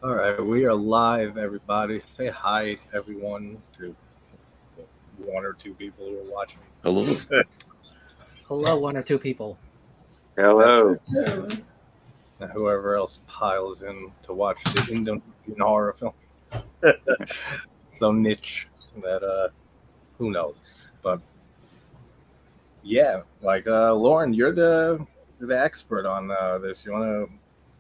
All right, we are live, everybody. Say hi, everyone, to the one or two people who are watching. Hello. Hello, one or two people. That's Hello. it. And whoever else piles in to watch the Indonesian horror film. So niche that who knows? But yeah, like Lorne, you're the expert on this. You want to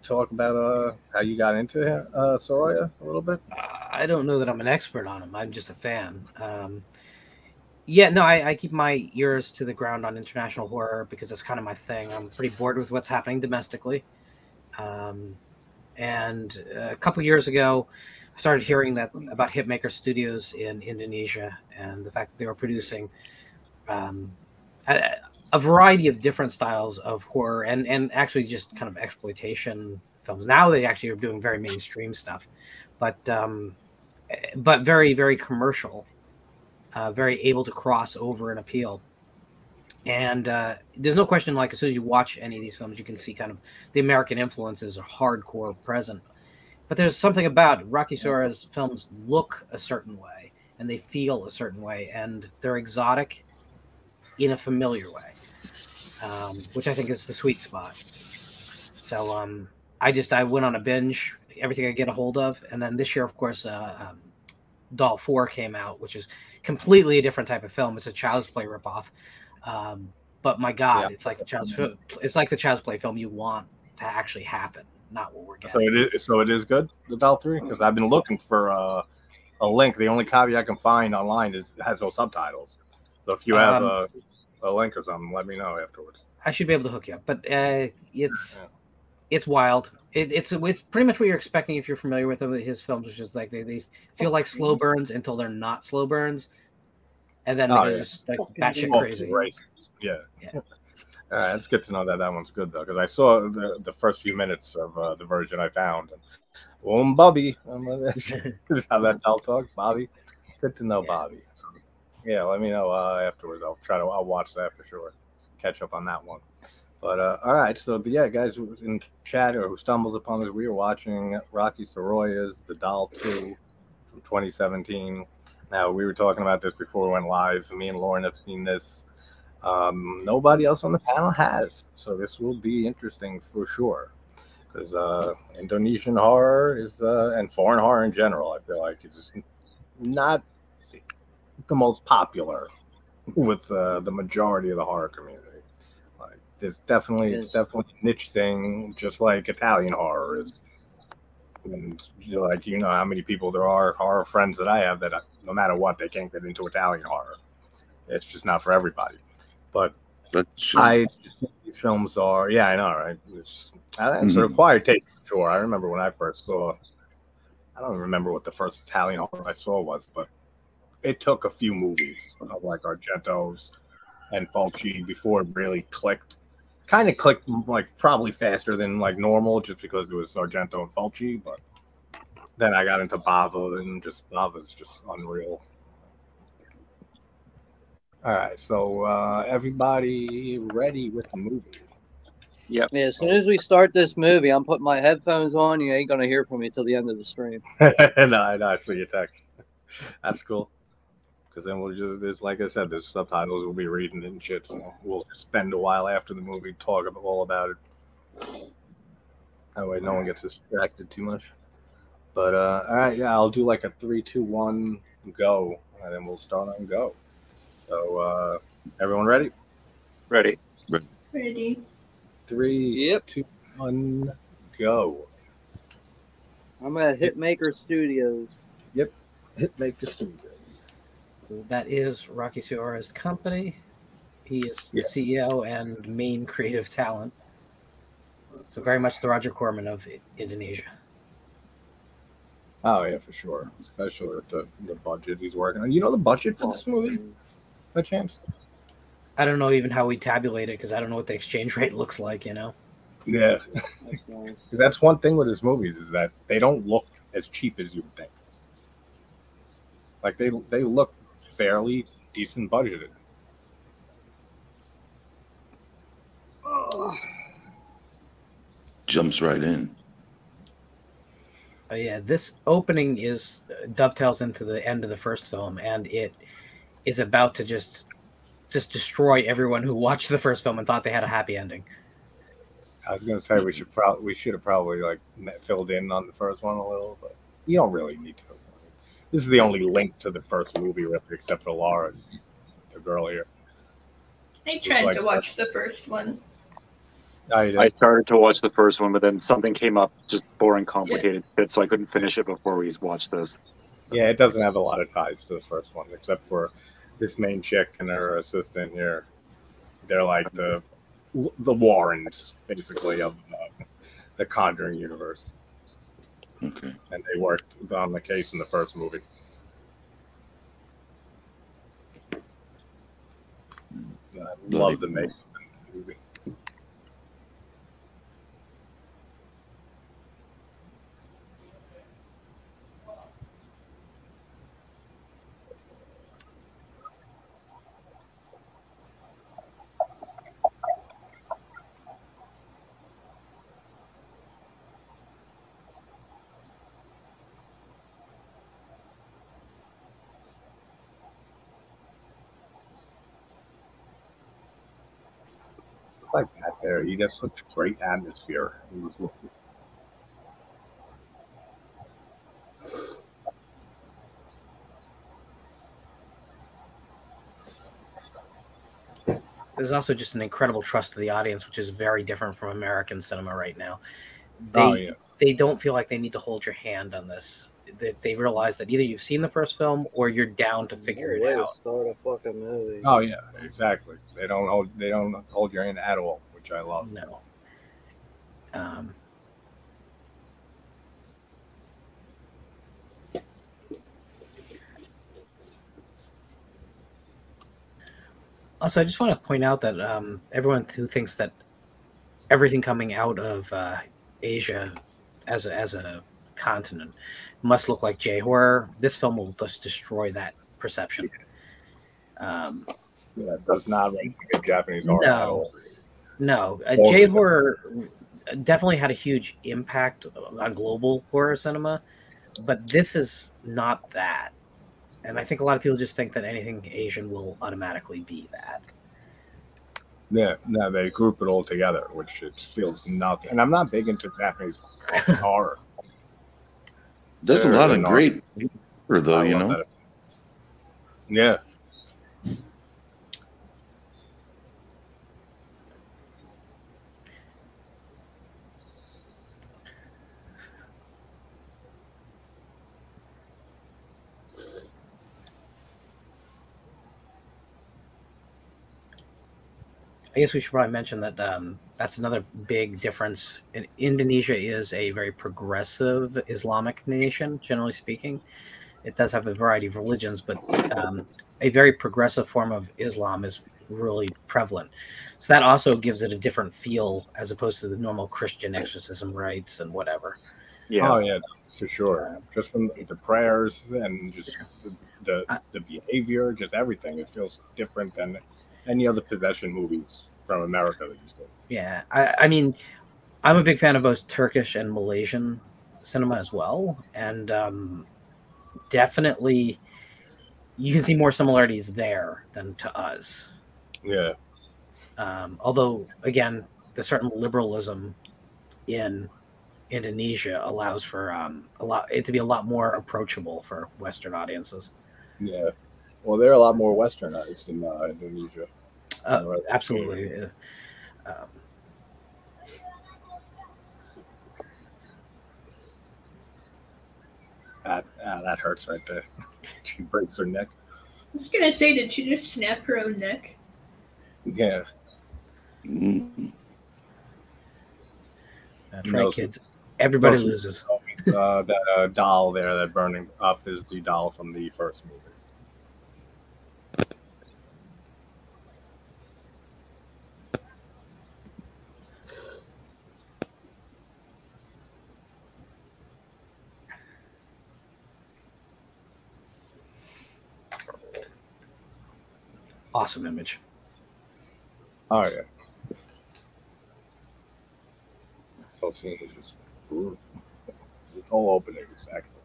talk about how you got into Soraya a little bit? I don't know that I'm an expert on them. I'm just a fan. Yeah, no, I keep my ears to the ground on international horror because that's kind of my thing. I'm pretty bored with what's happening domestically. Um, and a couple years ago, I started hearing that about Hitmaker Studios in Indonesia and the fact that they were producing um, a, a variety of different styles of horror and actually just kind of exploitation films. Now they actually are doing very mainstream stuff, but very very commercial, very able to cross over and appeal. And there's no question, like as soon as you watch any of these films, you can see kind of the American influences are hardcore present. But there's something about Rocky Sora's films look a certain way and they feel a certain way, and they're exotic in a familiar way, which I think is the sweet spot. So I went on a binge, everything I get a hold of, and then this year, of course, Doll 4 came out, which is completely a different type of film. It's a Child's Play ripoff. But my God, Yeah. it's like the Child's Play film you want to actually happen, not what we're getting. So it is good, the Doll 3, because I've been looking for a link. The only copy I can find online has no subtitles. So if you have a link or something, let me know afterwards. I should be able to hook you up, but it's wild. It's pretty much what you're expecting if you're familiar with his films, which is like they feel like slow burns until they're not slow burns, and then they just like batshit crazy. Yeah. All right, it's good to know that one's good though, because I saw the first few minutes of the version I found. And, Bobby, is how that doll talks, Bobby. Good to know, Bobby. So, yeah, let me know afterwards. I'll watch that for sure. Catch up on that one. But all right, so yeah, guys in chat or who stumbles upon this, we are watching Rocky Soroya's The Doll 2 from 2017. Now we were talking about this before we went live. Me and Lorne have seen this. Nobody else on the panel has, so this will be interesting for sure. Because Indonesian horror is and foreign horror in general, I feel like it's not the most popular with the majority of the horror community. Like, it's definitely a niche thing, just like Italian horror is. And you know how many people there are, horror friends that I have that no matter what, they can't get into Italian horror. It's just not for everybody. But these films are, yeah, I know, right? It's an acquired taste, sure. I remember when I first saw, I don't remember what the first Italian horror I saw was, but it took a few movies of like Argento's and Fulci before it really clicked. Kind of clicked like probably faster than like normal, just because it was Argento and Fulci. But then I got into Bava, and Bava's just unreal. All right, so everybody ready with the movie? Yep. Yeah, as soon as we start this movie, I'm putting my headphones on. You ain't gonna hear from me till the end of the stream. No, I saw your text. That's cool. Because then we'll just, like I said, there's subtitles we'll be reading and shit. So we'll spend a while after the movie talking all about it. That way, no one gets distracted too much. But all right, yeah, I'll do like a 3, 2, 1, go, and then we'll start on go. So everyone ready? Ready. Ready. 3, 2, 1, go. I'm at Hitmaker Studios. Yep, Hitmaker Studios. So that is Rocky Sora's company. He is the CEO and main creative talent. So very much the Roger Corman of Indonesia. Oh yeah, for sure. Especially with the budget he's working on. You know the budget for this movie, by chance? I don't know even how we tabulate it because I don't know what the exchange rate looks like. You know. Yeah, because that's one thing with his movies is that they don't look as cheap as you would think. Like they look fairly decent budgeted. Jumps right in. Yeah, this opening is dovetails into the end of the first film, and it is about to just destroy everyone who watched the first film and thought they had a happy ending. I was gonna say we should have probably like filled in on the first one a little, but you don't really need to. This is the only link to the first movie, really, except for Laura's, the girl here. I tried to watch the first one. I started to watch the first one, but then something came up, just boring, complicated shit, so I couldn't finish it before we watched this. Yeah, it doesn't have a lot of ties to the first one, except for this main chick and her assistant here. They're like the Warrens, basically, of the Conjuring universe. Okay. And they worked on the case in the first movie. I love the makeup in this movie. Like that there. He has such great atmosphere. There's also just an incredible trust to the audience, which is very different from American cinema right now. They don't feel like they need to hold your hand on this. They realize that either you've seen the first film or you're down to figure it out. Start a fucking movie. Oh yeah, exactly. They don't hold your hand at all, which I love. No. Also, I just want to point out that everyone who thinks that everything coming out of Asia as a continent must look like J-horror, this film will just destroy that perception. That does not make a Japanese horror at all. No, J-horror definitely had a huge impact on global horror cinema, but this is not that. And I think a lot of people just think that anything Asian will automatically be that. Yeah, no, they group it all together, which it feels nothing. And I'm not big into Japanese horror. There's a lot of great horror, though, you know. That. Yeah. I guess we should probably mention that that's another big difference. Indonesia is a very progressive Islamic nation, generally speaking. It does have a variety of religions, but a very progressive form of Islam is really prevalent. So that also gives it a different feel as opposed to the normal Christian exorcism rites and whatever. Yeah. Oh, yeah, for sure. Just from the prayers and just the behavior, just everything. It feels different than any other possession movies from America that used to. Yeah, I mean, I'm a big fan of both Turkish and Malaysian cinema as well, and definitely you can see more similarities there than to us. Yeah. Although, again, the certain liberalism in Indonesia allows for it to be a lot more approachable for Western audiences. Yeah. Well, they're a lot more westernized in Indonesia. Absolutely. That hurts right there. She breaks her neck. I was gonna say, did she just snap her own neck? Yeah. That's right, kids. Everybody loses. That doll there that burning up is the doll from the first movie. Awesome image. Oh yeah. So seeing is just brutal. this whole opening is excellent.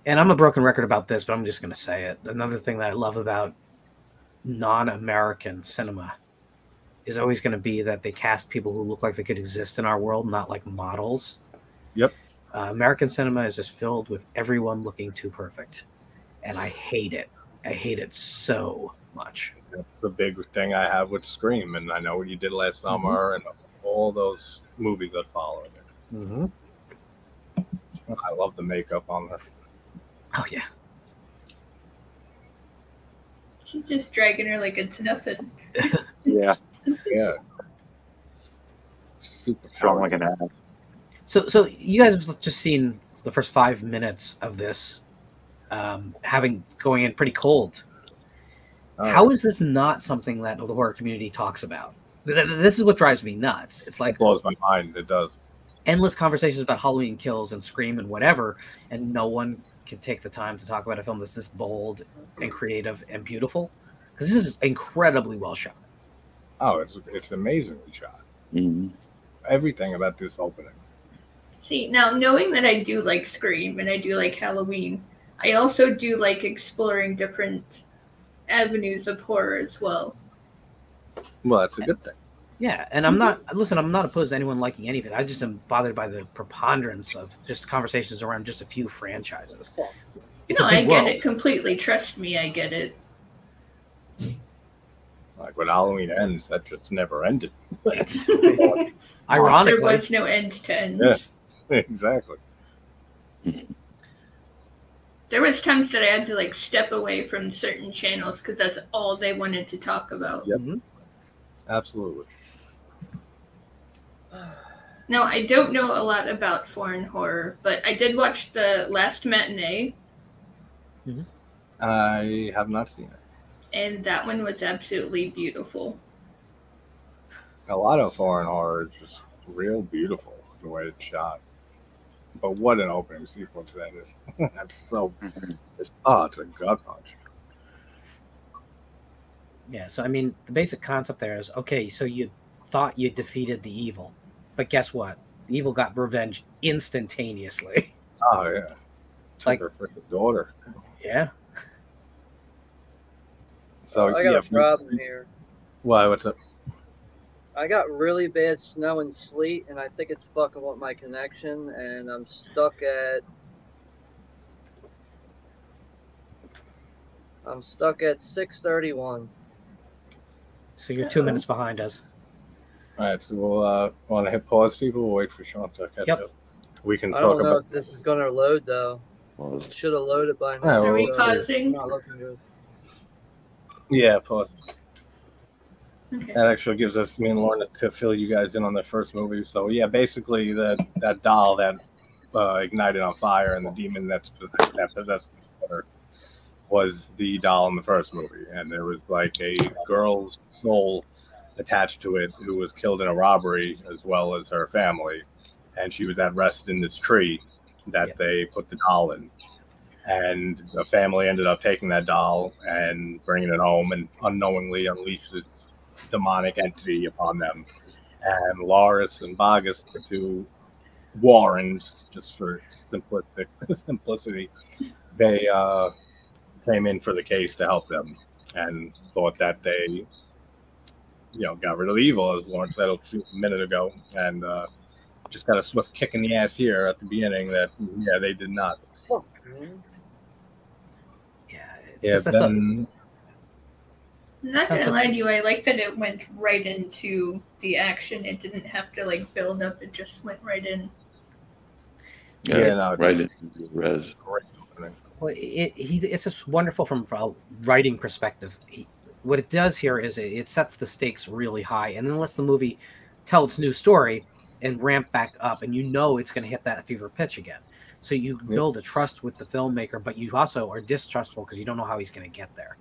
And I'm a broken record about this, but I'm just going to say it. Another thing that I love about non-American cinema is always going to be that they cast people who look like they could exist in our world, not like models. Yep. American cinema is just filled with everyone looking too perfect. And I hate it. I hate it so much. That's the big thing I have with Scream, and I know what you did last summer, and all those movies that followed it. Mm-hmm. I love the makeup on her. Oh, yeah. She's just dragging her like it's nothing. Yeah. Yeah. Super Strong like an ass. So you guys have just seen the first 5 minutes of this, going in pretty cold. How is this not something that the horror community talks about? This is what drives me nuts. It's like, it blows my mind. It does. Endless conversations about Halloween Kills and Scream and whatever, and no one can take the time to talk about a film that's this bold and creative and beautiful, because this is incredibly well shot. Oh, it's amazingly shot. Mm-hmm. Everything about this opening. See, now knowing that I do like Scream and I do like Halloween, I also do like exploring different avenues of horror as well. Well, that's a good thing. Yeah, and I'm not opposed to anyone liking any of it. I just am bothered by the preponderance of just conversations around just a few franchises. It's no, a big I get world. it completely. Trust me, I get it. Like when Halloween ends, that just never ended. Ironically, there was no end to ends. Yeah, exactly. There was times that I had to like step away from certain channels because that's all they wanted to talk about. Yep. Absolutely. Now, I don't know a lot about foreign horror, but I did watch The Last Matinee. I have not seen it. And that one was absolutely beautiful. A lot of foreign horror is just real beautiful the way it's shot. But what an opening sequence that is. That's so... it's a gut punch. Yeah, so I mean, the basic concept there is, okay, so you thought you defeated the evil, but guess what? The evil got revenge instantaneously. Oh, yeah. It's like her freaking daughter. Yeah. So I got a problem here. Why? What's up? I got really bad snow and sleet, and I think it's fucking with my connection, and I'm stuck at 6:31. So you're 2 minutes behind us. All right, so we'll want to hit pause, people. We'll wait for Sean to catch up. We can I talk don't know about. if this is gonna load though. It should have loaded by now. Are we pausing? Not looking good. Yeah, pause. Okay. That actually gives us me and Lorne to fill you guys in on the first movie. So yeah, basically that doll that ignited on fire and the demon that possessed her was the doll in the first movie, and there was like a girl's soul attached to it who was killed in a robbery, as well as her family, and she was at rest in this tree that they put the doll in, and the family ended up taking that doll and bringing it home and unknowingly unleashed this demonic entity upon them. And Loris and Bogus, the two Warrens, just for simplicity, they came in for the case to help them and thought that they got rid of evil, as Lorne said a minute ago, and just got a swift kick in the ass here at the beginning that they did not. Fuck, man. I'm not gonna lie to you, I like that it went right into the action. It didn't have to like build up, it just went right in. Right into the res. Well, it's just wonderful from a writing perspective. What it does here is it sets the stakes really high and then lets the movie tell its new story and ramp back up, and it's going to hit that fever pitch again. So you build a trust with the filmmaker, but you also are distrustful because you don't know how he's going to get there.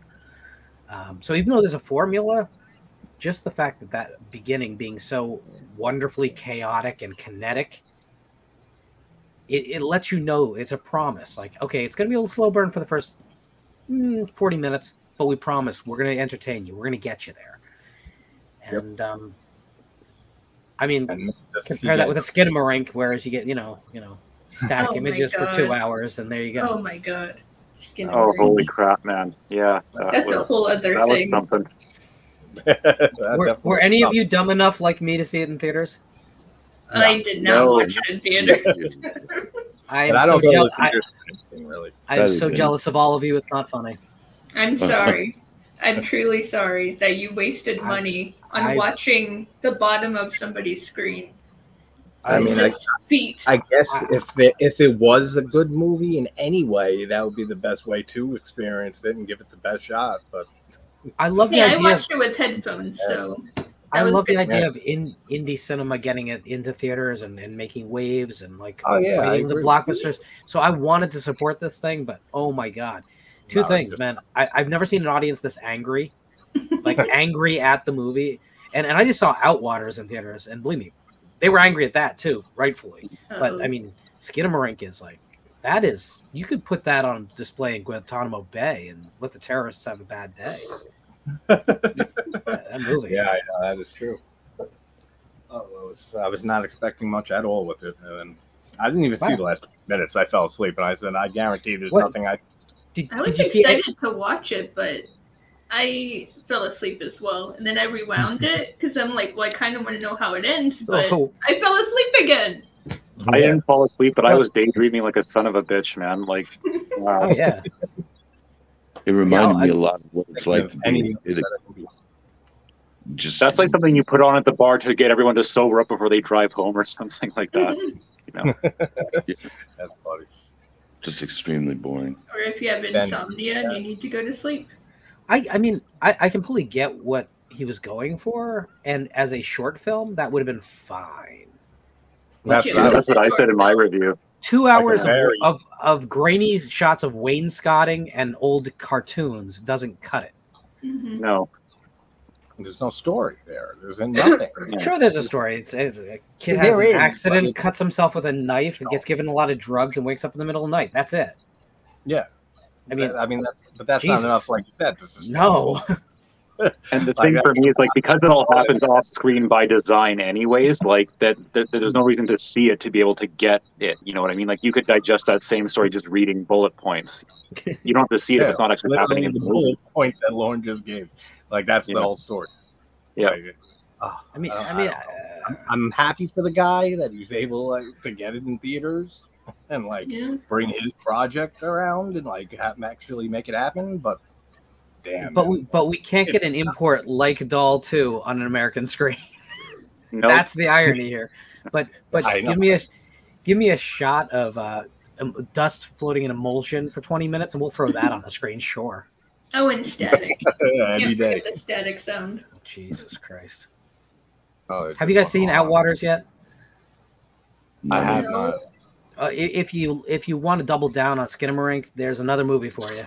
So even though there's a formula, just the fact that beginning being so wonderfully chaotic and kinetic, it lets you know it's a promise. Like, okay, it's going to be a little slow burn for the first 40 minutes, but we promise we're going to entertain you. We're going to get you there. And I mean, compare that with a Skinamarink, whereas you get, static Oh my images for God. 2 hours, and there you go. Oh my God. Skin Oh, and holy crap, man! Yeah, That's a whole other that was thing. something. Were any of you dumb enough like me to see it in theaters? I did not watch it in theaters. I'm I so don't go to jealous. the theaters for anything, really. I'm so jealous of all of you. It's not funny. I'm sorry. I'm truly sorry that you wasted money on watching the bottom of somebody's screen. I mean, I guess if it was a good movie in any way, that would be the best way to experience it and give it the best shot. But I love the I idea. watched it with headphones, so I love the idea of indie cinema getting it into theaters and making waves and like fighting the blockbusters. So I wanted to support this thing, but oh my God. Two things, man. I've never seen an audience this angry, like angry at the movie. And I just saw Outwaters in theaters, and believe me, they were angry at that too, rightfully. But I mean, Skinamarink is like, that is, you could put that on display in Guantanamo Bay and let the terrorists have a bad day. That movie. Yeah, I know, that is true. I was not expecting much at all with it. And I didn't even see the last minutes. I fell asleep, and I said, I guarantee there's nothing I was excited to watch it, but I fell asleep as well. And then I rewound it because I'm like, well, I kind of want to know how it ends, but I fell asleep again. I didn't fall asleep, but I was daydreaming like a son of a bitch, man. Like, wow. Oh, yeah. It reminded me a lot of what it's like to be that's like something you put on at the bar to get everyone to sober up before they drive home or something like that. You know? That's funny. Just extremely boring. Or if you have insomnia and you need to go to sleep. I mean, I completely get what he was going for, and as a short film, that would have been fine. That's what I said in my review. 2 hours of grainy shots of wainscoting and old cartoons doesn't cut it. No. There's no story there. There's nothing. Sure, there's a story. It's a kid has an accident, cuts himself with a knife, and gets given a lot of drugs, and wakes up in the middle of the night. That's it. Yeah. I mean, that's not enough, like you said. No. And the thing for me is, like, because it all happens off screen by design anyways, like that there's no reason to see it to be able to get it. You know what I mean? Like, you could digest that same story just reading bullet points. You don't have to see it if it's not actually happening in the movie. Bullet point that Lorne just gave. Like, that's the whole story. Yeah. Like, I'm happy for the guy that he's able to get it in theaters and bring his project around and actually make it happen. But damn, but we can't get an import like Doll 2 on an American screen. Nope. That's the irony here. But give me a shot of dust floating in emulsion for 20 minutes, and we'll throw that on the screen. Sure. Oh, and static. Any day. The static sound. Jesus Christ. Oh, have you guys seen Outwaters yet? I have not. If you want to double down on Skinamarink, there's another movie for you.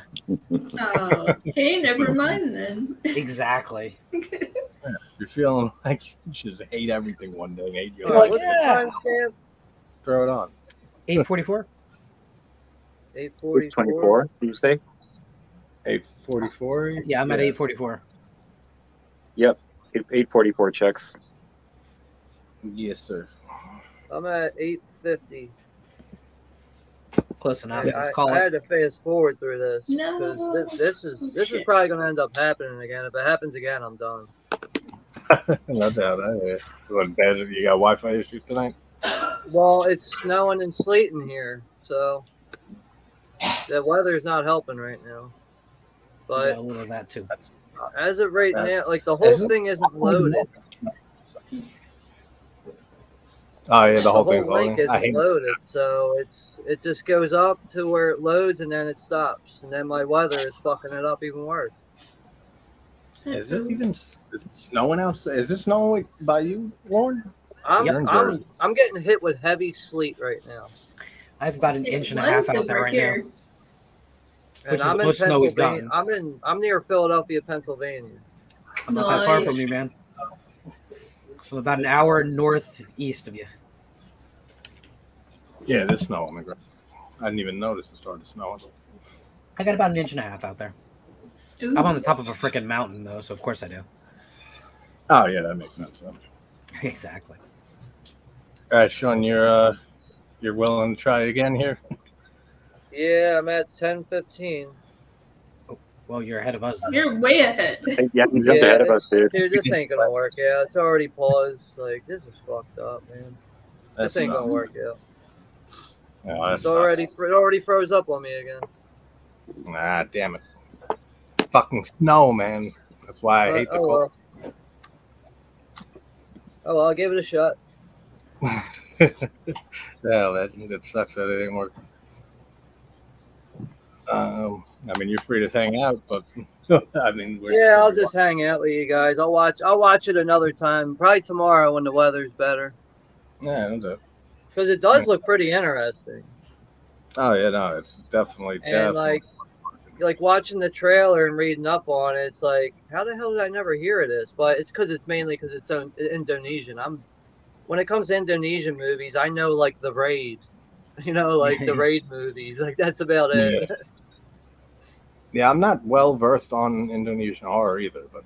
Oh, hey, never mind then. Exactly. You're feeling like you just hate everything one day. Hate you. What's the timestamp? Throw it on. 8:44. 8:44. 24. Did you say? 8:44. Yeah, I'm at 8:44. Yep, 8:44 checks. Yes, sir. I'm at 8:50. Close enough. I had to fast forward through this because this is probably going to end up happening again. If it happens again, I'm done. No doubt. You got Wi-Fi issues tonight? Well, it's snowing and sleeting here, so the weather's not helping right now. But yeah, a little of that too. As of right now, like the whole thing isn't loaded. Oh yeah, the whole link isn't loaded, so it just goes up to where it loads and then it stops, and then my weather is fucking it up even worse. Is it snowing outside? Is it snowing by you, Lorne? I'm getting hit with heavy sleet right now. I have about an inch and a half out there right now. And I'm in Pennsylvania. I'm near Philadelphia, Pennsylvania. I'm not that far from you, man. I'm about an hour northeast of you. Yeah, there's snow on the ground. I didn't even notice it started snowing. I got about an inch and a half out there. Ooh. I'm on the top of a freaking mountain, though, so of course I do. Oh, yeah, that makes sense. Exactly. All right, Sean, you're You're willing to try again here? Yeah, I'm at 10:15. Well, you're ahead of us. You're way ahead. Yeah, you jumped ahead of us, dude. Dude, this ain't gonna work out. It's already paused. Like, this is fucked up, man. This ain't gonna work out. Oh, It already froze up on me again. Ah, damn it. Fucking snow, man. That's why I hate the cold. Oh, well, I'll give it a shot. Yeah, that sucks that it ain't working. I mean, you're free to hang out, but I mean, yeah, I'll just hang out with you guys. I'll watch it another time, probably tomorrow when the weather's better. Yeah, no doubt. Because it does look pretty interesting. Oh yeah, no, it's definitely. And like watching the trailer and reading up on it, it's like, how the hell did I never hear of this? But it's mainly because it's Indonesian. When it comes to Indonesian movies, I know like The Raid, like the Raid movies. Like that's about it. Yeah, I'm not well versed on Indonesian horror either, but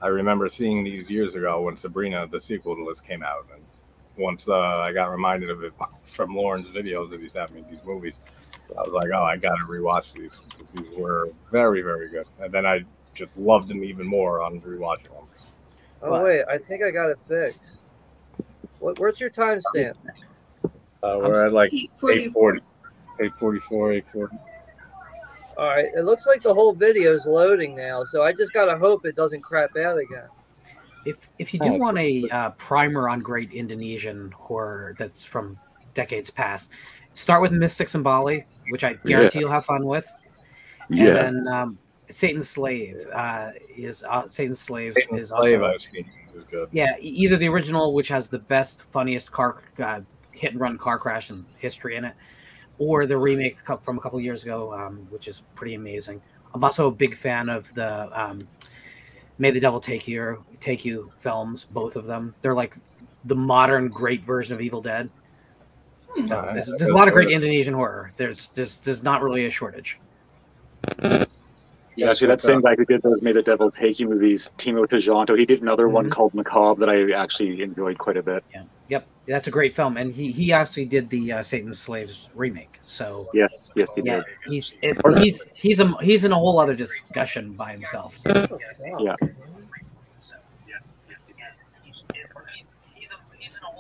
I remember seeing these years ago when Sabrina, the sequel to this, came out, and once I got reminded of it from Lorne's videos that he's having these movies, I was like, oh, I got to rewatch these because these were very, very good. And then I just loved them even more on rewatching them. Oh, wait, I think I got it fixed. Where's your timestamp? We're at like 8:40, 8:44, 8:40. All right, it looks like the whole video is loading now, so I just got to hope it doesn't crap out again. If you do want a primer on great Indonesian horror that's from decades past, start with Mystics in Bali, which I guarantee you'll have fun with. Yeah. And then Satan's Slave is Satan's Slaves is also I've seen is good. Yeah, either the original, which has the best, funniest hit and run car crash in history in it, or the remake from a couple of years ago, which is pretty amazing. I'm also a big fan of the May the Devil Take You films, both of them. They're like the modern great version of Evil Dead. So there's a lot of great Indonesian horror. There's not really a shortage. Yeah, actually, that same guy who did those May the Devil Take You movies, Timo Tejano, he did another one called Macabre that I actually enjoyed quite a bit. Yeah. Yep, that's a great film, and he actually did the Satan's Slaves remake. So yes, he did. He's in a whole other discussion by himself. So. Yeah.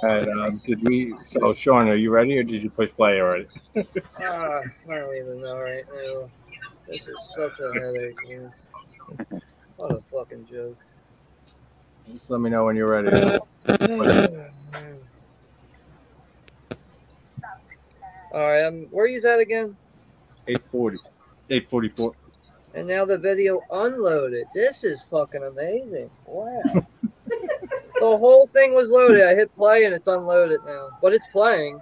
All right, so Sean, are you ready, or did you push play already? I don't even know right now. This is such a headache, man. What a fucking joke. Just let me know when you're ready. All right, where are you at again? 8:40, 8:44. And now the video unloaded. This is fucking amazing. Wow. The whole thing was loaded. I hit play and it's unloaded now, but it's playing.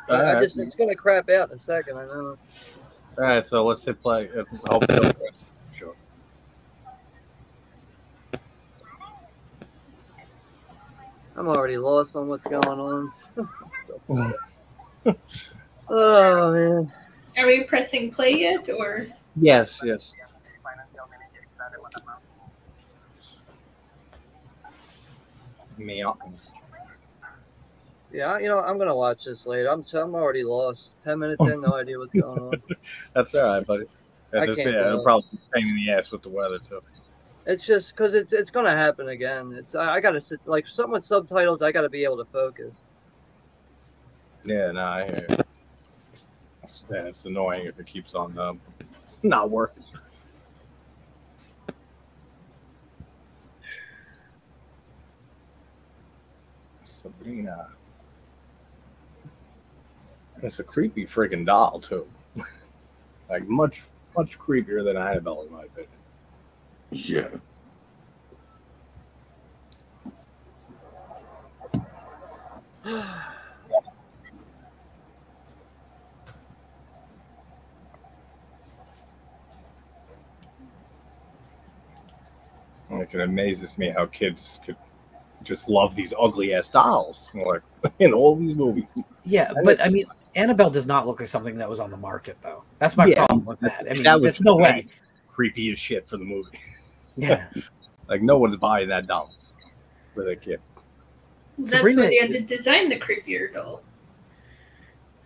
It's gonna crap out in a second. I know. All right, so let's hit play. Sure. I'm already lost on what's going on. Oh man. Are we pressing play yet, or? Yes. Yeah, I'm gonna watch this later. I'm already lost. 10 minutes in, no idea what's going on. That's all right, buddy. It'll probably be a pain in the ass with the weather too. It's just because it's gonna happen again. I gotta sit like something with subtitles. I gotta be able to focus. Yeah, no, I hear you. Yeah, it's annoying if it keeps on not working. Sabrina. It's a creepy friggin' doll too. Like much creepier than Annabelle, in my opinion. Yeah. It amazes me how kids could just love these ugly ass dolls, like in all these movies. Yeah, but I mean, Annabelle does not look like something that was on the market, though. That's my problem with that. I mean, there's no way. Creepy as shit for the movie. Yeah, like no one's buying that doll for their kid. That's why they had to design the creepier doll.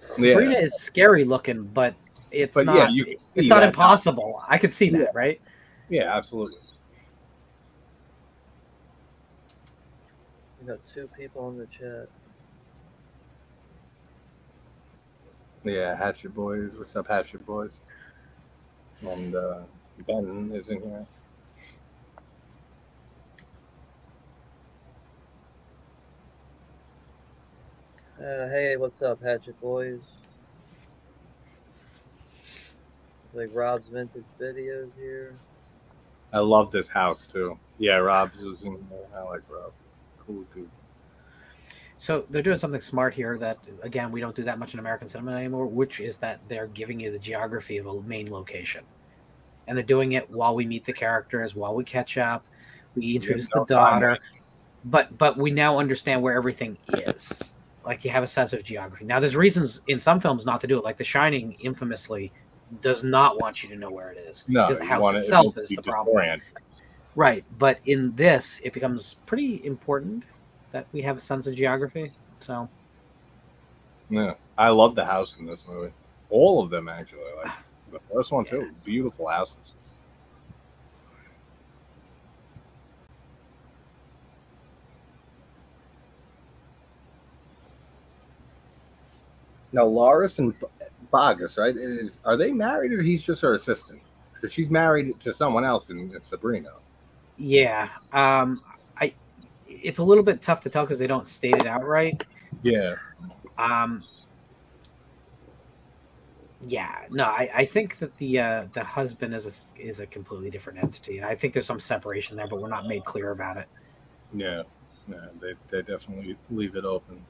Sabrina is scary looking, but it's not. Yeah, it's not impossible. I could see that, right? Yeah, absolutely. We got 2 people in the chat. Yeah, Hatchet Boys. What's up, Hatchet Boys? And Ben is in here. Hey, what's up, Hatchet Boys? It's like Rob's Vintage Videos here. I love this house too. Yeah, Rob's was in there. I like Rob. Cool dude. So they're doing something smart here that, again, we don't do that much in American cinema anymore, which is that they're giving you the geography of a main location. And they're doing it while we meet the characters, while we catch up, we introduce the daughter. But we now understand where everything is. Like, you have a sense of geography. Now, there's reasons in some films not to do it. Like The Shining, infamously, does not want you to know where it is. No, because the house itself is the problem. Right. But in this, it becomes pretty important that we have a sense of geography. So, yeah, I love the house in this movie. All of them, actually. Like the first one too. Beautiful houses. Now, Loris and Bogus, right? Are they married, or he's just her assistant? Because she's married to someone else in Sabrina. Yeah. It's a little bit tough to tell because they don't state it outright. Yeah. Yeah. No, I think that the husband is a completely different entity, and I think there's some separation there, but we're not made clear about it. Yeah. Yeah. They definitely leave it open.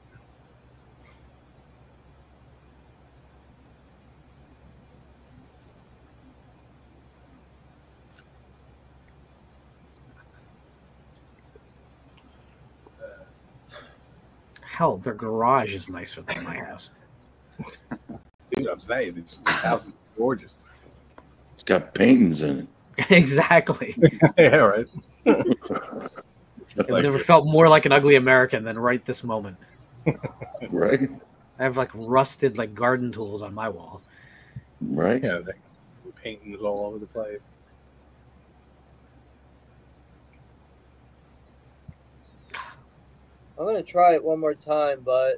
Hell, their garage is nicer than my house. Dude, I'm saying this house is gorgeous. It's got paintings in it. Exactly. Yeah, right. I've never felt more like an ugly American than right this moment. Right. I have like rusted like garden tools on my walls. Right. Yeah, paintings all over the place. I'm going to try it one more time, but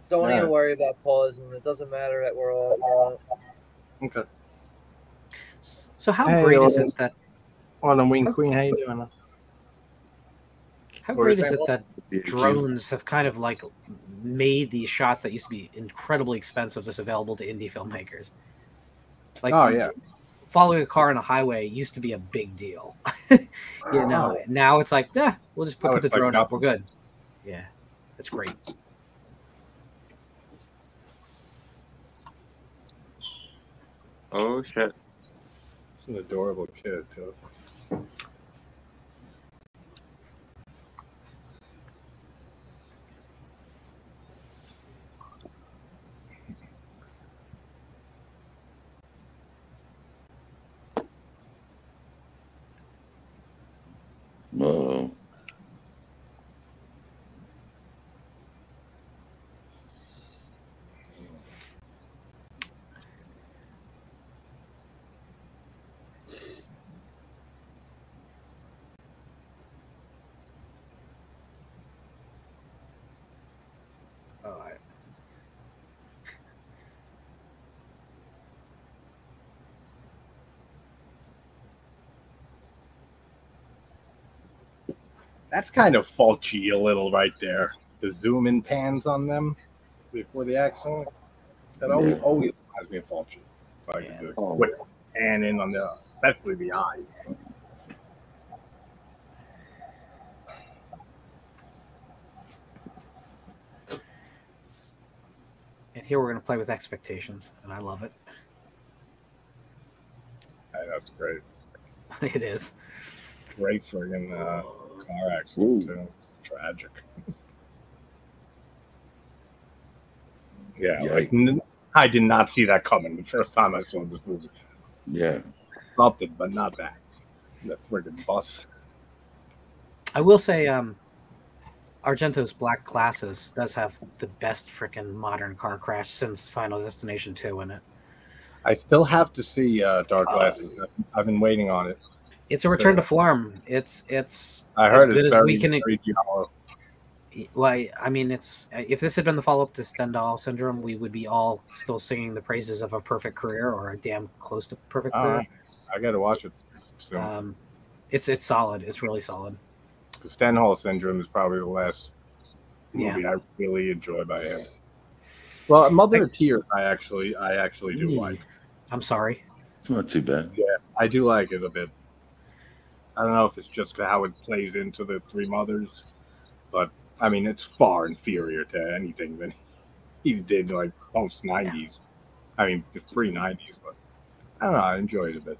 don't even worry about pausing. It doesn't matter that we're all on it. Okay. So how great is it that... Well, then Wing Queen, how you doing? How great is it that drones have kind of like made these shots that used to be incredibly expensive just available to indie filmmakers? Like, oh, yeah. Following a car on a highway used to be a big deal. You know, now it's like, we'll just put the drone up. We're good. Yeah, that's great. Oh, shit. It's an adorable kid, too. Uh-oh. That's kind of faulty a little right there. The zoom in pans on them before the accident. That always reminds me of faulty. Like this quick pan in on especially the eye. And here we're going to play with expectations, and I love it. That's great. It is. Great friggin' car accident, too. It's tragic. Yeah, like I did not see that coming the first time I saw this movie. Yeah. Something, but not that. That friggin' bus. I will say, Argento's Black Glasses does have the best freaking modern car crash since Final Destination 2 in it. I still have to see Dark Glasses. I've been waiting on it. It's a return to form. It's I heard as good it's as we can. very giallo. Well, I mean, it's if this had been the follow-up to Stendhal Syndrome, we would be all still singing the praises of a perfect career or a damn close to perfect career. I got to watch it soon. It's solid. It's really solid. Stendhal Syndrome is probably the last movie I really enjoy by him. Well, Mother of Tears, I actually do like. I'm sorry. It's not too bad. Yeah, I do like it a bit. I don't know if it's just how it plays into the Three Mothers, but I mean, it's far inferior to anything that he did like post 90s. I mean, pre 90s, but I don't know. I enjoy it a bit.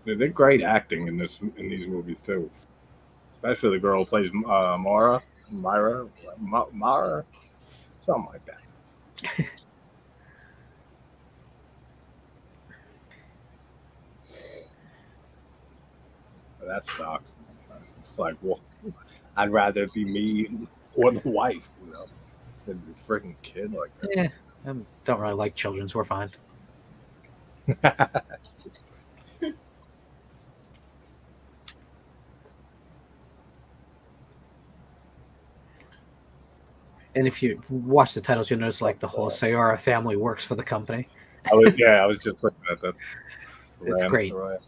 They're great acting in these movies too, especially the girl who plays Myra, something like that. That sucks. It's like, well, I'd rather be me or the wife, you know, instead of a freaking kid like that. Yeah, I don't really like children, so we're fine. And if you watch the titles, you'll notice like the whole Sayara family works for the company. I was just looking at that. It's great. Soraya.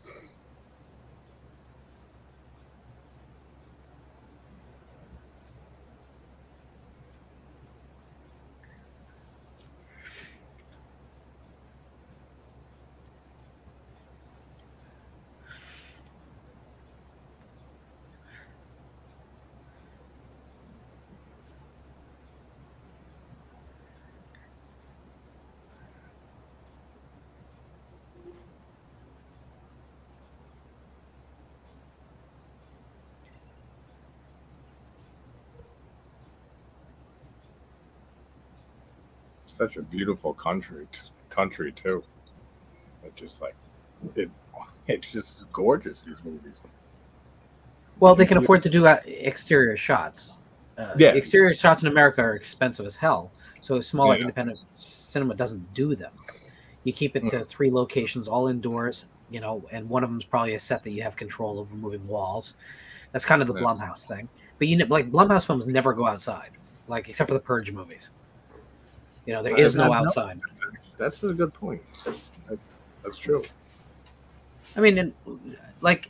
Such a beautiful country too. It's just like it's just gorgeous, these movies. Well, they can afford to do exterior shots. Exterior shots in America are expensive as hell, so smaller independent cinema doesn't do them. You keep it to 3 locations, all indoors, you know, and one of them is probably a set that you have control over, moving walls. That's kind of the Blumhouse thing. But you know, like Blumhouse films never go outside, like except for the Purge movies. You know, there is no outside. That's a good point. That's true. I mean, like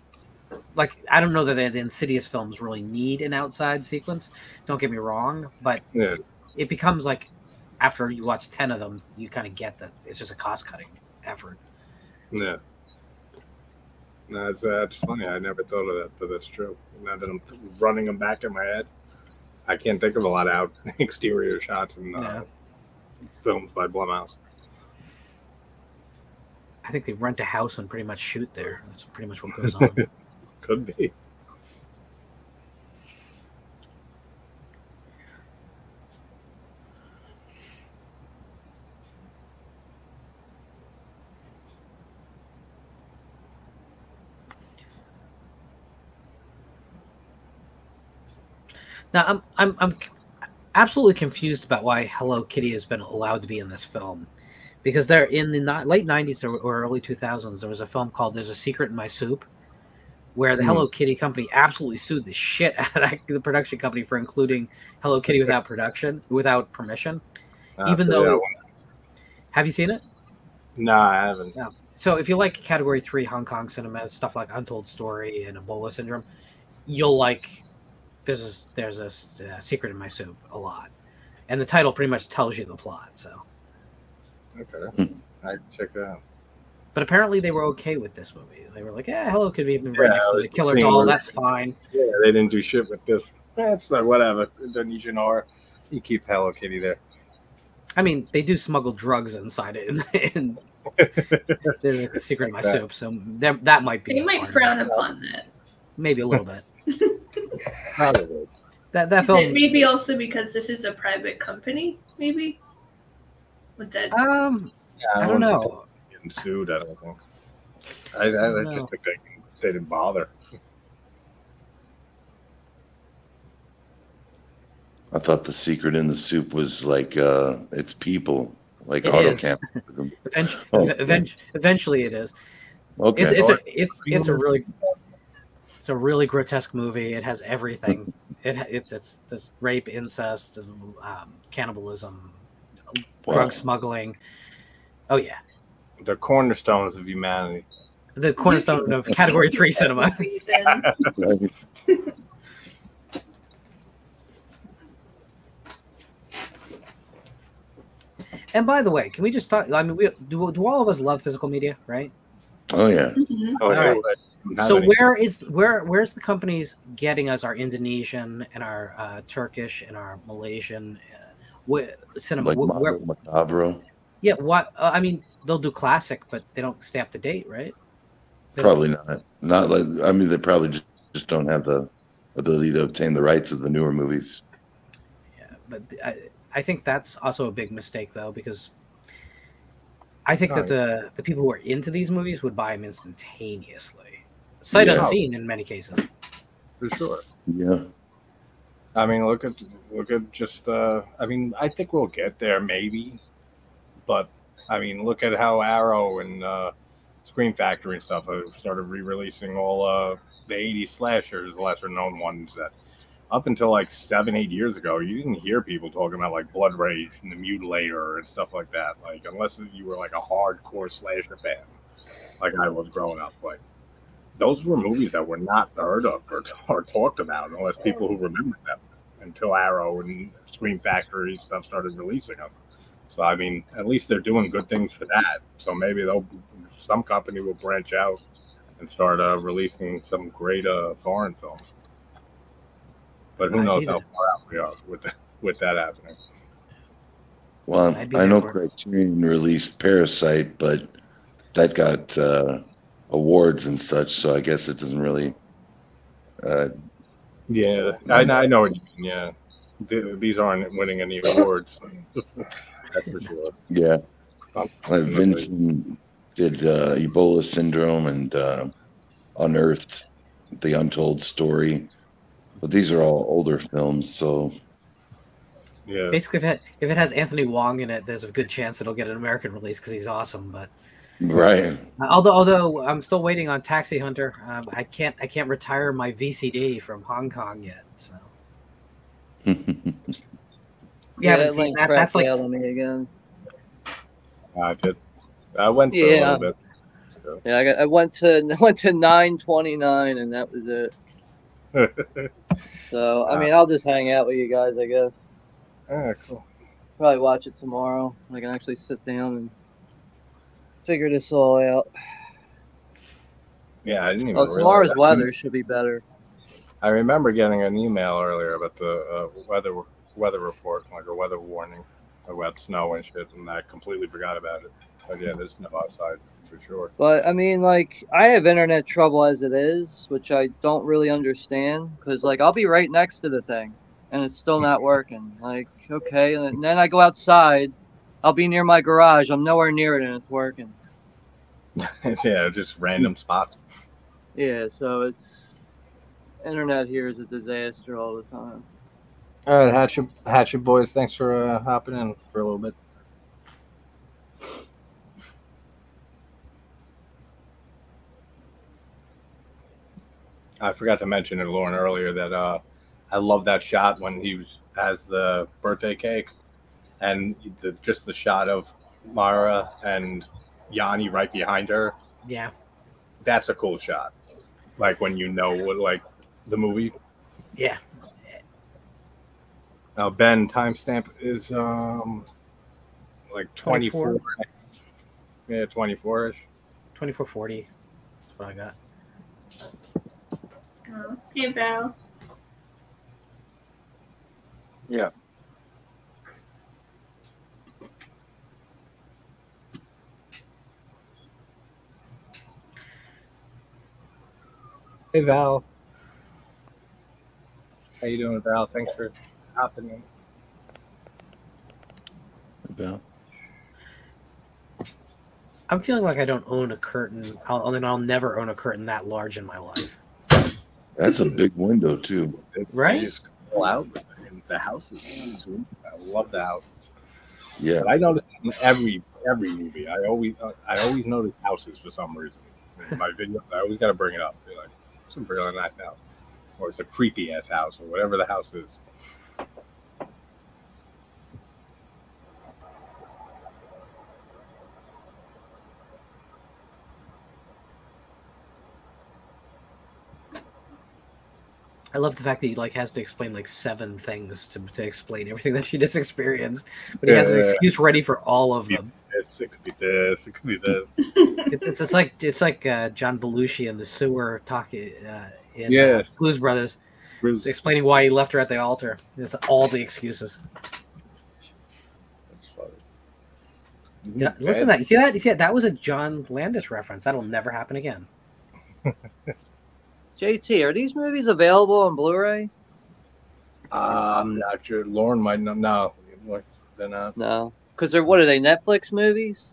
I don't know that the Insidious films really need an outside sequence. Don't get me wrong, but it becomes like after you watch 10 of them, you kind of get that it's just a cost-cutting effort. Yeah. No, that's funny. I never thought of that, but that's true. Now that I'm running them back in my head, I can't think of a lot of exterior shots in films by Blumhouse. I think they rent a house and pretty much shoot there. That's pretty much what goes on. Could be. Now, I'm absolutely confused about why Hello Kitty has been allowed to be in this film, because they're in the late 90s or early 2000s. There was a film called "There's a Secret in My Soup," where the Hello Kitty company absolutely sued the shit out of the production company for including Hello Kitty without permission. Even though, have you seen it? No, I haven't. No. So if you like Category 3 Hong Kong cinema, stuff like Untold Story and Ebola Syndrome, you'll like. There's a Secret in My Soup a lot, and the title pretty much tells you the plot. So, okay, I can check it out. But apparently they were okay with this movie. They were like, "Yeah, Hello Kitty even right next to the killer doll. That's fine." Yeah, they didn't do shit with this. It's like whatever. Indonesian horror. You keep Hello Kitty there. I mean, they do smuggle drugs inside it, and there's a Secret in My Soup, so that might be. They might frown upon that. Maybe a little bit. Probably. That film. Is it maybe also because this is a private company? Maybe. With that. I don't know. Getting sued, I don't think. I just think they didn't bother. I thought the secret in the soup was like it's people, like It auto is. camp. Eventually, it is. Okay. It's a really grotesque movie. It has everything. It's this rape, incest, cannibalism, drug smuggling. Oh yeah, the cornerstones of humanity. The cornerstone of Category 3 cinema. And by the way, can we just talk? I mean, do all of us love physical media, right? Oh yeah. Mm-hmm. Oh, yeah. Right. So where's the companies getting us our Indonesian and our Turkish and our Malaysian cinema? Like Macabro. Yeah. What? I mean, they'll do classic, but they don't stay up to date, right? Probably not. Not like, I mean, they probably just don't have the ability to obtain the rights of the newer movies. Yeah, but I think that's also a big mistake, though, because I think that the people who are into these movies would buy them instantaneously, sight unseen in many cases. For sure. Yeah. I mean, look at just. I mean, I think we'll get there, maybe, but I mean, look at how Arrow and Scream Factory and stuff have started re-releasing all the 80s slashers, the lesser known ones that up until like 7-8 years ago, you didn't hear people talking about like Blood Rage and The Mutilator and stuff like that. Like, unless you were like a hardcore slasher fan, like I was growing up. Like, those were movies that were not heard of or talked about unless people who remembered them until Arrow and Scream Factory and stuff started releasing them. So, I mean, at least they're doing good things for that. So maybe some company will branch out and start releasing some great foreign films. But who knows how far out we are with that happening. Well, I know Criterion released Parasite, but that got awards and such, so I guess it doesn't really... yeah, I know what you mean, yeah. These aren't winning any awards. That's for sure. Yeah. Vincent did Ebola Syndrome and Unearthed, The Untold Story. But these are all older films, so... Yeah. Basically, if it has Anthony Wong in it, there's a good chance it'll get an American release because he's awesome. But right. Although I'm still waiting on Taxi Hunter, I can't retire my VCD from Hong Kong yet. So yeah, that's like me again. I did. I went for a little bit. So. Yeah, I went to 9.29, and that was it. So I mean, I'll just hang out with you guys, I guess. All right, cool. Probably watch it tomorrow. I can actually sit down and figure this all out. Yeah, I didn't even. Tomorrow's weather should be better. I remember getting an email earlier about the weather report, like a weather warning about snow and shit, and I completely forgot about it. But yeah, there's snow outside for sure. But I mean, like, I have internet trouble as it is, which I don't really understand, because like I'll be right next to the thing, and it's still not working. Like, okay, and then I go outside, I'll be near my garage, I'm nowhere near it, and it's working. Yeah, just random spots. Yeah, so it's internet here is a disaster all the time. All right, Hatchet boys, thanks for hopping in for a little bit. I forgot to mention it, Lorne, earlier that I love that shot when he has the birthday cake and just the shot of Mara and Yanni right behind her. Yeah. That's a cool shot. Like when you know what, like the movie. Yeah. Now, Ben, timestamp is like 24. Yeah, 24-ish. 24:40. That's what I got. Oh, hey, Val. Yeah. Hey, Val. How you doing, Val? Thanks for hopping in. Val. I'm feeling like I don't own a curtain. I'll never own a curtain that large in my life. That's a big window too, right? Just go out and The houses. I love the houses. Yeah. But I notice in every movie, I always notice houses for some reason. In my videos, I always got to bring it up. Be like, it's a really nice house, or it's a creepy ass house, or whatever the house is. I love the fact that he like has to explain like 7 things to explain everything that she just experienced, but he has an excuse ready for all of them. It could be this. It could be this. It's like John Belushi in the sewer talking in Blues Brothers, explaining why he left her at the altar. It's all the excuses. That's funny. Listen to that. You see that? You see that? That was a John Landis reference. That'll never happen again. JT, are these movies available on Blu-ray? I'm not sure. Lorne might not. No, they're not. No, because what are they? Netflix movies?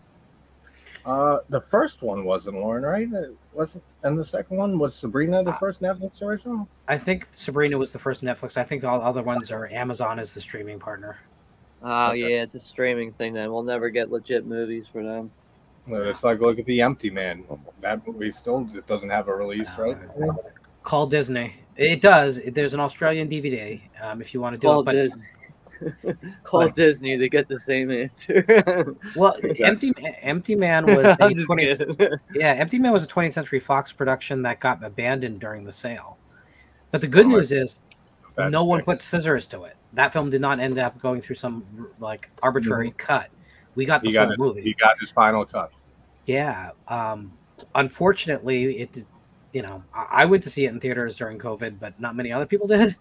The first one wasn't Lorne, right? It wasn't, and the second one was Sabrina, the first Netflix original. I think Sabrina was the first Netflix. I think all the other ones are Amazon as the streaming partner. Oh yeah, it's a streaming thing. Then we'll never get legit movies for them. It's like, look at The Empty Man. That movie still doesn't have a release, right? Call Disney. It does. There's an Australian DVD if you want to do it. But Disney. Call Disney to get the same answer. Well, Empty Man was a 20th. Yeah, Empty Man was a 20th Century Fox production that got abandoned during the sale. But the good news is, no one put scissors to it. That film did not end up going through some like arbitrary cut. We got the full movie. He got his final cut. Yeah. Unfortunately, it. You know, I went to see it in theaters during COVID, but not many other people did.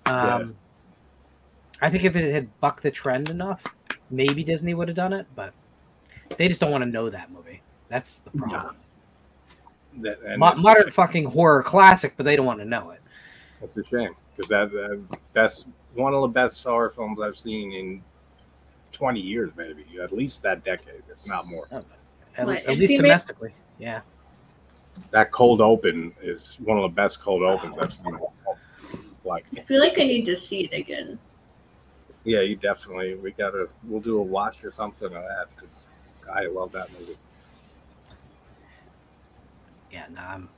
I think if it had bucked the trend enough, maybe Disney would have done it, but they just don't want to know that movie. That's the problem. Modern fucking horror classic, but they don't want to know it. That's a shame, because that's one of the best horror films I've seen in 20 years, maybe. At least that decade, if not more. At least domestically, yeah. That cold open is one of the best cold opens I've seen. I feel like I need to see it again. Yeah, you definitely. We'll do a watch or something of that, because I love that movie. Yeah, no,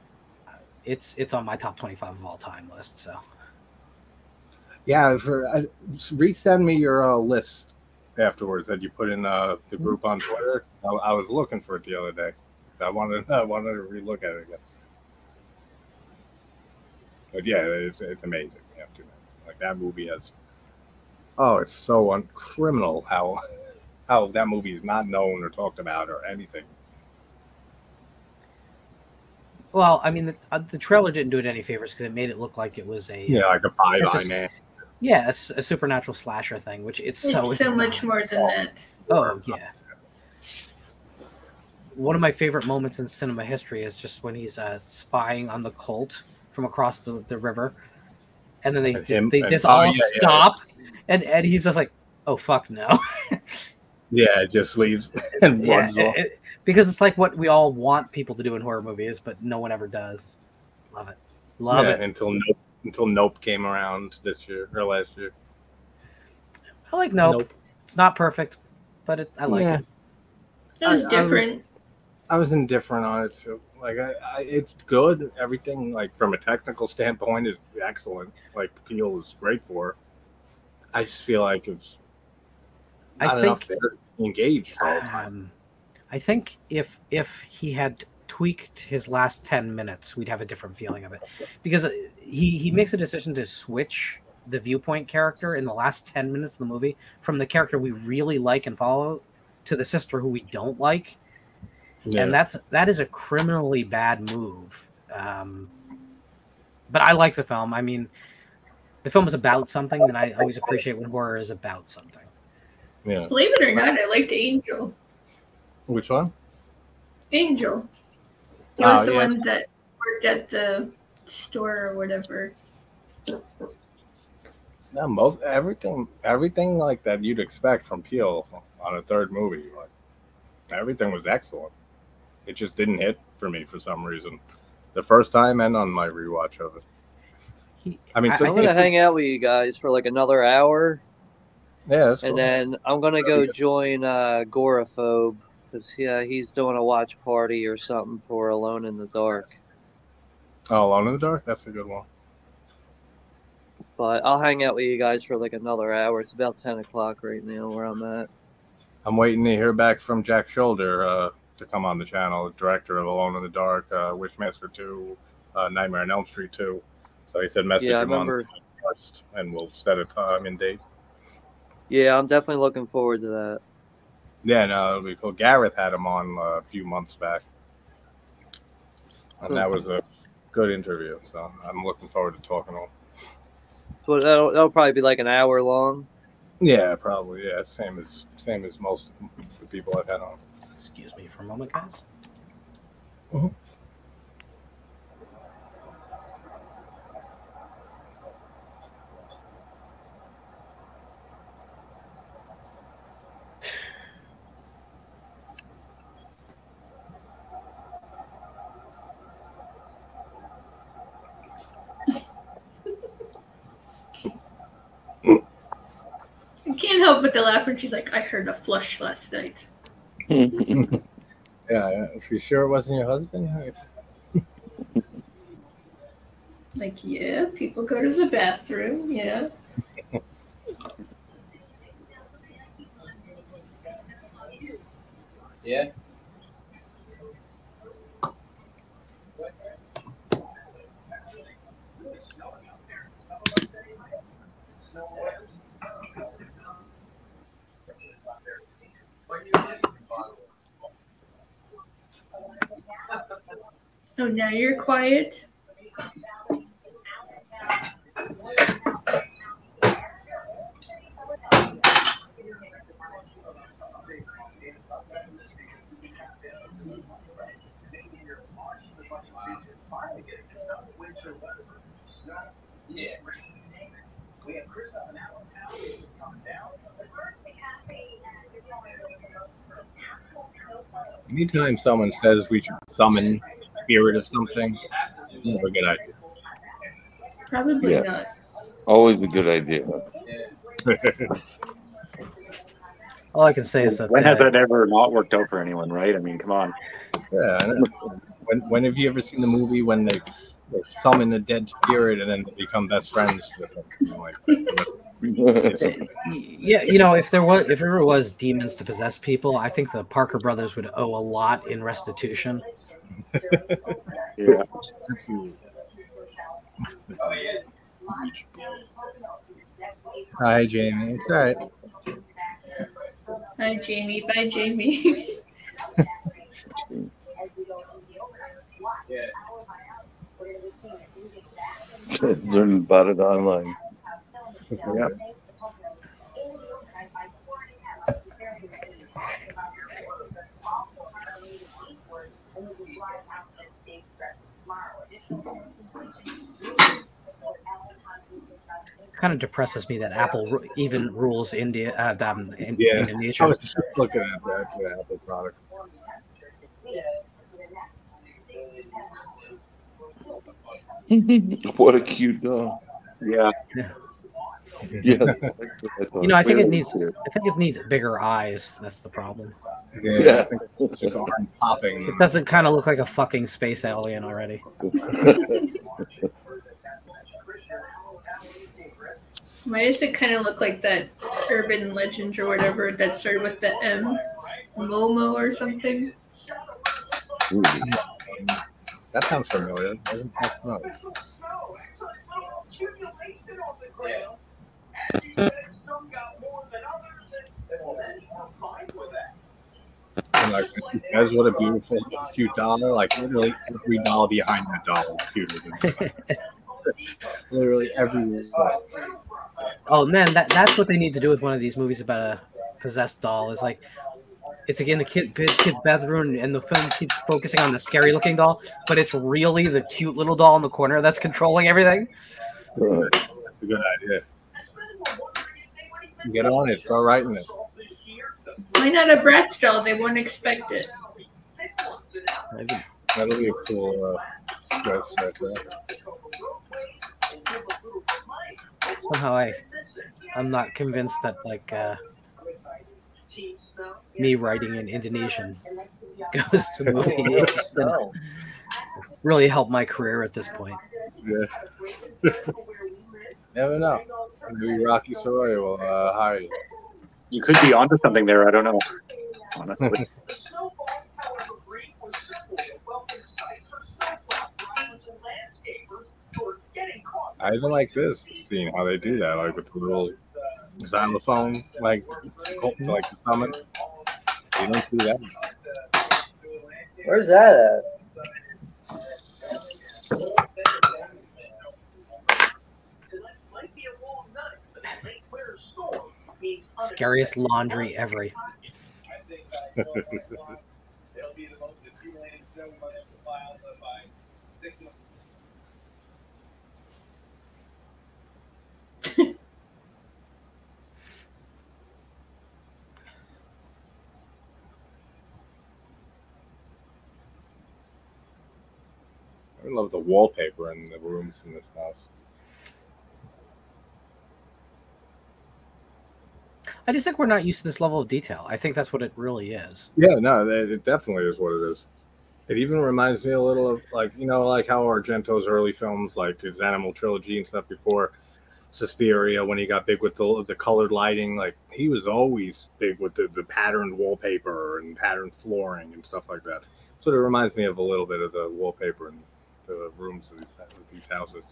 it's on my top 25 of all time list. So. Yeah, resend me your list afterwards that you put in the group on Twitter. I was looking for it the other day. I wanted to relook at it again. But yeah, it's amazing. You have to, like, that movie has. Oh, it's so criminal how that movie is not known or talked about or anything. Well, I mean, the trailer didn't do it any favors because it made it look like it was like a bye man. Yeah, a supernatural slasher thing, which it's so much more than that. Oh yeah. One of my favorite moments in cinema history is just when he's spying on the cult from across the river, and then they just all stop, and he's just like, "Oh fuck no!" Yeah, it just leaves and runs off. Because it's like what we all want people to do in horror movies, but no one ever does. Love it. Love it. Until Nope came around this year or last year. I like Nope. It's not perfect, but I like it. It was different. I was indifferent on it too. Like, it's good. Everything, like, from a technical standpoint, is excellent. Like, Peele is great for it. I just feel like it's not enough there to engage all the time. I think if he had tweaked his last 10 minutes, we'd have a different feeling of it. Because he makes a decision to switch the viewpoint character in the last 10 minutes of the movie from the character we really like and follow to the sister who we don't like. Yeah. And that is a criminally bad move. But I like the film. I mean, the film is about something, and I always appreciate when horror is about something. Yeah. Believe it or not, I liked Angel. Which one? Angel. It was the one that worked at the store or whatever. Yeah, everything like that you'd expect from Peele on a third movie. Like, everything was excellent. It just didn't hit for me for some reason. The first time and on my rewatch of it. I mean, so I'm gonna hang out with you guys for like another hour. Yeah, that's cool. And then I'm gonna go join Agoraphobe because he's doing a watch party or something for Alone in the Dark. Oh, Alone in the Dark? That's a good one. But I'll hang out with you guys for like another hour. It's about 10 o'clock right now where I'm at. I'm waiting to hear back from Jack Shoulder to come on the channel, director of Alone in the Dark, Wishmaster 2, Nightmare on Elm Street 2. So he said message him on first, and we'll set a time and date. Yeah, I'm definitely looking forward to that. Yeah, no, it'll be cool. Gareth had him on a few months back, and that was a good interview. So I'm looking forward to talking to him. So that'll probably be like an hour long. Yeah, probably. Yeah, same as most of the people I've had on. Excuse me for a moment, guys. Mm-hmm. I can't help but to laugh when she's like, I heard a flush last night. Yeah, is you sure it wasn't your husband? Like, yeah, people go to the bathroom, yeah. Yeah. Oh, now you're quiet. Anytime someone says we should summon the spirit of something, never a good idea. Probably not. Always a good idea. All I can say is that when has that ever not worked out for anyone, right? I mean, come on. Yeah, I know. When have you ever seen the movie when they summon a dead spirit and then they become best friends with them? Yeah, you know, if ever was demons to possess people, I think the Parker brothers would owe a lot in restitution. Yeah, absolutely. Hi, Jamie. It's all right. Hi, Jamie. Bye, Jamie. Learn about it online. Yeah. Kind of depresses me that Apple even rules India. Indonesia. I was just looking at that for the Apple product. What a cute dog. Yeah. Yeah. You know, I think it needs bigger eyes. That's the problem. Yeah. I think it's just popping. It doesn't kind of look like a fucking space alien already. Why does it kind of look like that urban legend or whatever that started with the M? Momo or something? Ooh. That sounds familiar. Doesn't that know? And like, guys, what a beautiful, cute doll. Like, literally every doll behind that doll is cuter than literally every doll. Oh man, that's what they need to do with one of these movies about a possessed doll. Is like, it's again the kid's bathroom, and the film keeps focusing on the scary looking doll, but it's really the cute little doll in the corner that's controlling everything. That's a good idea. Get on it. Throw right in it. Why not a Bratz doll? They wouldn't expect it. That'll be a cool dress right there. somehow I'm not convinced that like me writing in Indonesian goes to movie. It's gonna really help my career at this point. Yeah. Never know. Maybe Rocky Soraya will hire you. You could be onto something there. I don't know. Honestly. I even like this scene, how they do that, like with the little xylophone, like the summon. You don't see that. Where's that at? Scariest laundry ever. I love the wallpaper in the rooms in this house. I just think we're not used to this level of detail. I think that's what it really is. Yeah, no, it definitely is what it is. It even reminds me a little of, like, you know, like how Argento's early films, like his Animal Trilogy and stuff before Suspiria, when he got big with the colored lighting, like he was always big with the patterned wallpaper and patterned flooring and stuff like that. So it reminds me of a little bit of the wallpaper in the rooms of these houses.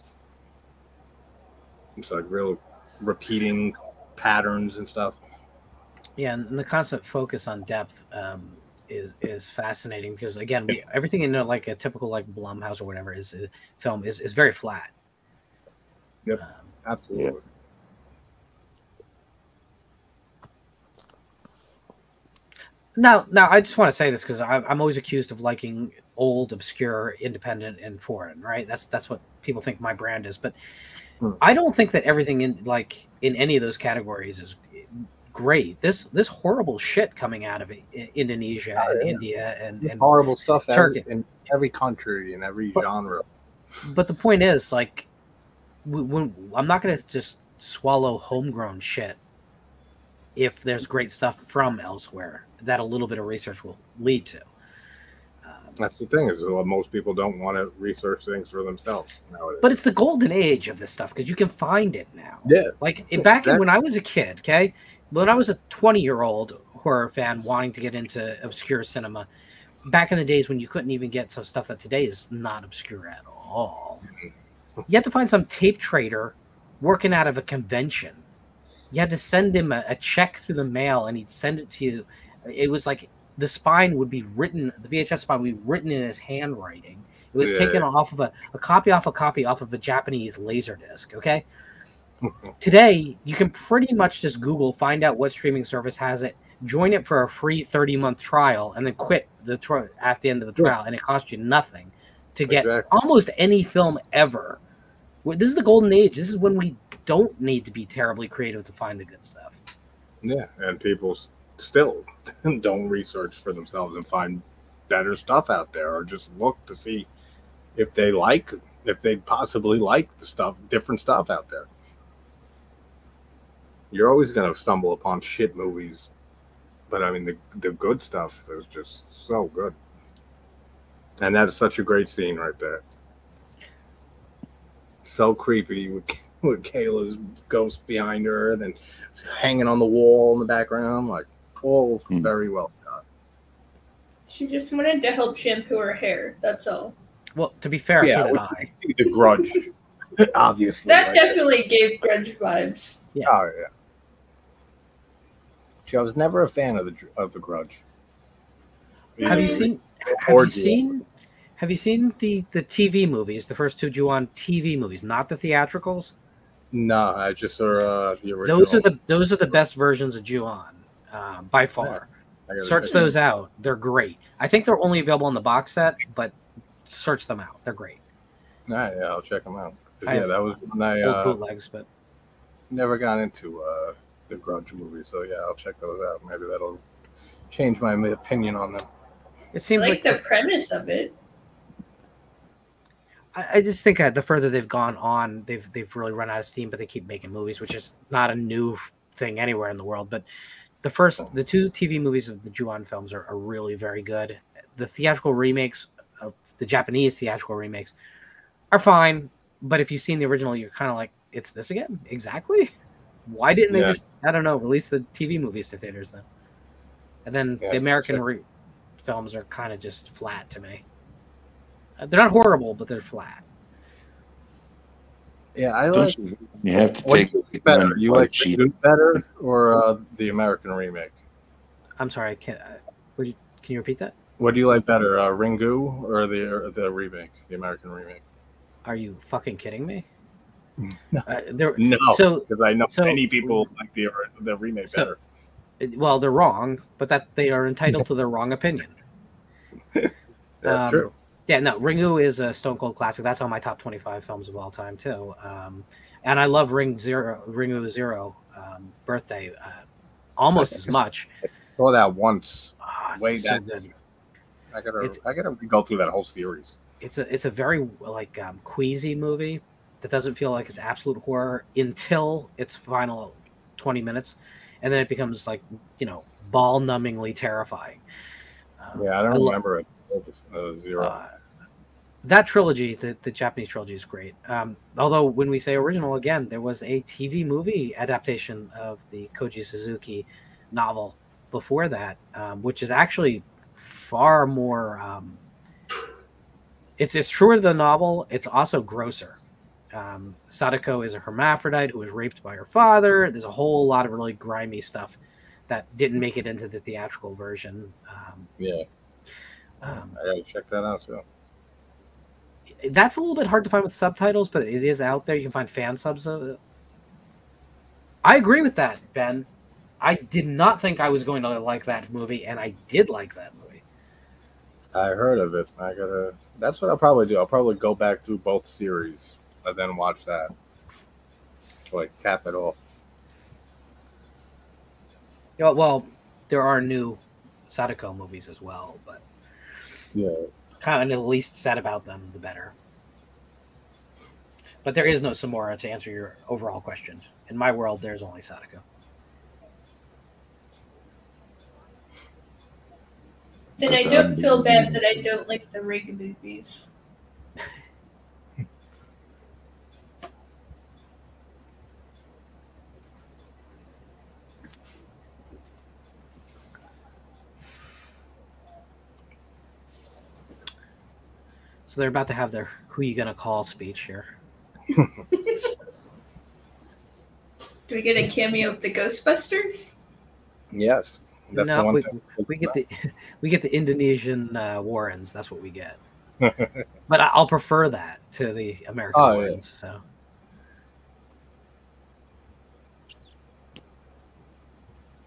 It's like real repeating patterns and stuff. Yeah, and the constant focus on depth is fascinating because, again, everything in like a typical like Blumhouse or whatever is film is very flat. Yep, absolutely. Now, I just want to say this because I'm always accused of liking old, obscure, independent, and foreign. Right? That's what people think my brand is. But I don't think that everything in any of those categories is great. This horrible shit coming out of Indonesia and India and horrible stuff Turkey in every country and every genre. But the point is, like, when I'm not going to just swallow homegrown shit if there's great stuff from elsewhere that a little bit of research will lead to. That's the thing, is most people don't want to research things for themselves nowadays. But it's the golden age of this stuff because you can find it now. Yeah. Like back when I was a kid, okay? When I was a 20-year-old horror fan wanting to get into obscure cinema, back in the days when you couldn't even get some stuff that today is not obscure at all. You had to find some tape trader working out of a convention. You had to send him a check through the mail and he'd send it to you. It was like the spine would be written, the VHS spine would be written in his handwriting. It was taken off of a copy off of a Japanese Laserdisc, okay? Today, you can pretty much just Google, find out what streaming service has it, join it for a free 30-month trial, and then quit at the end of the trial, and it costs you nothing to get almost any film ever. This is the golden age. This is when we don't need to be terribly creative to find the good stuff. Yeah, and people still don't research for themselves and find better stuff out there, or just look to see if they possibly like the stuff, different stuff out there. You're always going to stumble upon shit movies, but I mean the good stuff is just so good, and that is such a great scene right there. So creepy with Kayla's ghost behind her and then hanging on the wall in the background, like all very well done. She just wanted to help shampoo her hair. That's all. Well, to be fair, so did I. The Grudge, obviously. That definitely gave Grudge vibes. Yeah. Oh yeah. I was never a fan of the Grudge. Have you seen the TV movies? The first two Ju-on TV movies, not the theatricals. No, I just saw the original. Those are the best versions of Ju-on, by far. Yeah, search those out; they're great. I think they're only available on the box set, but search them out; they're great. All right, yeah, I'll check them out. Yeah, that was when I old bootlegs, but never got into the Grudge movie, so yeah, I'll check those out. Maybe that'll change my opinion on them. It seems like the premise of it. I just think the further they've gone on, they've really run out of steam, but they keep making movies, which is not a new thing anywhere in the world. But the two TV movies of the Ju-on films are really very good. The theatrical remakes of the Japanese theatrical remakes are fine, but if you've seen the original, you're kind of like, it's this again? Exactly? Why didn't they just, I don't know, release the TV movies to theaters then? And then the American films are kind of just flat to me. They're not horrible, but they're flat. Yeah, I like. You have to take better. You like Ringu better or the American remake? I'm sorry, can you repeat that? What do you like better, Ringu or the remake, the American remake? Are you fucking kidding me? No, so because I know many people like the remake better. Well, they're wrong, but that they are entitled to their wrong opinion. That's true. Yeah, no, Ringu is a stone cold classic. That's on my top 25 films of all time too. And I love Ringu Zero Birthday almost as much. I saw that once. Way so good. I gotta go through that whole series. It's a very like queasy movie that doesn't feel like it's absolute horror until its final 20 minutes, and then it becomes like ball-numbingly terrifying. I don't remember it. Zero. That trilogy, the Japanese trilogy, is great. Although when we say original, again, there was a TV movie adaptation of the Koji Suzuki novel before that, which is actually far more. It's truer to the novel. It's also grosser. Sadako is a hermaphrodite who was raped by her father. There's a whole lot of really grimy stuff that didn't make it into the theatrical version. I gotta check that out too. That's a little bit hard to find with subtitles, but it is out there. You can find fan subs of it. I agree with that, Ben. I did not think I was going to like that movie, and I did like that movie. I heard of it. That's what I'll probably do. I'll probably go back through both series and then watch that. Like cap it off. Yeah, well, there are new Sadako movies as well, but kind of the least said about them, the better. But there is no Samura to answer your overall question. In my world, there's only Sadako. Then I don't feel bad that I don't like the Rig movies. So they're about to have their "Who You Gonna Call" speech here. Do we get a cameo of the Ghostbusters? Yes. That's no, we get the Indonesian Warrens. That's what we get. But I'll prefer that to the American Warrens. Yeah. So.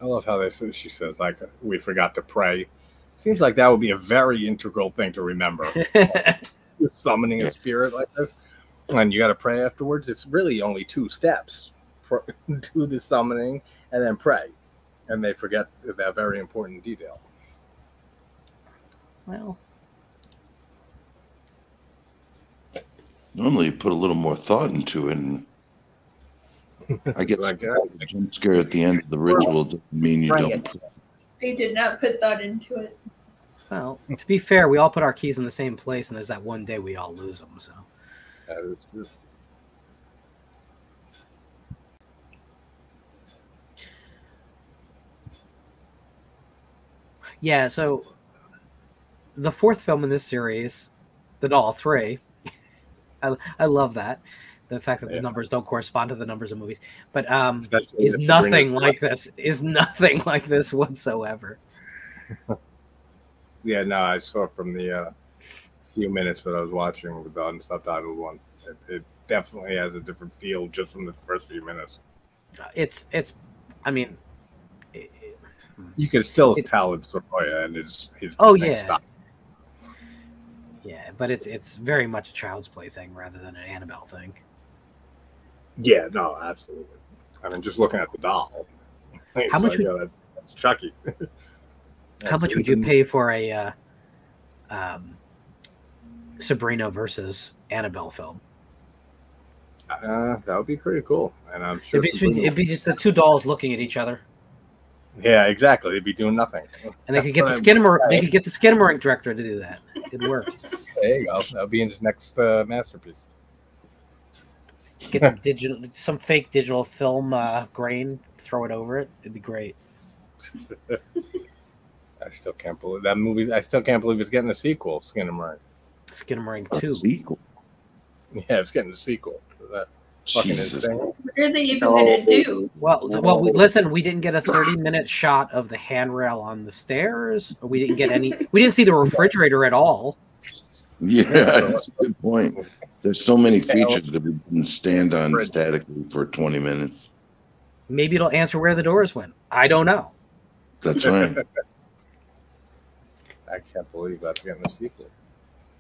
I love how she says, like, we forgot to pray. Seems like that would be a very integral thing to remember. You're summoning a spirit like this, and you got to pray afterwards. It's really only 2 steps. Do the summoning and then pray. And they forget that very important detail. Well, normally you put a little more thought into it, and I get scared at the end of the ritual. Doesn't mean you don't. They did not put thought into it. Well, to be fair, we all put our keys in the same place, and there's that one day we all lose them. So that is good. Yeah, so the 4th film in this series, the Doll 3, I love that. The fact that the numbers don't correspond to the numbers of movies. But is nothing like this. Is nothing like this whatsoever. Yeah, no, I saw from the few minutes that I was watching with the unsubtitled one. It definitely has a different feel just from the first few minutes. It's I mean... You can still tell it's Soraya and his style. Yeah, but it's very much a Child's Play thing rather than an Annabelle thing. Yeah, no, absolutely. I mean, just looking at the doll. How much? That's Chucky. How much would you pay for a Sabrina versus Annabelle film. That would be pretty cool, and I'm sure it'd be just the two dolls looking at each other. Yeah, exactly. They'd be doing nothing, and they could get the Skinamarink director to do that. It'd work. There you go. That'll be in his next masterpiece. Get some fake digital film grain, throw it over it. It'd be great. I still can't believe that movie. I still can't believe it's getting a sequel. Skinamarink 2. Sequel. Yeah, it's getting a sequel. That fucking insane. What are they even gonna do? Well, listen. We didn't get a 30-minute shot of the handrail on the stairs. We didn't get any. We didn't see the refrigerator at all. Yeah, that's a good point. There's so many features that we didn't stand on statically for 20 minutes. Maybe it'll answer where the doors went. I don't know. That's right. I can't believe that's getting a sequel.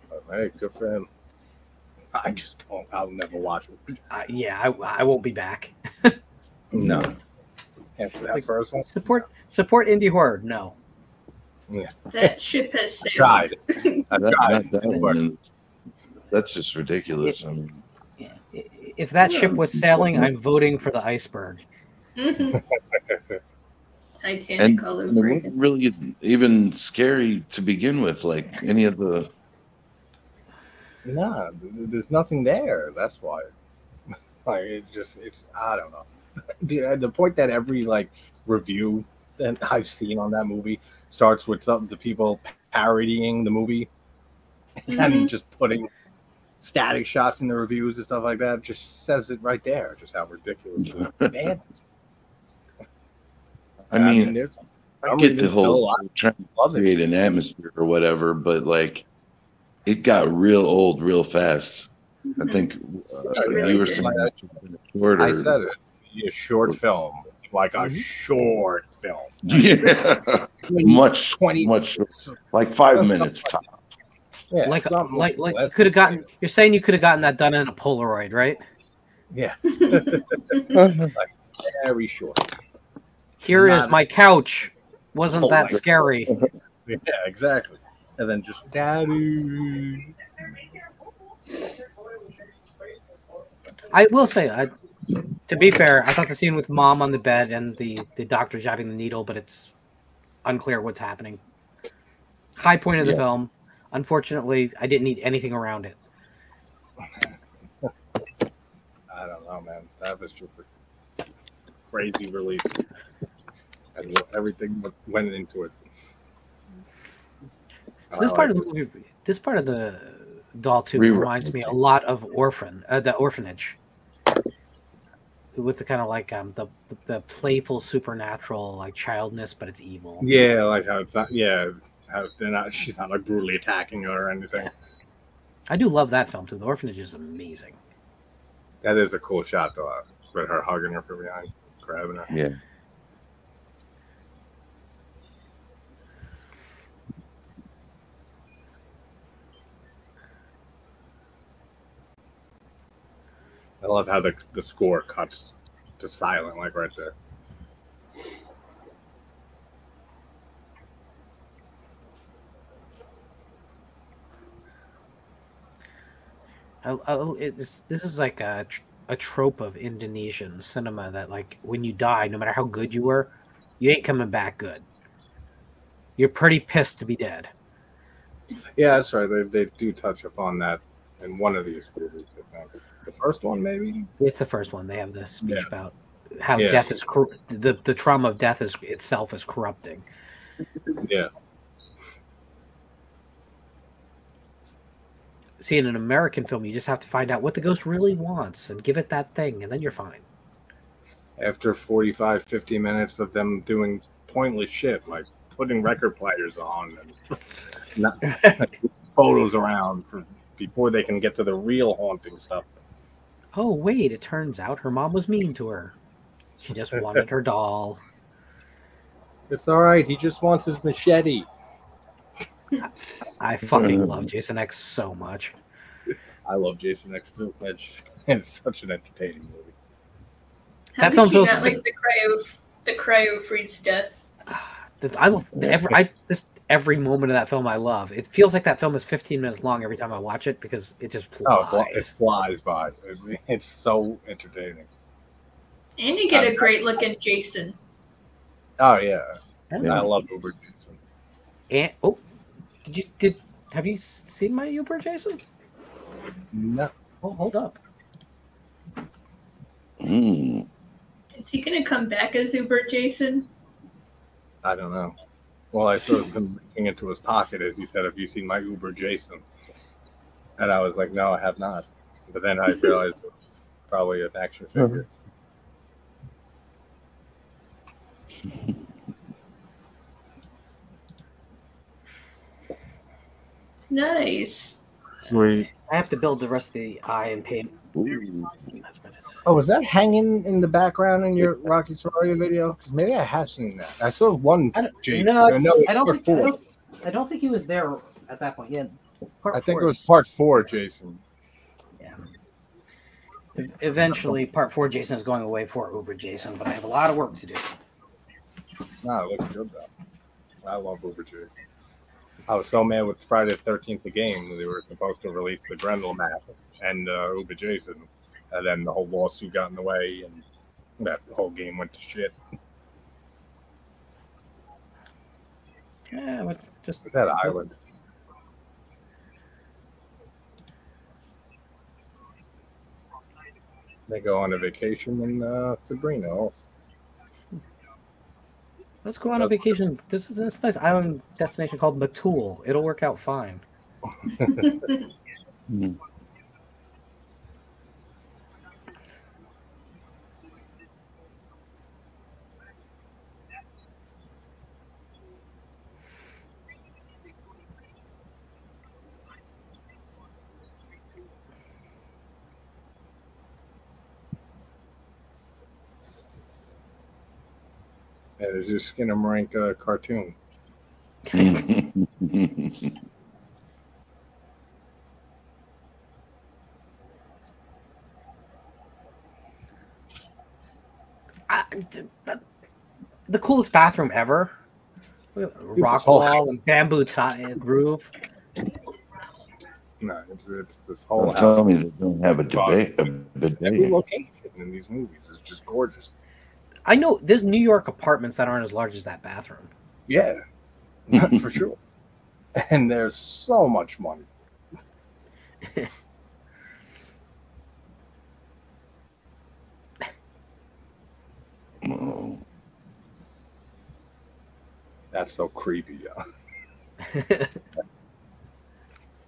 But, hey, good for him. I just don't. I'll never watch it. I won't be back. No. After that first one. Support indie horror. No. Yeah. That ship has sailed. Tried. That's just ridiculous. I mean, if that ship was sailing, I'm voting for the iceberg. Titanic color. It wasn't really even scary to begin with, like any of the. Nah, there's nothing there. That's why. Like it's I don't know. The point that every review that I've seen on that movie starts with the people parodying the movie and just putting static shots in the reviews and stuff like that. Just says it right there, just how ridiculous it is. I mean, I get the whole trying to create an atmosphere or whatever, but it got real old real fast. I think you were saying that shorter. I said it. A short film, like a short film. Yeah, much, like 5 minutes top. Yeah, like you could have gotten. You're saying you could have gotten that done in a Polaroid, right? Yeah. Very short. Here is my couch. Wasn't that scary? Yeah, exactly. And then just daddy. I will say, to be fair, I thought the scene with mom on the bed and the doctor jabbing the needle, but it's unclear what's happening. High point of the film. Unfortunately, I didn't need anything around it. I don't know, man. That was just a crazy release. And everything went into it. So this part of the movie, this part of the doll tube reminds me a lot of the Orphanage, with the kind of the playful supernatural childness, but it's evil. Yeah, like how it's not. Yeah, how she's not brutally attacking her or anything. Yeah. I do love that film too. The Orphanage is amazing. That is a cool shot though, with her hugging her from behind, grabbing her. Yeah. I love how the score cuts to silent, right there. This is like a trope of Indonesian cinema that when you die, no matter how good you were, you ain't coming back good. You're pretty pissed to be dead. Yeah, that's right. They do touch upon that in one of these movies, I think. The first one, maybe? It's the first one. They have this speech about how death is the trauma of death itself is corrupting. Yeah. See, in an American film, you just have to find out what the ghost really wants and give it that thing, and then you're fine. After 45, 50 minutes of them doing pointless shit, like putting record players on and not photos around before they can get to the real haunting stuff. Oh, wait, it turns out her mom was mean to her. She just wanted her doll. It's all right. He just wants his machete. I fucking love Jason X so much. I love Jason X too. It's such an entertaining movie. How that film feels like the cry of Freed's death. Every moment of that film I love. It feels like that film is 15 minutes long every time I watch it because it just flies. Oh, it flies by. It's so entertaining. And you get a great look at Jason. Oh yeah. I love Uber Jason. And have you seen my Uber Jason? No. Oh, hold up. Is he gonna come back as Uber Jason? I don't know. Well, I saw him reaching into his pocket as he said, "Have you seen my Uber Jason?" And I was like, "No, I have not." But then I realized it was probably an action figure. Nice. Sweet. I have to build the rest of the eye and paint. Oh, was that hanging in the background in your Rocky Soraya video? Because maybe I have seen that. I saw one. I don't think he was there at that point. Yeah, I think it was part 4, Jason. Yeah. Eventually, part 4, Jason is going away for Uber Jason, but I have a lot of work to do. No, it looks good though. I love Uber Jason. I was so mad with Friday the 13th, the game. They were supposed to release the Grendel map and Uber Jason, and then the whole lawsuit got in the way, and that whole game went to shit. Yeah, but just that island. They go on a vacation in Sabrina also. Let's go on a vacation. This is this nice island destination called Matul. It'll work out fine. Yeah, there's your Skinnamarink cartoon. The coolest bathroom ever. Rock wall and bamboo roof. No, it's this whole Don't tell me they don't have a bidet. Every location in these movies is just gorgeous. I know there's New York apartments that aren't as large as that bathroom. Yeah, for sure. And there's so much money. Oh. That's so creepy, yeah.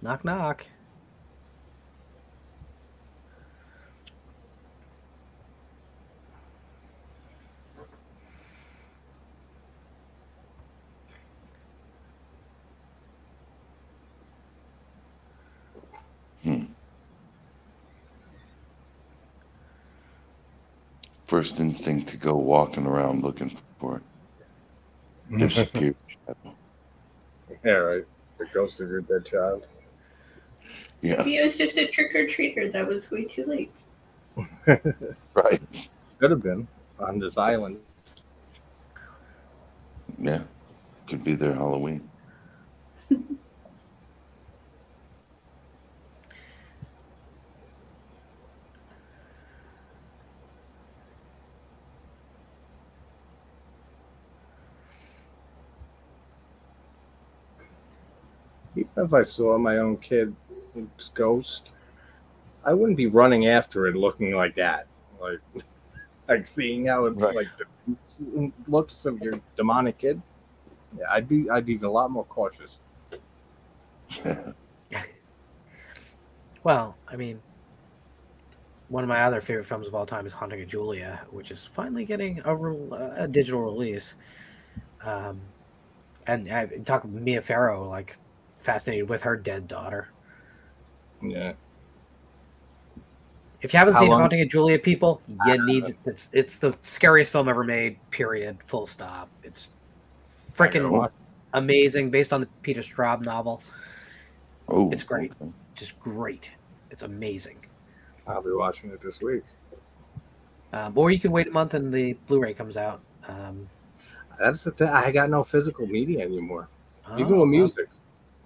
Knock, knock. First instinct to go walking around looking for it. Disappeared. Yeah, right. The ghost of your dead child. Yeah. Maybe it was just a trick-or-treater that was way too late. Right. Could have been on this island. Yeah. Could be their Halloween. Even if I saw my own kid's ghost, I wouldn't be running after it looking like that. Like seeing how it like the looks of your demonic kid. Yeah, I'd be a lot more cautious. Well, I mean, one of my other favorite films of all time is Haunting of Julia, which is finally getting a digital release. And I talk with Mia Farrow, like, fascinated with her dead daughter. Yeah. If you haven't seen Haunting of Julia, people, you need it's the scariest film ever made, period, full stop. It's freaking amazing, based on the Peter Straub novel. Oh, it's great. Okay. Just great. It's amazing. I'll be watching it this week. Or you can wait a month and the Blu-ray comes out. That's the thing. I got no physical media anymore. Even with music.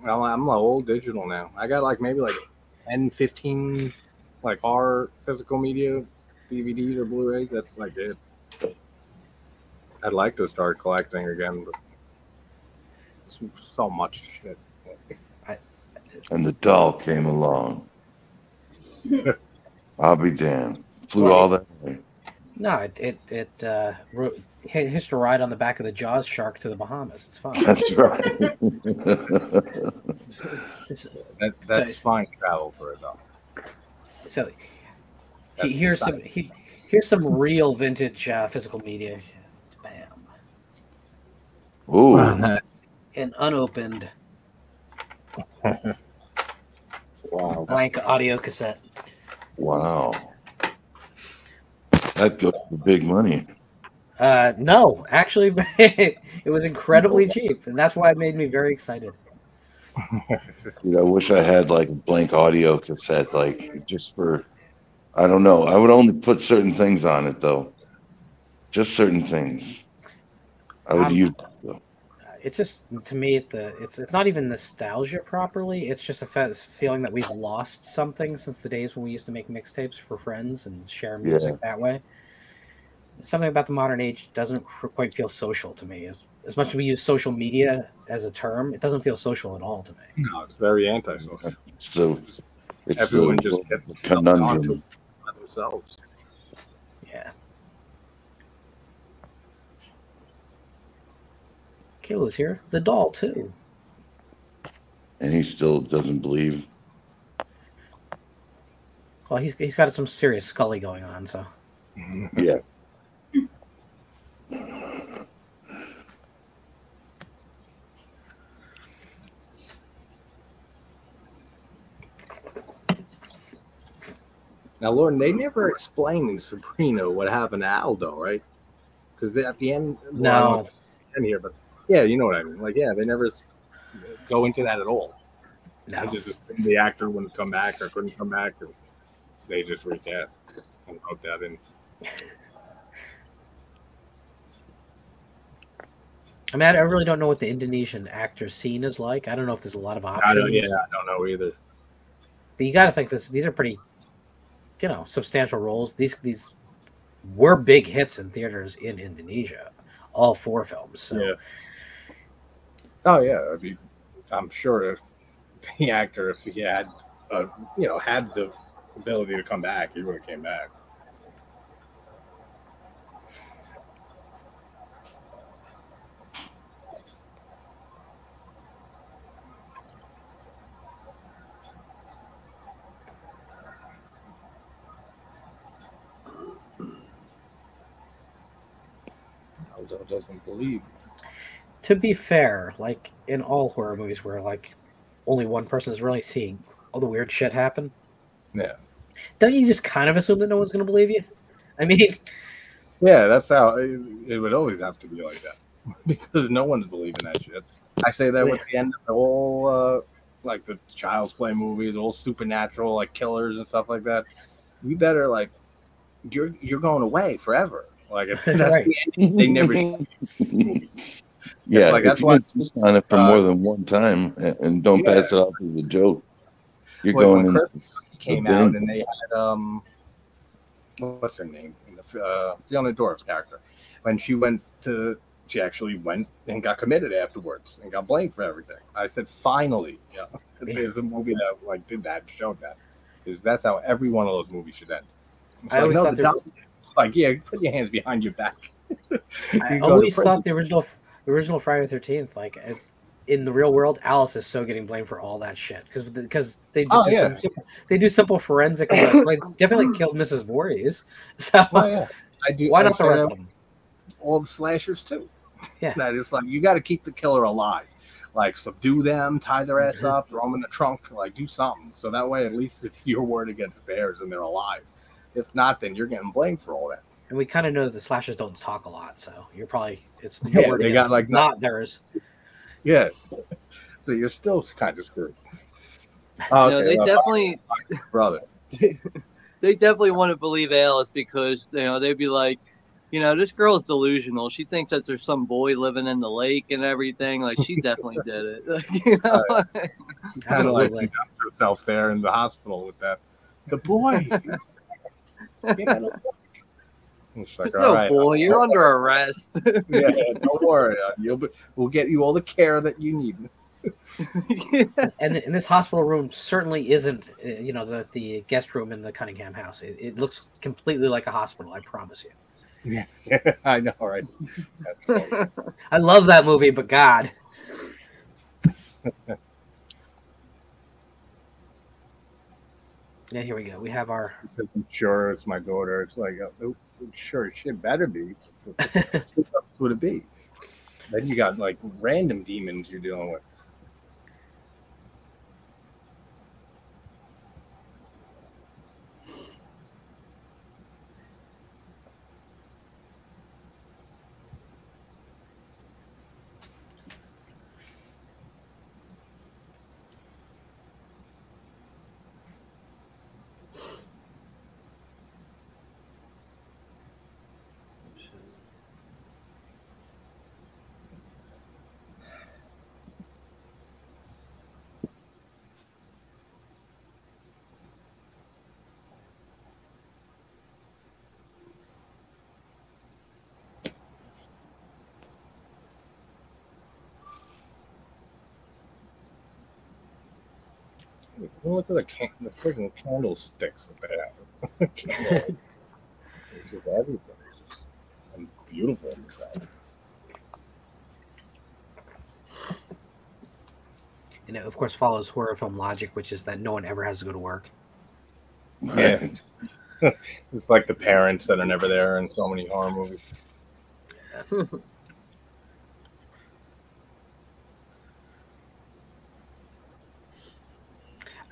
Well, I'm like old digital now. I got like maybe like 10, 15 like horror physical media DVDs or Blu-rays. That's like it. I'd like to start collecting again, but it's so much shit. And the doll came along. I'll be damned. Flew all that way. No, it hitched a ride on the back of the Jaws shark to the Bahamas. It's fine. That's right. That's fine travel for a dog. So here's some real vintage physical media. Bam. Ooh. An unopened Wow. blank audio cassette. Wow. That goes for big money. No, actually, it was incredibly cheap, and that's why it made me very excited. Dude, I wish I had like a blank audio cassette, like just for, I don't know. I would only put certain things on it though. Just certain things. I would use. It's just, to me, it's not even nostalgia properly. It's just a feeling that we've lost something since the days when we used to make mixtapes for friends and share music that way. Something about the modern age doesn't quite feel social to me. As much as we use social media as a term, it doesn't feel social at all to me. No, it's very antisocial. So everyone just gets conundrum themselves. Yeah. Kayla's here. The doll too. And he still doesn't believe. Well, he's got some serious Scully going on, so. Yeah. Now, Lorne, they never explained in Sabrina what happened to Aldo, right? Because at the end, no, in here, but yeah, you know what I mean. Like, yeah, they never go into that at all. No, just the actor wouldn't come back or couldn't come back, or they just recast and wrote that in. I mean, I really don't know what the Indonesian actor scene is like. I don't know if there's a lot of options. I don't know either. But you got to think these are pretty, substantial roles. These were big hits in theaters in Indonesia, all 4 films. So. Yeah. Oh yeah, I'm sure the actor, if he had, had the ability to come back, he would have came back. Aldo doesn't believe. To be fair, like in all horror movies where like only one person is really seeing all the weird shit happen. Yeah. Don't you just kind of assume that no one's going to believe you? I mean, yeah, that's how it would always have to be like that because no one's believing that shit. I say that with the end of the whole, like the Child's Play movies, the whole supernatural like killers and stuff like that. We better like you're going away forever. Like that's right. the end. They never. Yeah, like if that's you why insist on it for more than one time and don't pass it off as a joke, you're going when in. Chris came out and they had what's her name? Fiona Dorff's character. When she actually went and got committed afterwards and got blamed for everything. I said, finally, there's a movie that like did that, showed that, because that's how every one of those movies should end. I always thought put your hands behind your back. I always thought the original Friday the 13th, like in the real world, Alice is so getting blamed for all that shit because they just do simple forensic. Like definitely killed Mrs. Voorhees. So why not the rest of them? All the slashers too. Yeah, that is like you got to keep the killer alive. Like subdue them, tie their ass up, throw them in the trunk, like do something. So that way, at least it's your word against theirs, and they're alive. If not, then you're getting blamed for all that. And we kind of know that the slashers don't talk a lot, so you're probably your word they got like not theirs. Yeah, so you're still kind of screwed. No, they definitely, brother. They definitely want to believe Alice because they'd be like, You know, this girl's delusional. She thinks that there's some boy living in the lake and everything. Like, she definitely did it. You know? Kind of like she got herself there in the hospital with that. The boy. There's no boy. You're under arrest. Yeah, don't worry. We'll get you all the care that you need. And this hospital room certainly isn't, you know, the guest room in the Cunningham house. It looks completely like a hospital. I promise you. Yeah, I know, right? I love that movie, but God. Yeah, here we go. We have our. I'm sure it's my daughter. It's like, oh, sure, shit better be. What else would it be? Then you got like random demons you're dealing with. Look at the freaking candlesticks that they have. It's just everything. It's just beautiful inside. And it, of course, follows horror film logic, which is that no one ever has to go to work. Yeah. It's like the parents that are never there in so many horror movies.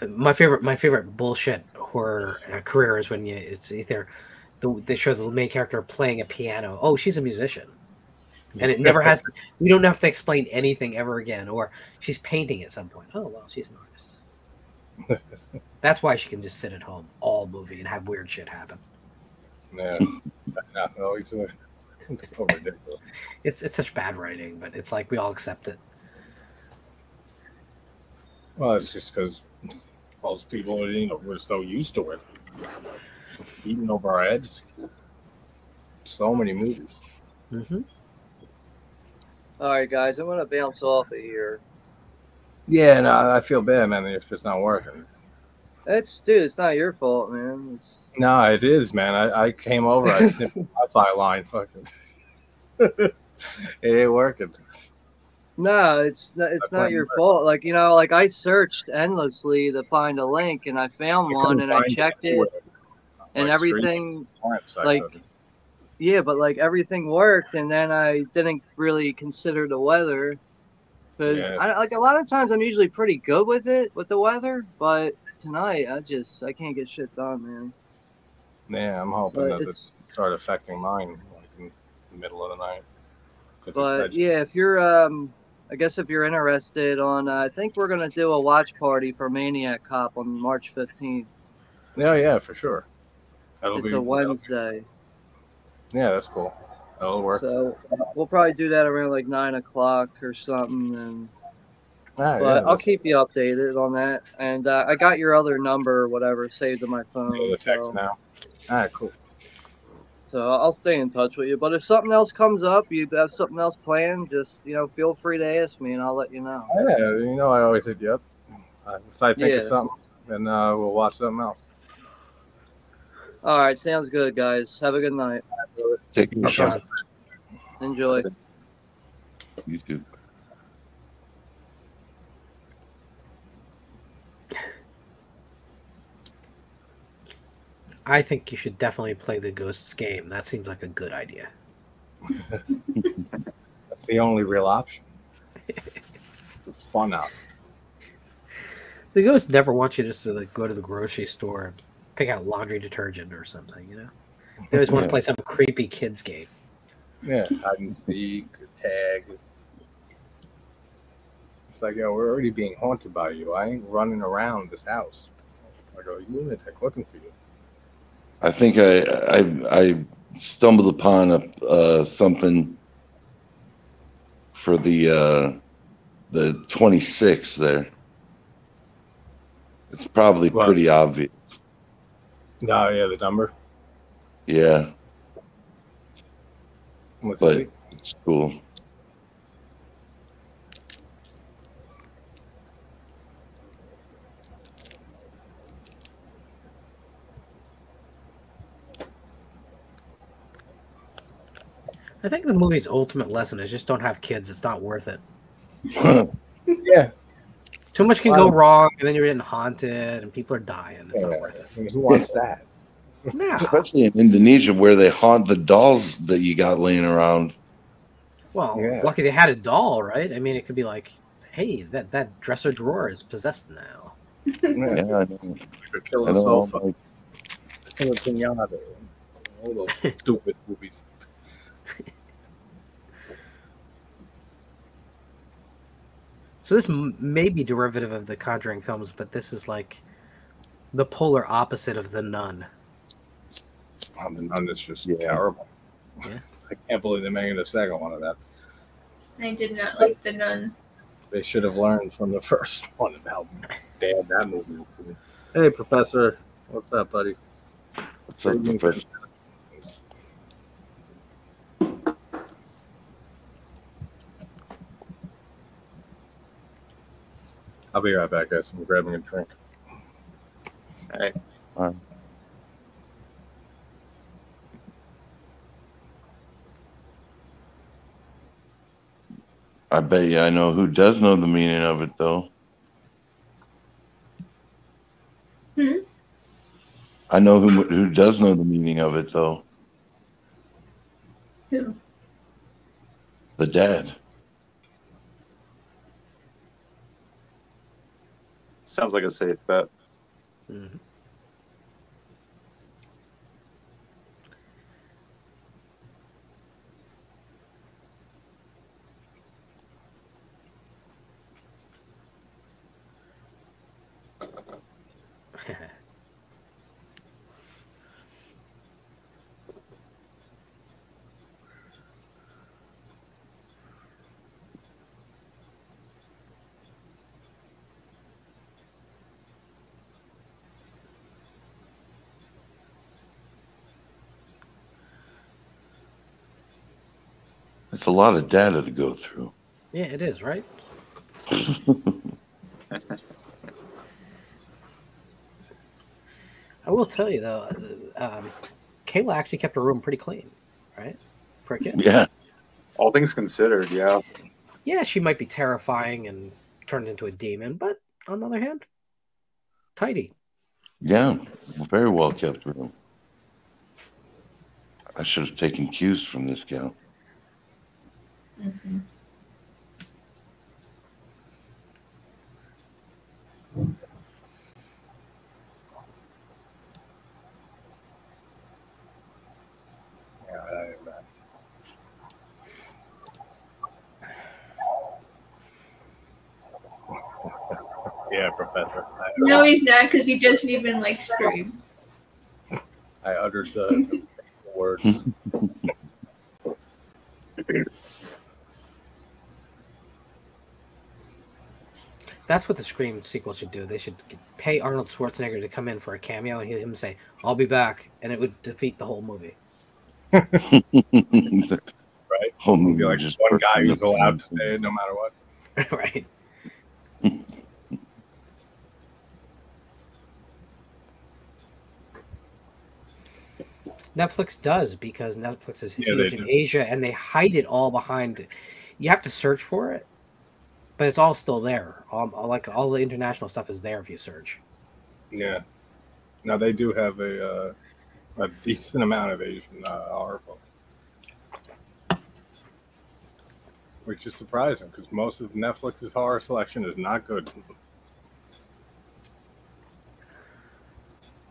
My favorite bullshit horror career is when it's either they show the main character playing a piano. Oh, she's a musician, and it never has. We don't have to explain anything ever again. Or she's painting at some point. Oh well, she's an artist. That's why she can just sit at home all movie and have weird shit happen. Yeah, no, it's so ridiculous. It's such bad writing, but it's like we all accept it. Well, it's just because most people, we're so used to it, eating over our heads. So many movies. Mm-hmm. All right, guys, I'm gonna bounce off of here. Yeah, no, I feel bad, man. It's just not working. Dude, it's not your fault, man. No, it is, man. I came over. I snipped the Wi-Fi line. Fucking, it ain't working. No, it's not your fault. Like, you know, like I searched endlessly to find a link, and I found one, and I checked it, and everything. Like, yeah, but like everything worked, and then I didn't really consider the weather, because like a lot of times I'm usually pretty good with the weather, but tonight I can't get shit done, man. Yeah, I'm hoping that it start affecting mine like in the middle of the night. But yeah, if you're I guess if you're interested on, I think we're gonna do a watch party for Maniac Cop on March 15th. Yeah, for sure. It's a Wednesday. Yeah, that's cool. That'll work. So we'll probably do that around like 9 o'clock or something, and I'll keep you updated on that. And I got your other number or whatever saved in my phone. The text now. All right, cool. So I'll stay in touch with you. But if something else comes up, you have something else planned, just, feel free to ask me and I'll let you know. Yeah, I always hit you up. If I think of something, then we'll watch something else. All right, sounds good, guys. Have a good night. Take your shot. Enjoy. You too. I think you should definitely play the Ghosts game. That seems like a good idea. That's the only real option. It's fun out. The Ghosts never want you just to go to the grocery store and pick out laundry detergent or something, They always want to play some creepy kids game. Yeah, hide and seek, tag. It's like, we're already being haunted by you. I ain't running around this house like a lunatic looking for you. I think I stumbled upon something for the 26th there. It's probably pretty obvious. No, yeah, the number. Yeah. Let's But see. it's cool. I think the movie's ultimate lesson is just don't have kids. It's not worth it. Yeah. Too much can go wrong, and then you're getting haunted, and people are dying. It's not worth it. I mean, who wants that? Yeah. Especially in Indonesia, where they haunt the dolls that you got laying around. Well, lucky they had a doll, right? I mean, it could be like, hey, that dresser drawer is possessed now. Yeah, I know. Kill the sofa. Kill the pinata. All those stupid movies. So this may be derivative of the Conjuring films, but this is like the polar opposite of The Nun. Oh, The Nun is just terrible. Yeah. I can't believe they're making a second one of that. I did not like The Nun. They should have learned from the first one and how bad that movie is. Hey, Professor. What's up, buddy? What's up, Professor? I'll be right back, guys. I'm grabbing a drink. All right. All right. I bet you I know who does know the meaning of it, though. I know who does know the meaning of it, though. Who? The dad. Sounds like a safe bet. Mm-hmm. It's a lot of data to go through. Yeah, it is, right? I will tell you, though, Kayla actually kept her room pretty clean, right? For a kid. Yeah. All things considered, yeah. Yeah, she might be terrifying and turned into a demon, but on the other hand, tidy. Yeah, very well kept room. I should have taken cues from this gal. Mm-hmm. Yeah, Professor. No, he's not, because he doesn't even like scream. I uttered the words. That's what the Scream sequel should do. They should pay Arnold Schwarzenegger to come in for a cameo and him say, "I'll be back," and it would defeat the whole movie. Right? Whole movie Be like just one guy who's allowed to say it no matter what. Right. Netflix does, because Netflix is huge in Asia, and they hide it all behind. You have to search for it, but it's all still there. Like all the international stuff is there if you search. Yeah. Now they do have a decent amount of Asian horror films, which is surprising because most of Netflix's horror selection is not good.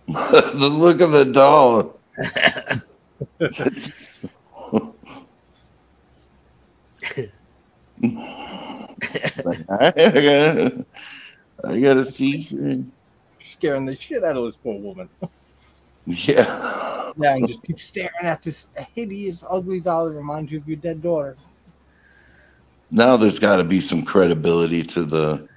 The look of the doll. I gotta see. Scaring the shit out of this poor woman. Yeah. there and just keep staring at this hideous, ugly doll that reminds you of your dead daughter. Now there's got to be some credibility to the.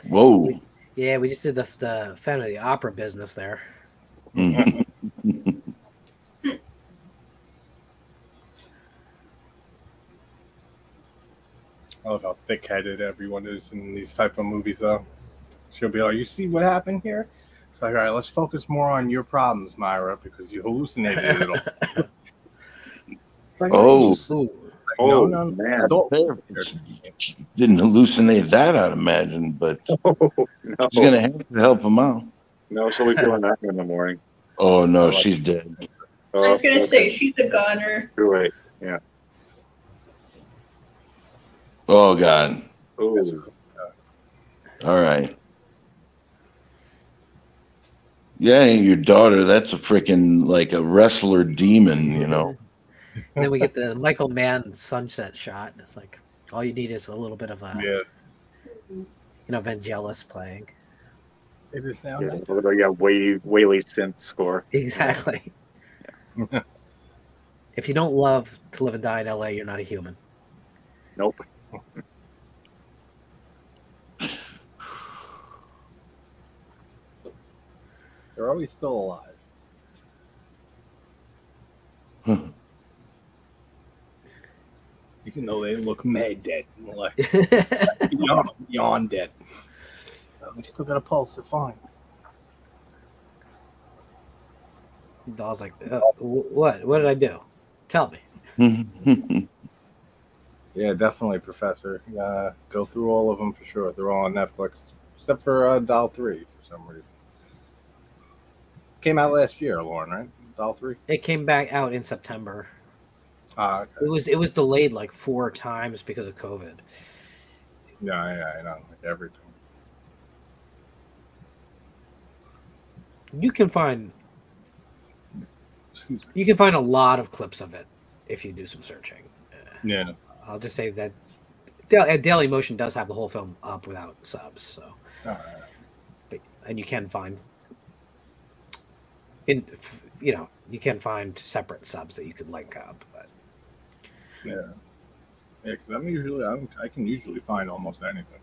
Whoa. Yeah, we just did the Phantom of the Opera business there. Mhm. I love how thick-headed everyone is in these type of movies, though. She'll be like, "You see what happened here?" It's like, "All right, let's focus more on your problems, Myra, because you hallucinated it all." It's like, Oh, no, man. Didn't hallucinate that, I'd imagine, but No. she's gonna have to help him out. No, she'll be feeling that in the morning. Oh no, she's dead. I was gonna say she's a goner. Too late. Yeah. Oh God. Ooh. All right. Yeah, ain't your daughter. That's a freaking like a wrestler demon, you know. And then we get the Michael Mann sunset shot. It's like all you need is a little bit of a Vangelis playing. It is now. Yeah, Whaley synth score. Exactly. Yeah. If you don't love To Live and Die in LA, you're not a human. Nope. They're always still alive. Even though they look mad dead, like beyond dead. They still got a pulse. They're fine. The doll's like, what? What did I do? Tell me. Yeah, definitely, Professor. Go through all of them for sure. They're all on Netflix, except for Doll 3 for some reason. Came out last year, Lorne, right? Doll 3? It came back out in September. Okay. It was delayed like 4 times because of COVID. Yeah, I know. Like everything. You can find a lot of clips of it if you do some searching. Yeah. I'll just say that Daily Motion does have the whole film up without subs, so and you can find you can find separate subs that you could link up, but because I can usually find almost anything.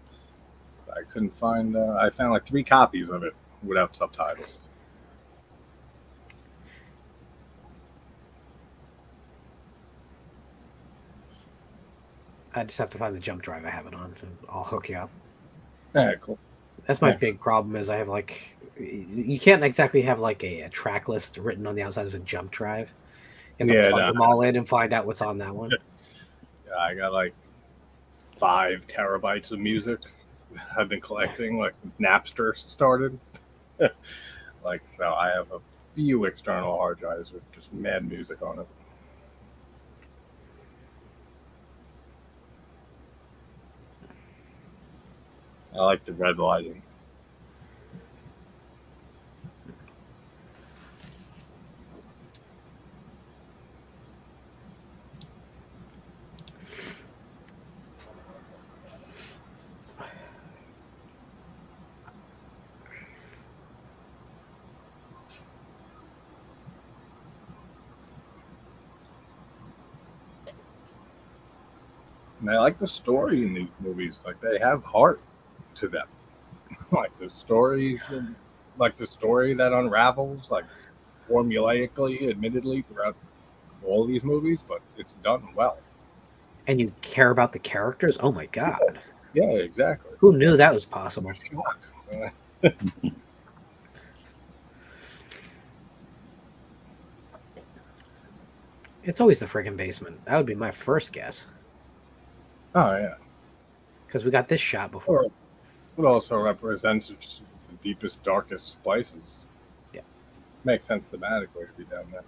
I couldn't find. I found like 3 copies of it without subtitles. I just have to find the jump drive I have it on. I'll hook you up. Yeah, cool. That's my big problem is I have like you can't exactly have like a track list written on the outside of a jump drive. You have to plug them all in and find out what's on that one. Yeah, I got like 5 terabytes of music I've been collecting like since Napster started. Like, so I have a few external hard drives with just mad music on it. I like the red lighting. And I like the story in these movies. Like, they have heart to them. Like the stories, like the story that unravels, like formulaically, admittedly, throughout all these movies, but it's done well. And you care about the characters? Oh my god! Yeah, exactly. Who knew that was possible? Shock. It's always the friggin' basement. That would be my first guess. Oh yeah, because we got this shot before. It also represents the deepest, darkest places. Yeah, makes sense thematically to be down there.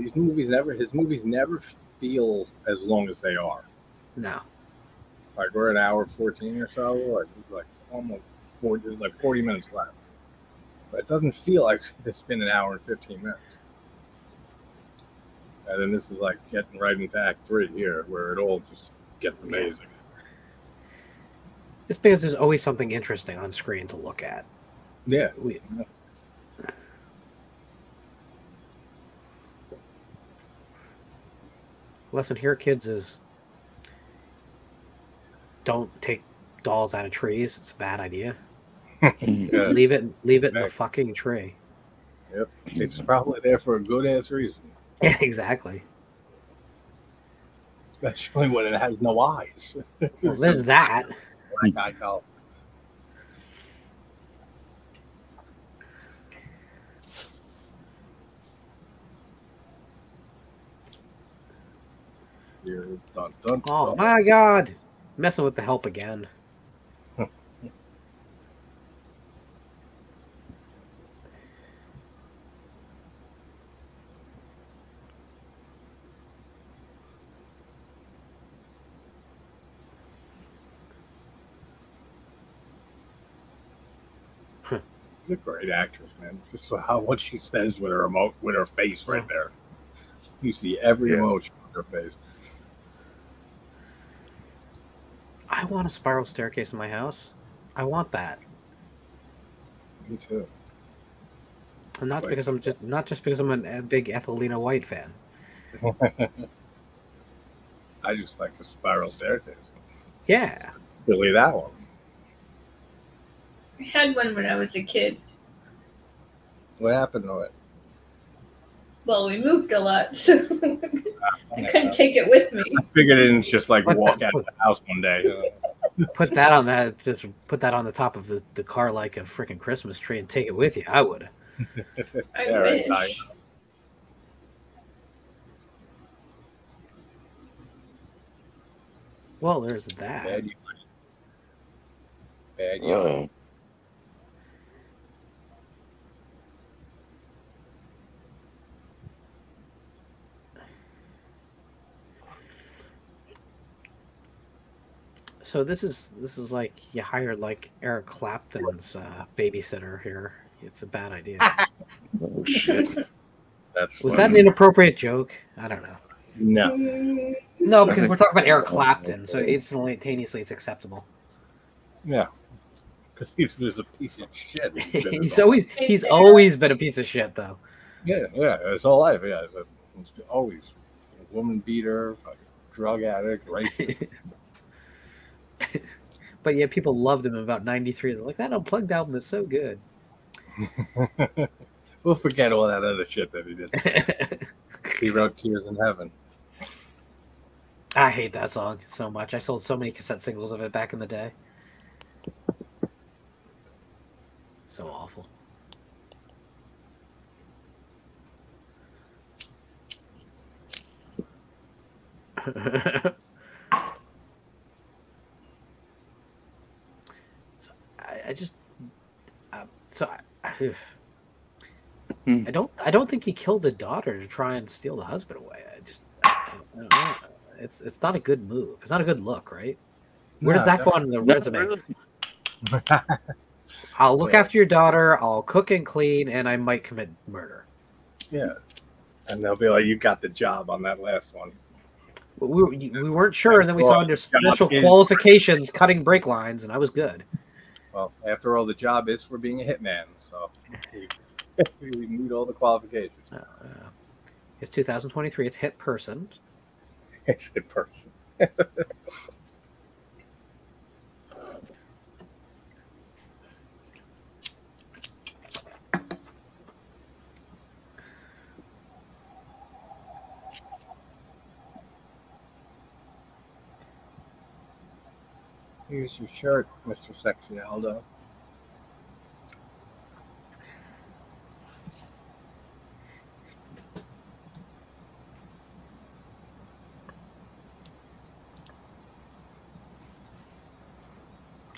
His movies never feel as long as they are. No. Like we're an hour 14 or so. Like it's like almost 40. There's like 40 minutes left, but it doesn't feel like it's been an hour and 15 minutes. And then this is like getting right into Act 3 here, where it all just gets amazing. It's because there's always something interesting on screen to look at. Yeah. Lesson here, kids, is don't take dolls out of trees. It's a bad idea. Yeah. Leave it in the fucking tree. Yep. It's probably there for a good ass reason. Yeah, exactly. Especially when it has no eyes. Well, there's that. Black eye color. Dun, dun, Oh dun. my god! Messing with the help again. She's a great actress, man. Just what she says with her face right there. You see every emotion on her face. I want a spiral staircase in my house. I want that. Me too. And not because I'm a big Ethelina White fan. I just like a spiral staircase. Yeah. Really, that one. I had one when I was a kid. What happened to it? Well, we moved a lot, so I couldn't take it with me. I figured it didn't just like walk out of the house one day. Put that on the top of the car like a freaking Christmas tree and take it with you. I would. I wish. Right, Well, there's that. Bad Oh. So this is like you hired like Eric Clapton's babysitter here. It's a bad idea. Oh shit. Was that an inappropriate joke? I don't know. No. No, because we're talking about Eric Clapton, so instantaneously it's acceptable. Yeah. Because he's a piece of shit. he's always been a piece of shit though. Yeah, his whole life. Yeah, he's always a woman beater, fucking drug addict, racist. But yeah, people loved him in about '93. They're like, that Unplugged album is so good. We'll forget all that other shit that he did. He wrote Tears in Heaven. I hate that song so much. I sold so many cassette singles of it back in the day. So awful. I don't think he killed the daughter to try and steal the husband away. I don't know. It's not a good move. It's not a good look, right? Where does that go on the resume? I'll look after your daughter. I'll cook and clean, and I might commit murder. Yeah, and they'll be like, "You got the job on that last one." We weren't sure, and then we saw under special qualifications cutting brake lines, and I was good. Well, after all, the job is for being a hitman, so we meet all the qualifications. It's 2023. It's hit person. It's hit person. Here's your shirt, Mr. Sexy Aldo.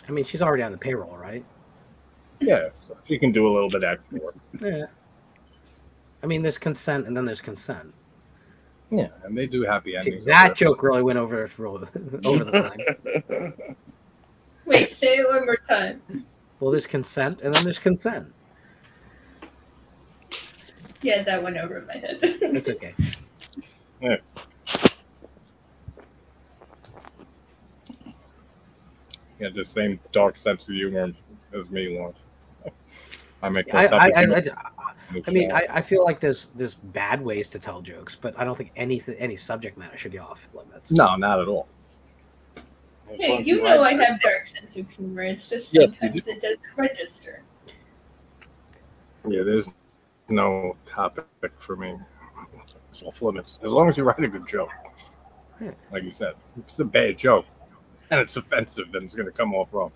I mean, she's already on the payroll, right? Yeah, so she can do a little bit extra work. Yeah. I mean, there's consent, and then there's consent. Yeah, and they do happy endings. That joke really went over the line. Wait, say it one more time. Well, there's consent, and then there's consent. Yeah, that went over my head. It's okay. Yeah. Yeah, the same dark sense of humor as me, Lorne. I feel like there's bad ways to tell jokes, but I don't think any subject matter should be off limits. No, not at all. Hey, you know I have dark sense of humor. It's just sometimes it doesn't register. Yeah, there's no topic for me. It's off limits. As long as you write a good joke. Yeah. Like you said, if it's a bad joke and it's offensive, then it's going to come off wrong.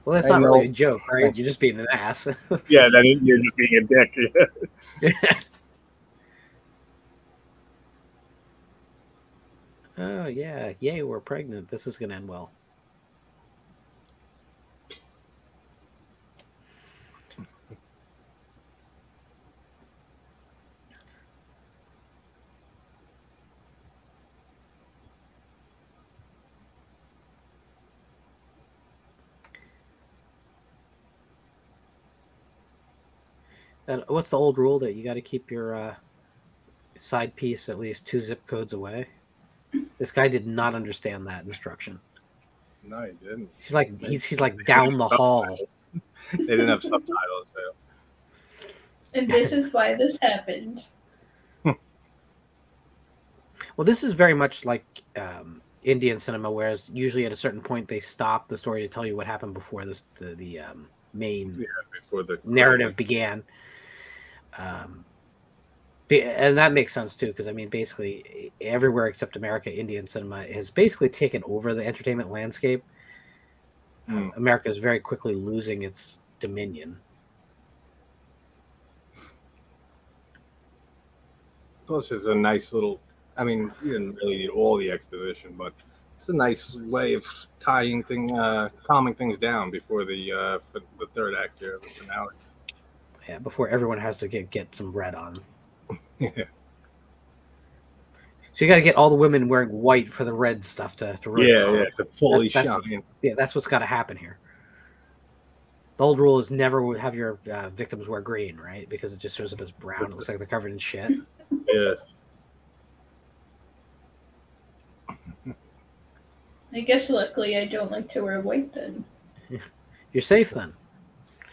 Well, that's not really a joke, right? You're just being an ass. Yeah, then you're just being a dick. Yeah. Oh, yeah. Yay, we're pregnant. This is going to end well. And what's the old rule that you got to keep your side piece at least 2 zip codes away? This guy did not understand that instruction. No, he didn't. He's like down the hall. They didn't have subtitles. So. And this is why this happened. Well, this is very much like Indian cinema, whereas usually at a certain point they stop the story to tell you what happened before the main before the narrative began. And that makes sense too, because I mean, basically everywhere except America, Indian cinema has basically taken over the entertainment landscape. America is very quickly losing its dominion. Plus, it's a nice little. I mean, you didn't really need all the exposition, but it's a nice way of calming things down before the third act here, the finale. Yeah, before everyone has to get some red on. Yeah. So you got to get all the women wearing white for the red stuff to really to fully shine. Yeah, that's what's got to happen here. The old rule is never have your victims wear green, right? Because it just shows up as brown. It looks like they're covered in shit. Yeah. I guess luckily I don't like to wear white then. You're safe then.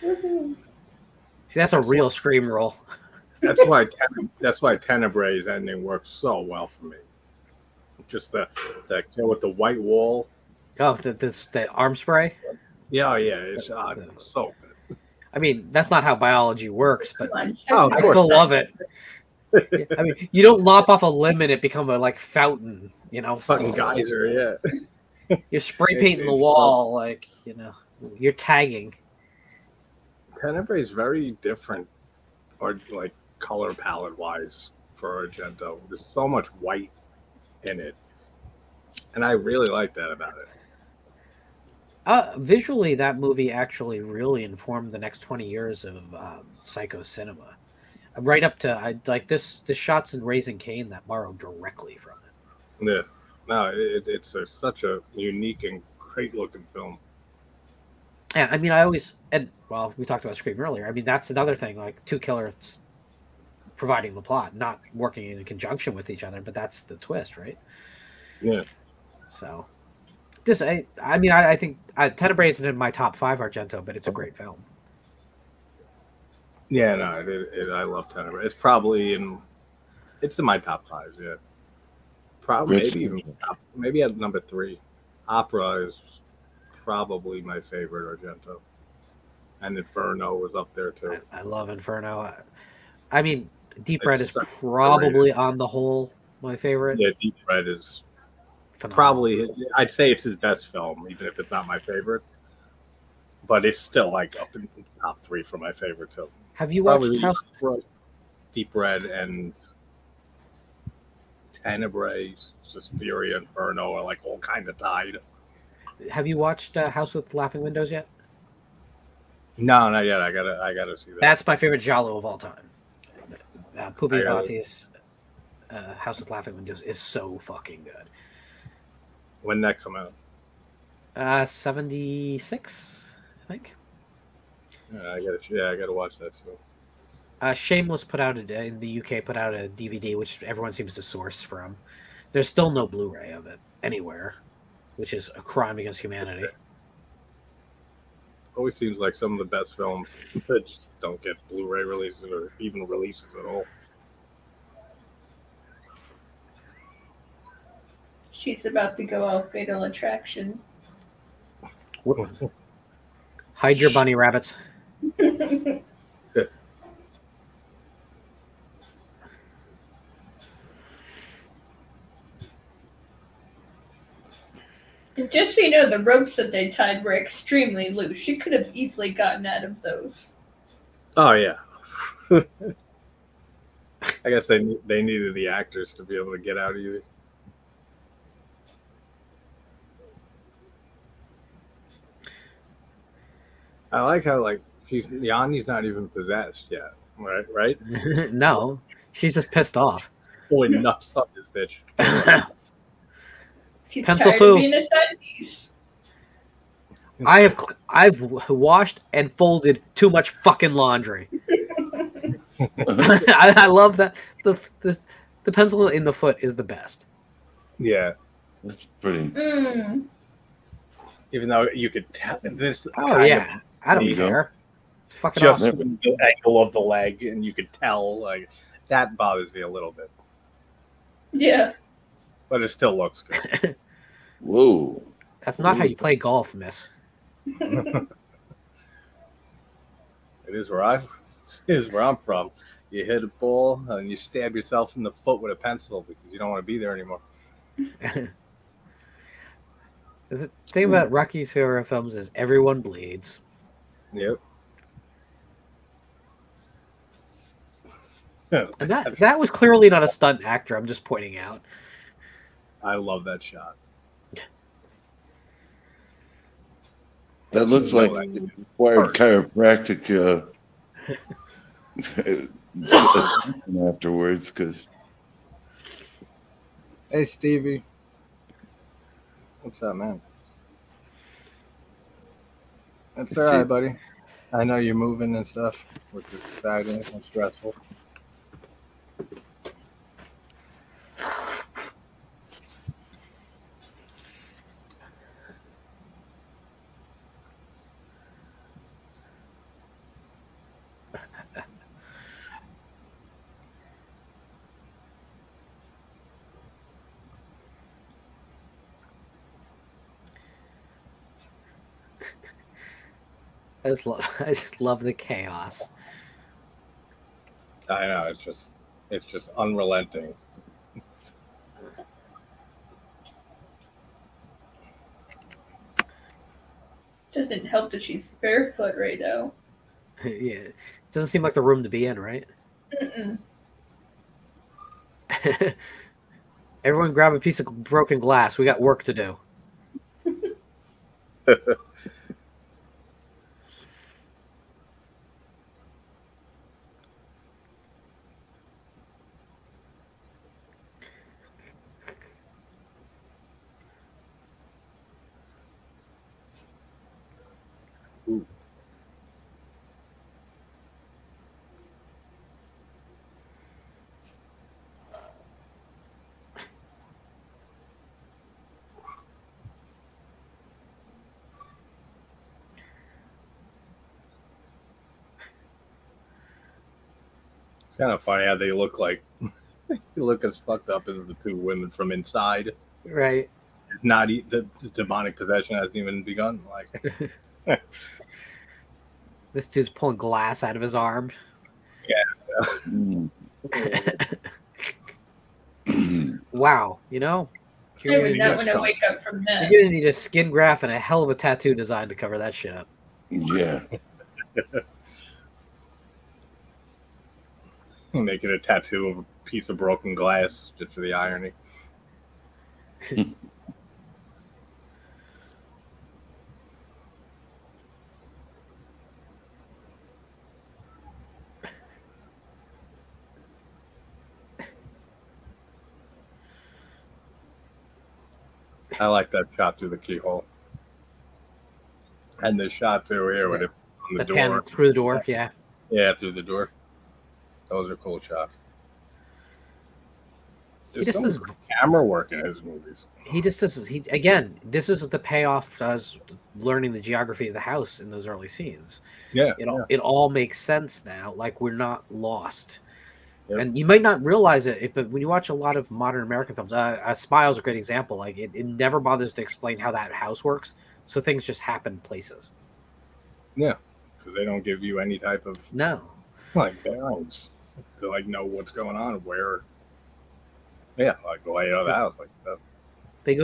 Woohoo. See, that's a real Scream rule. That's why Tenebrae's ending works so well for me. Just that kill with the white wall. Oh, the arm spray. Yeah, it's so good. I mean, that's not how biology works, but I course still not. love it. I mean, you don't lop off a limb and it become a fountain, fucking geyser. Yeah, you're spray painting the wall, you're tagging. Tenebrae is very different, or color palette wise for Argento. There's so much white in it, and I really like that about it. Visually, that movie actually really informed the next 20 years of psycho cinema. Right up to the shots in Raising Cain that borrowed directly from it. Yeah, no, it's such a unique and great looking film. Yeah, I mean, we talked about Scream earlier. I mean, that's another thing, two killers providing the plot, not working in conjunction with each other, but that's the twist, right? Yeah. So, I think Tenebrae isn't in my top 5 Argento, but it's a great film. Yeah, no, I love Tenebrae. It's probably it's in my top 5. Yeah, probably maybe at number 3. Opera is probably my favorite Argento, and Inferno was up there too. I love Inferno. I mean, Deep Red is probably on the whole my favorite. Yeah, Deep Red is probably. I'd say it's his best film, even if it's not my favorite. But it's still up in the top 3 for my favorite too. Have you watched Deep Red and Tenebrae, Suspiria, Inferno are all kind of tied. Have you watched House with Laughing Windows yet? No, not yet. I gotta see that. That's my favorite giallo of all time. Pupi Avati's House with Laughing Windows is so fucking good. When that come out? 76, I think. I gotta watch that too. Shameless put out in the UK put out a DVD, which everyone seems to source from. There's still no Blu-ray of it anywhere, which is a crime against humanity. Always seems like some of the best films that don't get Blu-ray releases or even releases at all. She's about to go out Fatal Attraction. Hide your bunny rabbits. And just so you know, the ropes that they tied were extremely loose. She could have easily gotten out of those. Oh yeah. I guess they needed the actors to be able to get out of you. I like how Yanni's not even possessed yet, right? No, she's just pissed off. Pulling nuts on this bitch. She's Pencil tired foo. of being a side piece. I've washed and folded too much fucking laundry. I love that the pencil in the foot is the best. Yeah, That's pretty. even though you could tell this. Oh yeah, I don't care. It's fucking just awesome. from the angle of the leg, and you could tell like that bothers me a little bit. Yeah, but it still looks good. Whoa. That's not how you play golf, miss. It is where I'm from. You hit a ball and you stab yourself in the foot with a pencil because you don't want to be there anymore. The thing about Rocky's horror films is everyone bleeds. Yep. And that was clearly not a stunt actor. I'm just pointing out. I love that shot. That looks like required chiropractic afterwards, because. Hey, Stevie. What's up, man? That's all right, buddy. I know you're moving and stuff, which is exciting and stressful. I just love the chaos. I know, it's just unrelenting. doesn't help that she's barefoot right now. Yeah, it doesn't seem like the room to be in, right? Mm-mm. Everyone grab a piece of broken glass. We got work to do. Ooh. It's kind of funny how they look like they look as fucked up as the two women from Inside. Right. It's not the demonic possession hasn't even begun. Like This dude's pulling glass out of his arm. Yeah. Wow, you know? I would not want to wake up from that. You're gonna need a skin graft and a hell of a tattoo design to cover that shit up. Yeah. Making a tattoo of a piece of broken glass just for the irony. I like that shot through the keyhole. And the shot too here with it on the door. Through the door, yeah. Yeah, through the door. Those are cool shots. There's so much camera work in his movies. He just does. Again, this is the payoff to us learning the geography of the house in those early scenes. Yeah, it all makes sense now. Like, we're not lost. Yep. And you might not realize it, but when you watch a lot of modern American films, Smile's a great example. Like, it never bothers to explain how that house works, so things just happen places. Yeah, because they don't give you any type of bearings to like know what's going on, where. Yeah, like the layout of the house, like so. They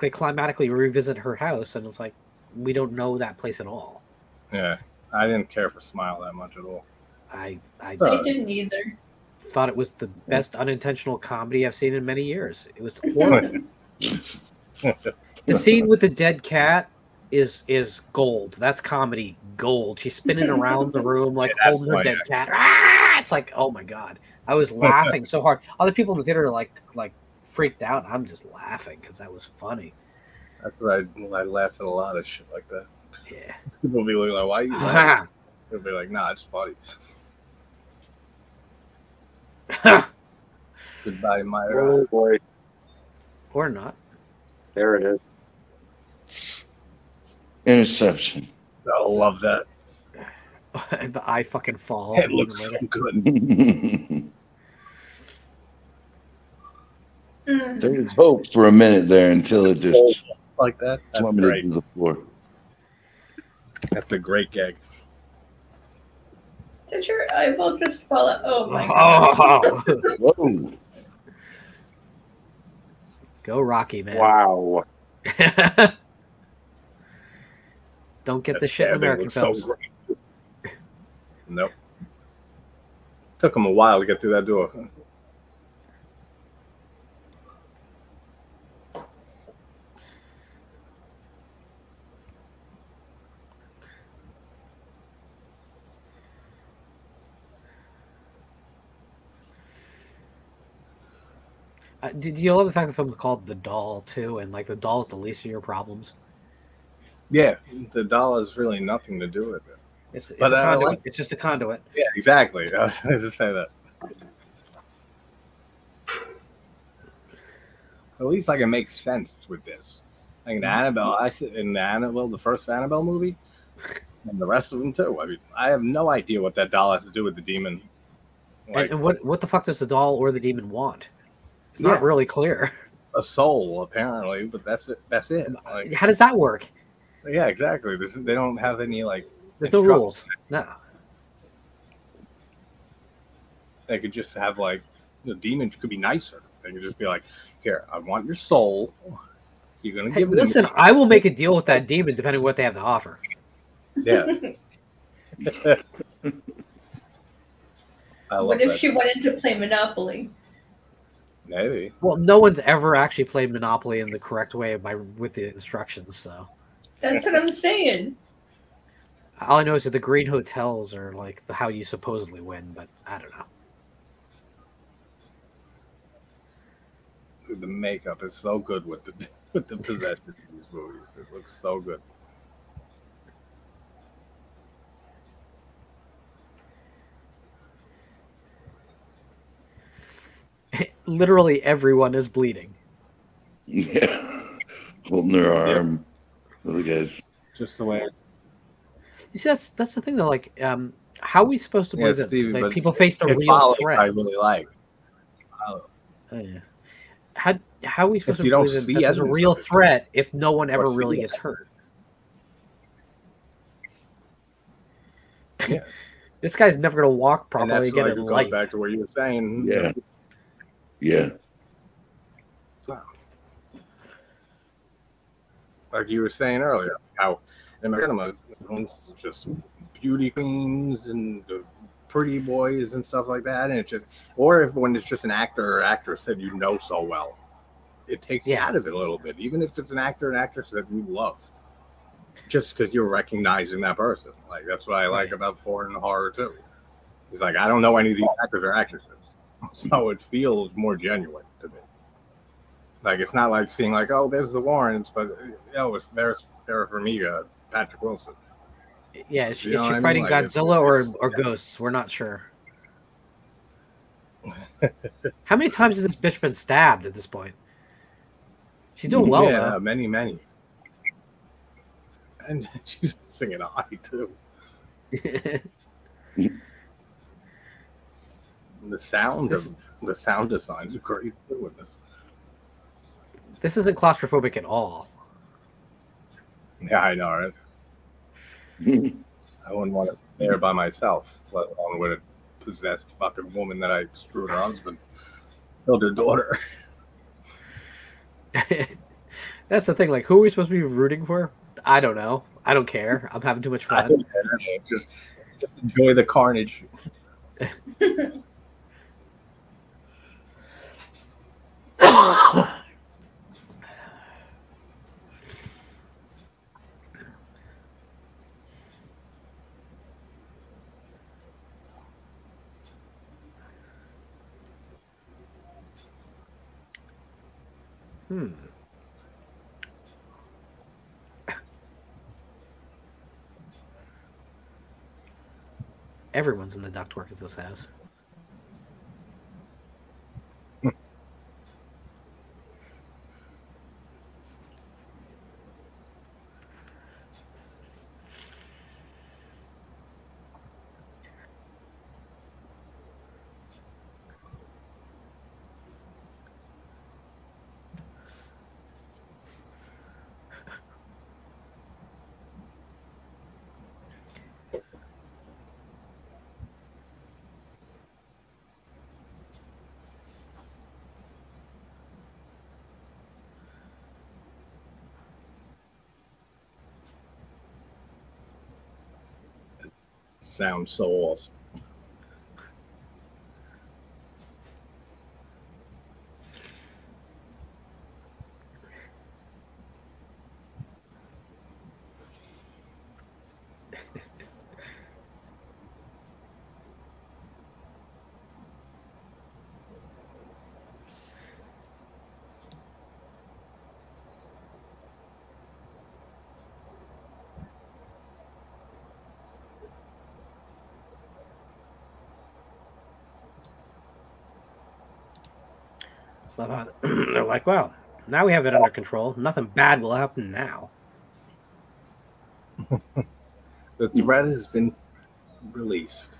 climatically revisit her house, and it's like we don't know that place at all. Yeah, I didn't care for Smile that much at all. I didn't either. Thought it was the best unintentional comedy I've seen in many years. It was horrible. The scene with the dead cat is gold. That's comedy gold. She's spinning around the room like holding her dead cat. Ah! It's like, oh my god. I was laughing so hard. Other people in the theater are like freaked out. I'm just laughing because that was funny. That's what I laugh at a lot of shit like that. Yeah. People will be like, why are you laughing? They'll be like, nah, it's funny. Goodbye, Myra. Oh boy. Or not. There it is. Interception. I love that. The eye fucking falls. It looks so good. There was hope for a minute there until it just like that. That's plummeted great. to the floor. That's a great gag. Did your eyeball just fall out? Oh my god. Whoa. Go Rocky, man. Wow. Don't get the shit in American films. So nope. Took him a while to get through that door. Do you love the fact the film's called The Doll too, and like the doll is the least of your problems? Yeah, the doll has really nothing to do with it. It's a conduit. It's just a conduit. Yeah, exactly. I was going to say that. At least like it makes sense with this. Like in Annabelle, the first Annabelle movie, and the rest of them too. I mean, I have no idea what that doll has to do with the demon. Like, and what the fuck does the doll or the demon want? It's not really clear. A soul, apparently, but that's it. That's it. Like, how does that work? Yeah, exactly. They don't have any like. There's no rules. No. They could just have like the demons could be nicer. They could just be like, "Here, I want your soul. You're gonna give it." Listen, I will make a deal with that demon depending on what they have to offer. Yeah. What if she wanted to play Monopoly? Maybe. Well, no one's ever actually played Monopoly in the correct way with the instructions, so. That's what I'm saying. All I know is that the green hotels are like how you supposedly win, but I don't know. Dude, the makeup is so good with the possession of these movies. It looks so good. Literally everyone is bleeding. Yeah. Holding their arm. Other guys. Just the way. You see, that's the thing though. Like, how are we supposed to believe that Stevie, like, people faced a real threat? I really like. Oh, yeah. How are we supposed to don't believe see that there's a real threat if no one ever really gets hurt? Yeah. This guy's never going to walk properly again in life. Goes back to what you were saying. Yeah. Yeah. Like you were saying earlier, how in America it's just beauty queens and pretty boys and stuff like that, and it's just, or if when it's just an actor or actress that you know so well, it takes you out of it a little bit. Even if it's an actor and actress that you love, just because you're recognizing that person. Like that's what I like about foreign horror too. It's like I don't know any of these actors or actresses, so it feels more genuine to me. Like it's not like seeing like, oh, there's the Warrens, but it's there's Vera Farmiga, Patrick Wilson. Yeah, is she fighting Godzilla or ghosts? We're not sure. How many times has this bitch been stabbed at this point? She's doing well, though. Many. And she's missing an eye, too. The sound design is great with this. This isn't claustrophobic at all. Yeah, I know, right? I wouldn't want it there by myself, let alone with a possessed fucking woman that I screwed her husband, killed her daughter. That's the thing. Like, who are we supposed to be rooting for? I don't know. I don't care. I'm having too much fun. Just enjoy the carnage. Everyone's in the ductwork at this house. Sounds so awesome. They're like, well, now we have it under control. Nothing bad will happen now. The threat has been released.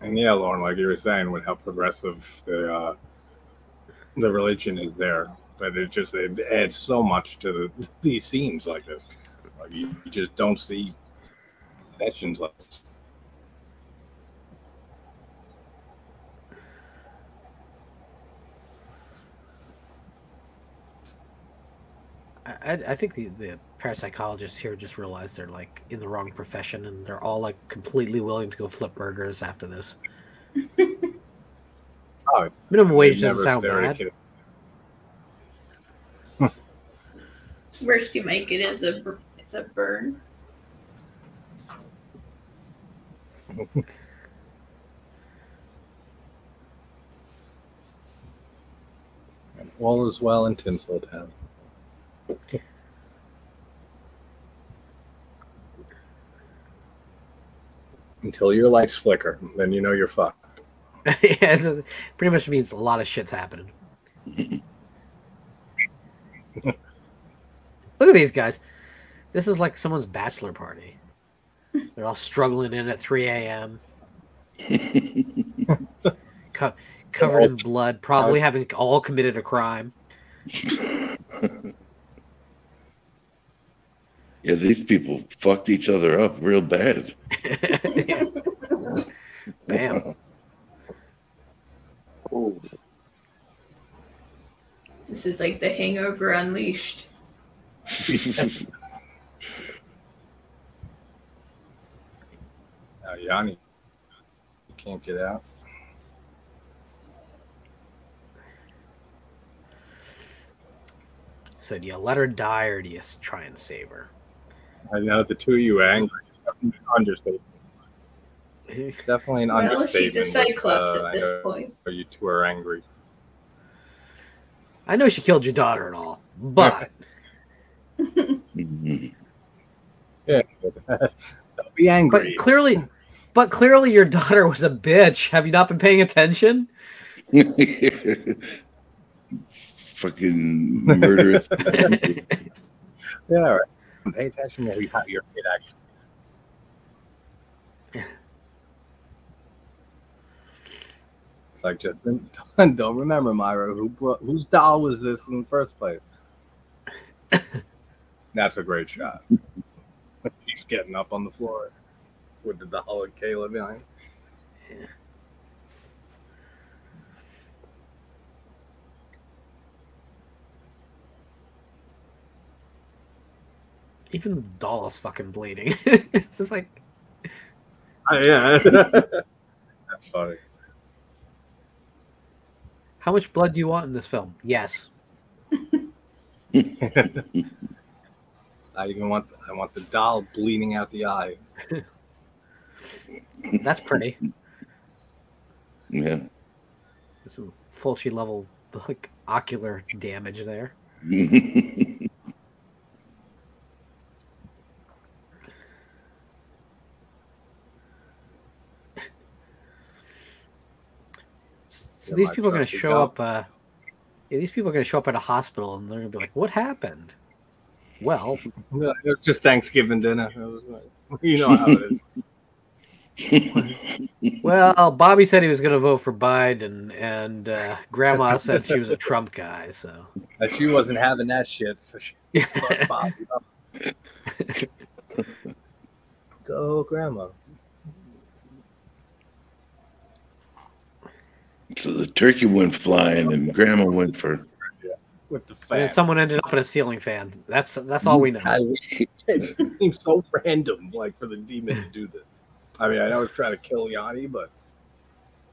And yeah, Lorne, like you were saying, with how progressive the religion is there, but it adds so much to these scenes like this. Like you just don't see sessions like this. I think the parapsychologists here just realized they're like in the wrong profession, and they're all like completely willing to go flip burgers after this. Minimum wage doesn't sound bad. Worst you might get is a burn. And all is well in Tinseltown. Until your lights flicker, then you know you're fucked. Yeah, pretty much means a lot of shit's happening. Look at these guys. This is like someone's bachelor party. They're all struggling in at 3 a.m. Covered in blood, probably having all committed a crime. Yeah, these people fucked each other up real bad. Bam. Oh. This is like the Hangover Unleashed. Yanni, you can't get out. So do you let her die or do you try and save her? I know the two of you are angry. Understatement. Definitely an understatement. She's a cyclops at this point. You two are angry. I know she killed your daughter and all, but yeah, don't be angry. But clearly, your daughter was a bitch. Have you not been paying attention? Fucking murderous. Yeah, all right. Pay attention to how your kid actually. It's like, just don't remember, Myra. Whose doll was this in the first place? That's a great shot. She's getting up on the floor with the doll and Kayla behind. Yeah. Even the doll is fucking bleeding. It's like, yeah, that's funny. How much blood do you want in this film? Yes. I want the doll bleeding out the eye. That's pretty. Yeah. Some Fulci level like ocular damage there. So these people are going to show up. These people are going to show up at a hospital, and they're going to be like, "What happened?" Well, it was just Thanksgiving dinner. It was like, you know how it is. Well, Bobby said he was going to vote for Biden, and Grandma said she was a Trump guy. So she wasn't having that shit. So she fucked Bobby up. Go, Grandma. So the turkey went flying, and Grandma went for with the fan. And someone ended up in a ceiling fan. That's all we know. It just seems so random, like for the demon to do this. I mean, I know it's trying to kill Yanni, but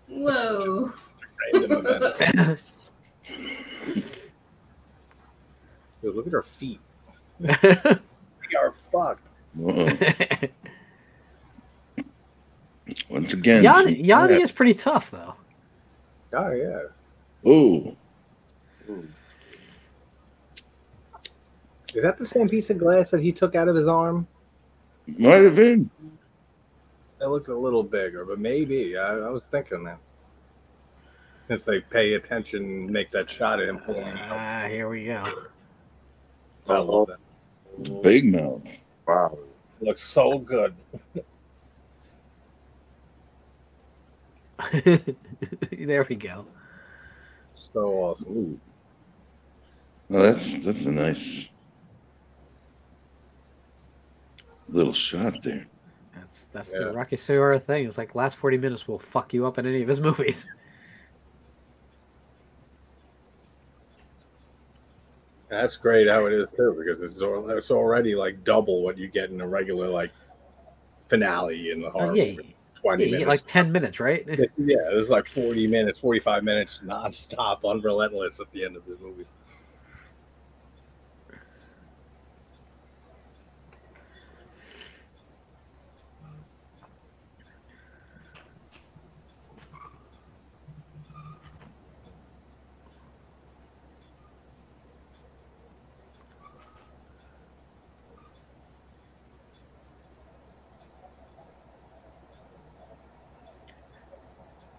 whoa, random event. Dude, look at her feet. We are fucked. Once again, Yanni is pretty tough, though. Oh yeah. Ooh. Is that the same piece of glass that he took out of his arm? Might have been. It looked a little bigger, but maybe. I was thinking that. Since they pay attention, make that shot of him pulling out. Here we go. I love that. It's big mouth. Wow. Looks so good. There we go. So awesome. Ooh. Well, that's a nice little shot there. That's the Rocky Soraya thing. It's like last 40 minutes will fuck you up in any of his movies. That's great how it is too, because it's already like double what you get in a regular like finale in the horror movie. 20 minutes. You get like 10 minutes, right? Yeah, there's like 40 minutes, 45 minutes nonstop, unrelentless at the end of the movie.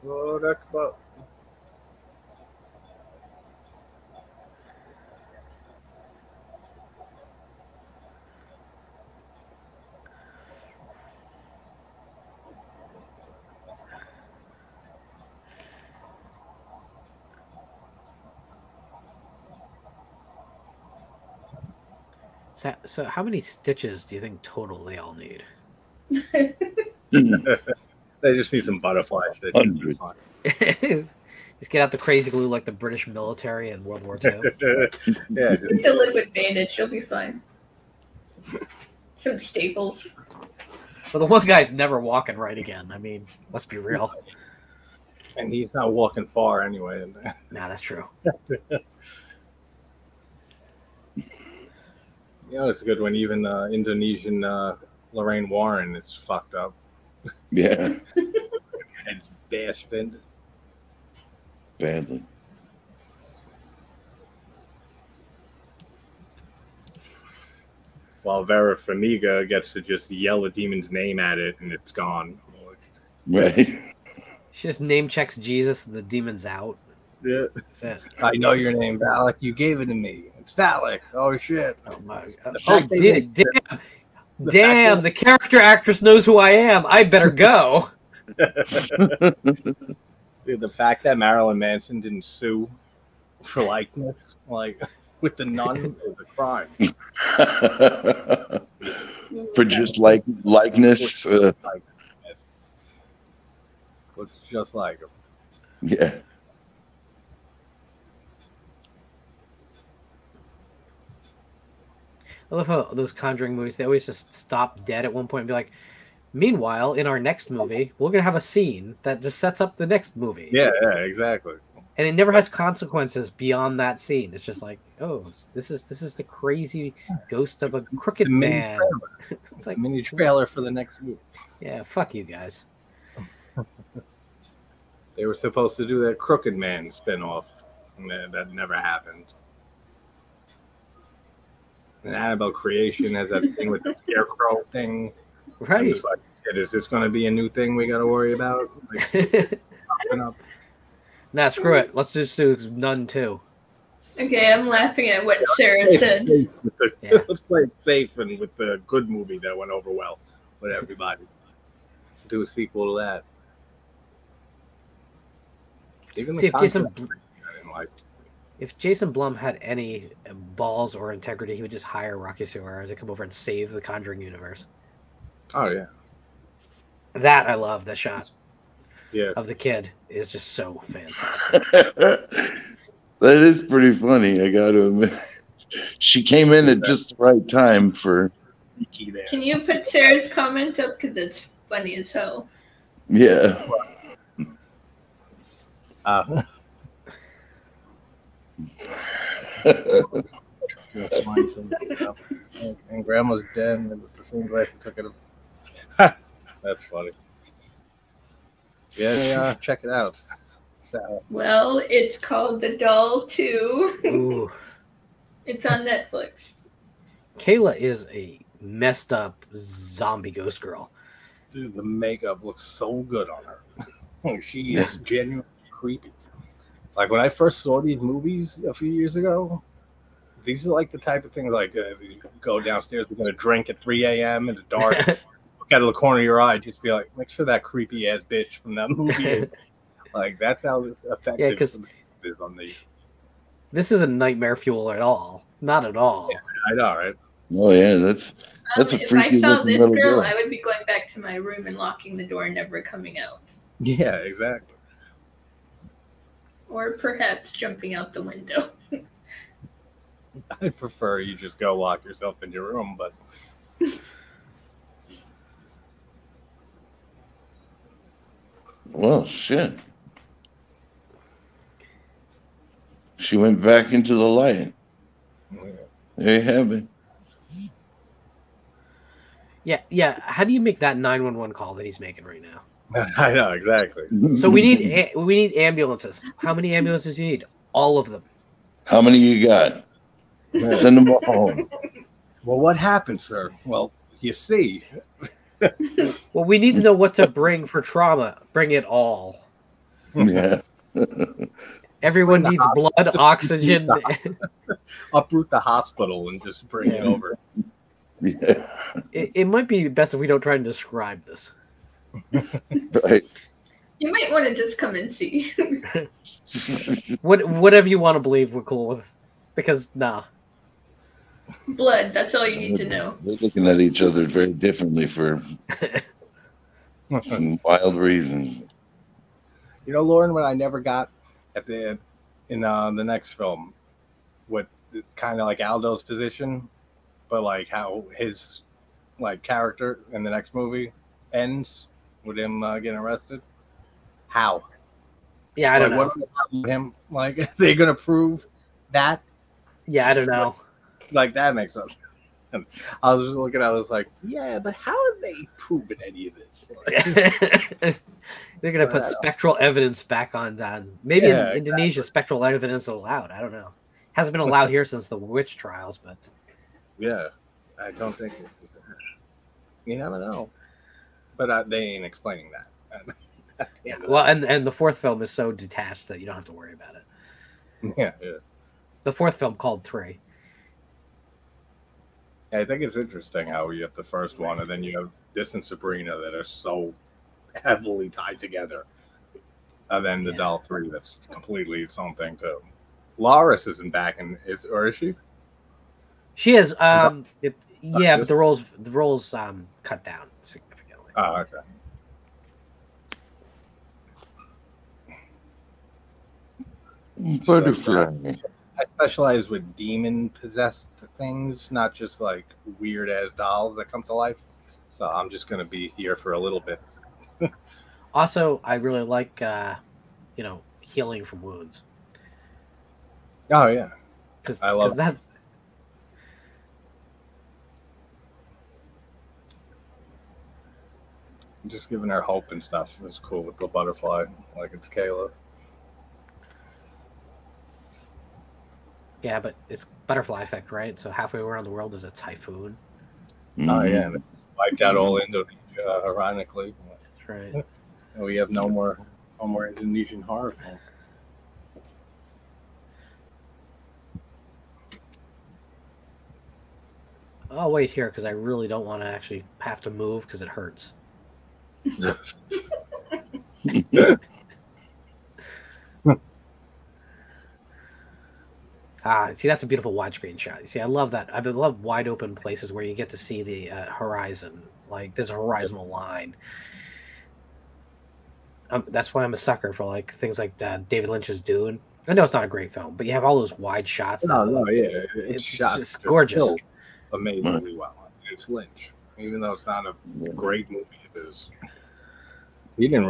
Oh, that's about. So how many stitches do you think total they all need? They just need some butterfly stitches. Just get out the crazy glue like the British military in World War II. Yeah, with the liquid bandage, she'll be fine. Some staples. Well, the one guy's never walking right again. I mean, let's be real. And he's not walking far anyway. Nah, that's true. You know, it's good when even Indonesian Lorraine Warren is fucked up. Yeah. Head's bashed in. Badly. While Vera Farmiga gets to just yell a demon's name at it and it's gone. Right. She just name checks Jesus, the demon's out. Yeah. That's it. I know your name, Valak. You gave it to me. It's Valak. Oh shit. Oh my The Oh, fact they damn. The Damn, fact the character actress knows who I am. I better go. Dude, the fact that Marilyn Manson didn't sue for likeness, like with the nun, is a crime. For just like likeness. Looks just like him. Yeah. I love how those Conjuring movies, they always just stop dead at one point and be like, meanwhile, in our next movie, we're going to have a scene that just sets up the next movie. Yeah, exactly. And it never has consequences beyond that scene. It's just like, oh, this is the crazy ghost of a crooked man. It's like a mini trailer for the next movie. Yeah, fuck you guys. They were supposed to do that Crooked Man spinoff, and that never happened. And Annabelle Creation has that thing with the scarecrow thing. Right. I'm just like, is this going to be a new thing we got to worry about? Like, popping up. Nah, screw it. Let's just do Nun 2. Okay, I'm laughing at what Sarah said. Yeah. Let's play it safe and with the good movie that went over well with everybody. Do a sequel to that. Even See, the if Jason Blum had any balls or integrity, he would just hire Rocky Soraya to come over and save the Conjuring universe. Oh yeah, that I love. The shot, of the kid is just so fantastic. That is pretty funny. I got to admit, she came in at just the right time for. Can you put Sarah's comment up because it's funny as hell? Yeah. And Grandma's dead, and with the same breath he took it. That's funny. Yeah, check it out. Well, it's called The Doll 2. Ooh. It's on Netflix. Kayla is a messed up zombie ghost girl. Dude, the makeup looks so good on her. She is genuinely creepy. Like when I first saw these movies a few years ago, these are like the type of things like you go downstairs, we're gonna drink at 3 a.m. in the dark, look out of the corner of your eye, just be like, make sure that creepy ass bitch from that movie. Like that's how effective it is on these. This isn't nightmare fuel at all. Not at all. Yeah, I know, right? Oh yeah, that's a freaky. If I saw this girl, I would be going back to my room and locking the door and never coming out. Yeah, exactly. Or perhaps jumping out the window. I prefer you just go lock yourself in your room, but well, shit. She went back into the light. There you have it. Yeah. How do you make that 911 call that he's making right now? I know exactly. So we need ambulances. How many ambulances do you need? All of them. How many you got? Send them all home. Well, what happened, sir? Well, you see. Well, we need to know what to bring for trauma. Bring it all. Yeah. Everyone needs blood, oxygen. Uproot the hospital and just bring it over. Yeah. It might be best if we don't try to describe this. Right. You might want to just come and see. Whatever you want to believe, we're cool with. Because, nah. Blood, that's all you need to know. They're looking at each other very differently for some wild reasons. You know, Lorne, what I never got at the in the next film, what kind of like Aldo's position, but like how his like character in the next movie ends with him getting arrested. How? Yeah, I don't know. What him like they're gonna prove that? Yeah, I don't know. Like that makes sense. And I was looking at it, I was like, yeah, but how are they proving any of this? They're going to put spectral evidence back on that. Maybe in Indonesia, exactly. spectral evidence is allowed. I don't know. Hasn't been allowed here since the witch trials, but yeah, I don't think you never know. But they ain't explaining that. Yeah. Well, and the fourth film is so detached that you don't have to worry about it. Yeah. The fourth film called 3. I think it's interesting how you have the first one, and then you have this and Sabrina that are so heavily tied together, and then the Doll 3 that's completely its own thing too. Loris isn't back, or is she? She is. But the roles cut down significantly. Oh, okay. Butterfly. I specialize with demon-possessed things, not just like weird-ass dolls that come to life. So I'm just going to be here for a little bit. Also, I really like, healing from wounds. Oh, yeah. I love that. Just giving her hope and stuff is cool with the butterfly, like it's Kayla. Yeah, but it's butterfly effect, right? So halfway around the world there's a typhoon. Oh yeah, and it wiped out all Indonesia, ironically. That's right. And we have no more Indonesian horror films. I'll wait here because I really don't want to actually have to move because it hurts. See, that's a beautiful widescreen shot. You see, I love that. I love wide open places where you get to see the horizon. Like there's a horizontal line. That's why I'm a sucker for like things like David Lynch's Dune. I know it's not a great film, but you have all those wide shots. No, yeah, it's just gorgeous. Amazingly well. It's Lynch, even though it's not a great movie. It is. He didn't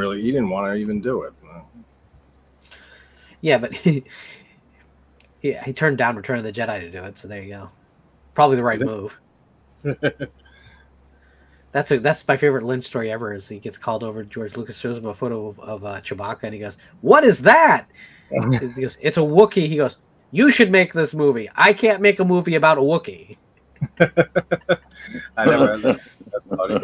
want to even do it. Yeah, but he turned down Return of the Jedi to do it, so there you go. Probably the right move. That's my favorite Lynch story ever. Is he gets called over, George Lucas shows him a photo of Chewbacca, and he goes, "What is that?" He goes, "It's a Wookiee." He goes, "You should make this movie. I can't make a movie about a Wookiee." I never heard that. That's funny.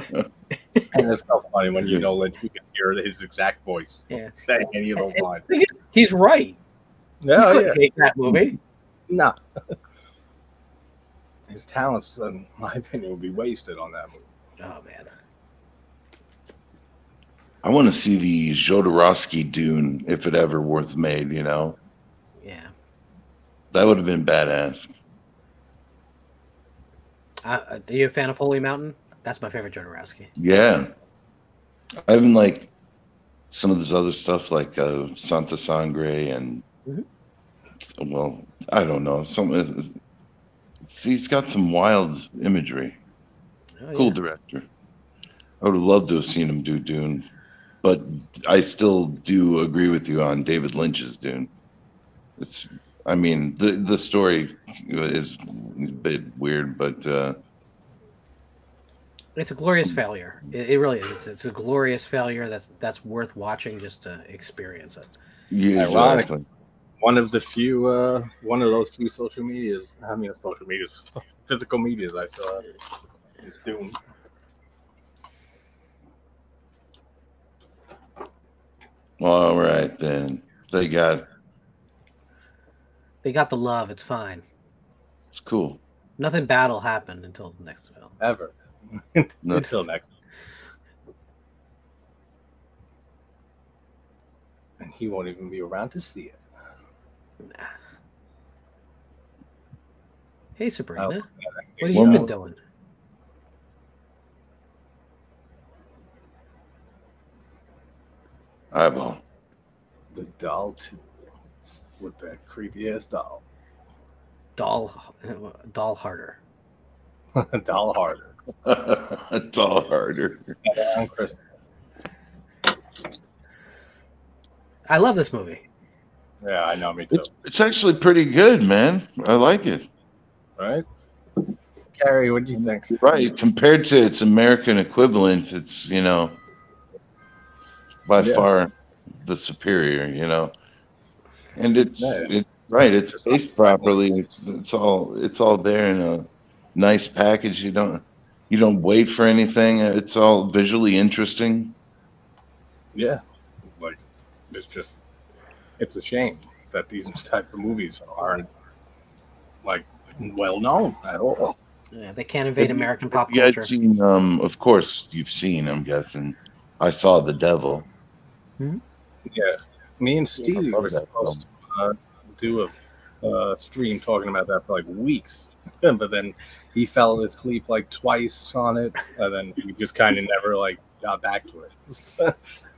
And it's so funny when you know Lynch, you can hear his exact voice saying any of those lines. He's right. No, he couldn't make that movie. No. His talents, in my opinion, would be wasted on that movie. Oh man. I want to see the Jodorowsky Dune if it ever was made, you know? Yeah. That would have been badass. Are you a fan of Holy Mountain? That's my favorite Jodorowsky. Yeah. I even like some of this other stuff like Santa Sangre and, well, I don't know. He's got some wild imagery. Oh, cool director. I would have loved to have seen him do Dune, but I still do agree with you on David Lynch's Dune. The story is a bit weird, but it's a glorious failure. It really is. It's a glorious failure that's worth watching just to experience it. Yeah, ironically, one of those few social medias. I mean, social medias, physical medias I saw. Is Dune. All right then. They got the love. It's fine. It's cool. Nothing bad will happen until the next film. Ever. Until next. And he won't even be around to see it. Nah. Hey Sabrina, what have you been doing? Eyeball. The doll too, with that creepy ass doll. Doll harder. Doll harder. Doll harder. I love this movie. Yeah, I know, me too. It's actually pretty good, man. I like it. Right? Carey, what do you think? Right, compared to its American equivalent, it's by far the superior, and it's right. It's paced properly. It's all there in a nice package. You don't wait for anything. It's all visually interesting. Yeah, like it's a shame that these type of movies aren't like well known at all. Yeah, they can't invade American pop You culture. had seen, of course, you've seen. I'm guessing. I saw The Devil. Hmm? Yeah, me and Stevie were supposed to do a stream talking about that for like weeks, but then he fell asleep like twice on it, and then we just kind of never like got back to it.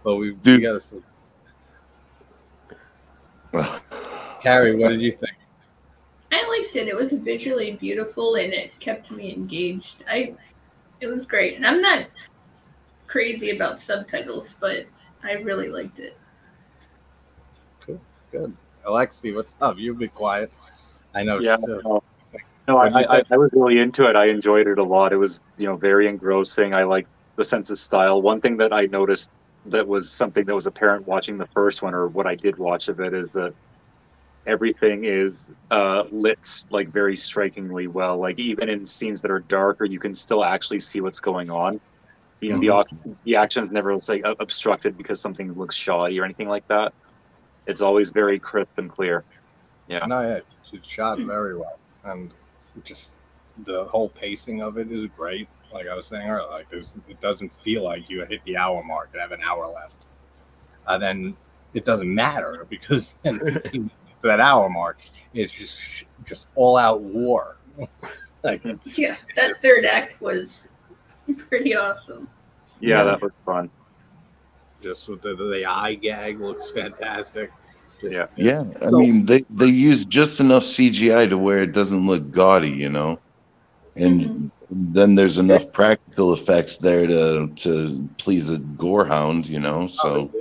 But we got to still. Carey, what did you think? I liked it. It was visually beautiful and it kept me engaged. It was great. And I'm not crazy about subtitles, but I really liked it. Cool. Good. Alexey, what's up? You've been quiet. I know. Yeah. No, I was really into it. I enjoyed it a lot. It was, very engrossing. I liked the sense of style. One thing that I noticed that was something that was apparent watching the first one, or what I did watch of it, is that everything is lit like very strikingly well. Like even in scenes that are darker, you can still actually see what's going on. The action's never like obstructed because something looks shoddy or anything like that. It's always very crisp and clear. Yeah. No, yeah, it's shot very well, and just the whole pacing of it is great. Like I was saying earlier, like it doesn't feel like you hit the hour mark and have an hour left. Then it doesn't matter because in 15 minutes to that hour mark, it's just all out war. Like yeah, that third act was pretty awesome. Yeah, that was fun. Just with the eye gag looks fantastic. Yeah. I mean, they use just enough CGI to where it doesn't look gaudy, and then there's enough practical effects there to please a gorehound, So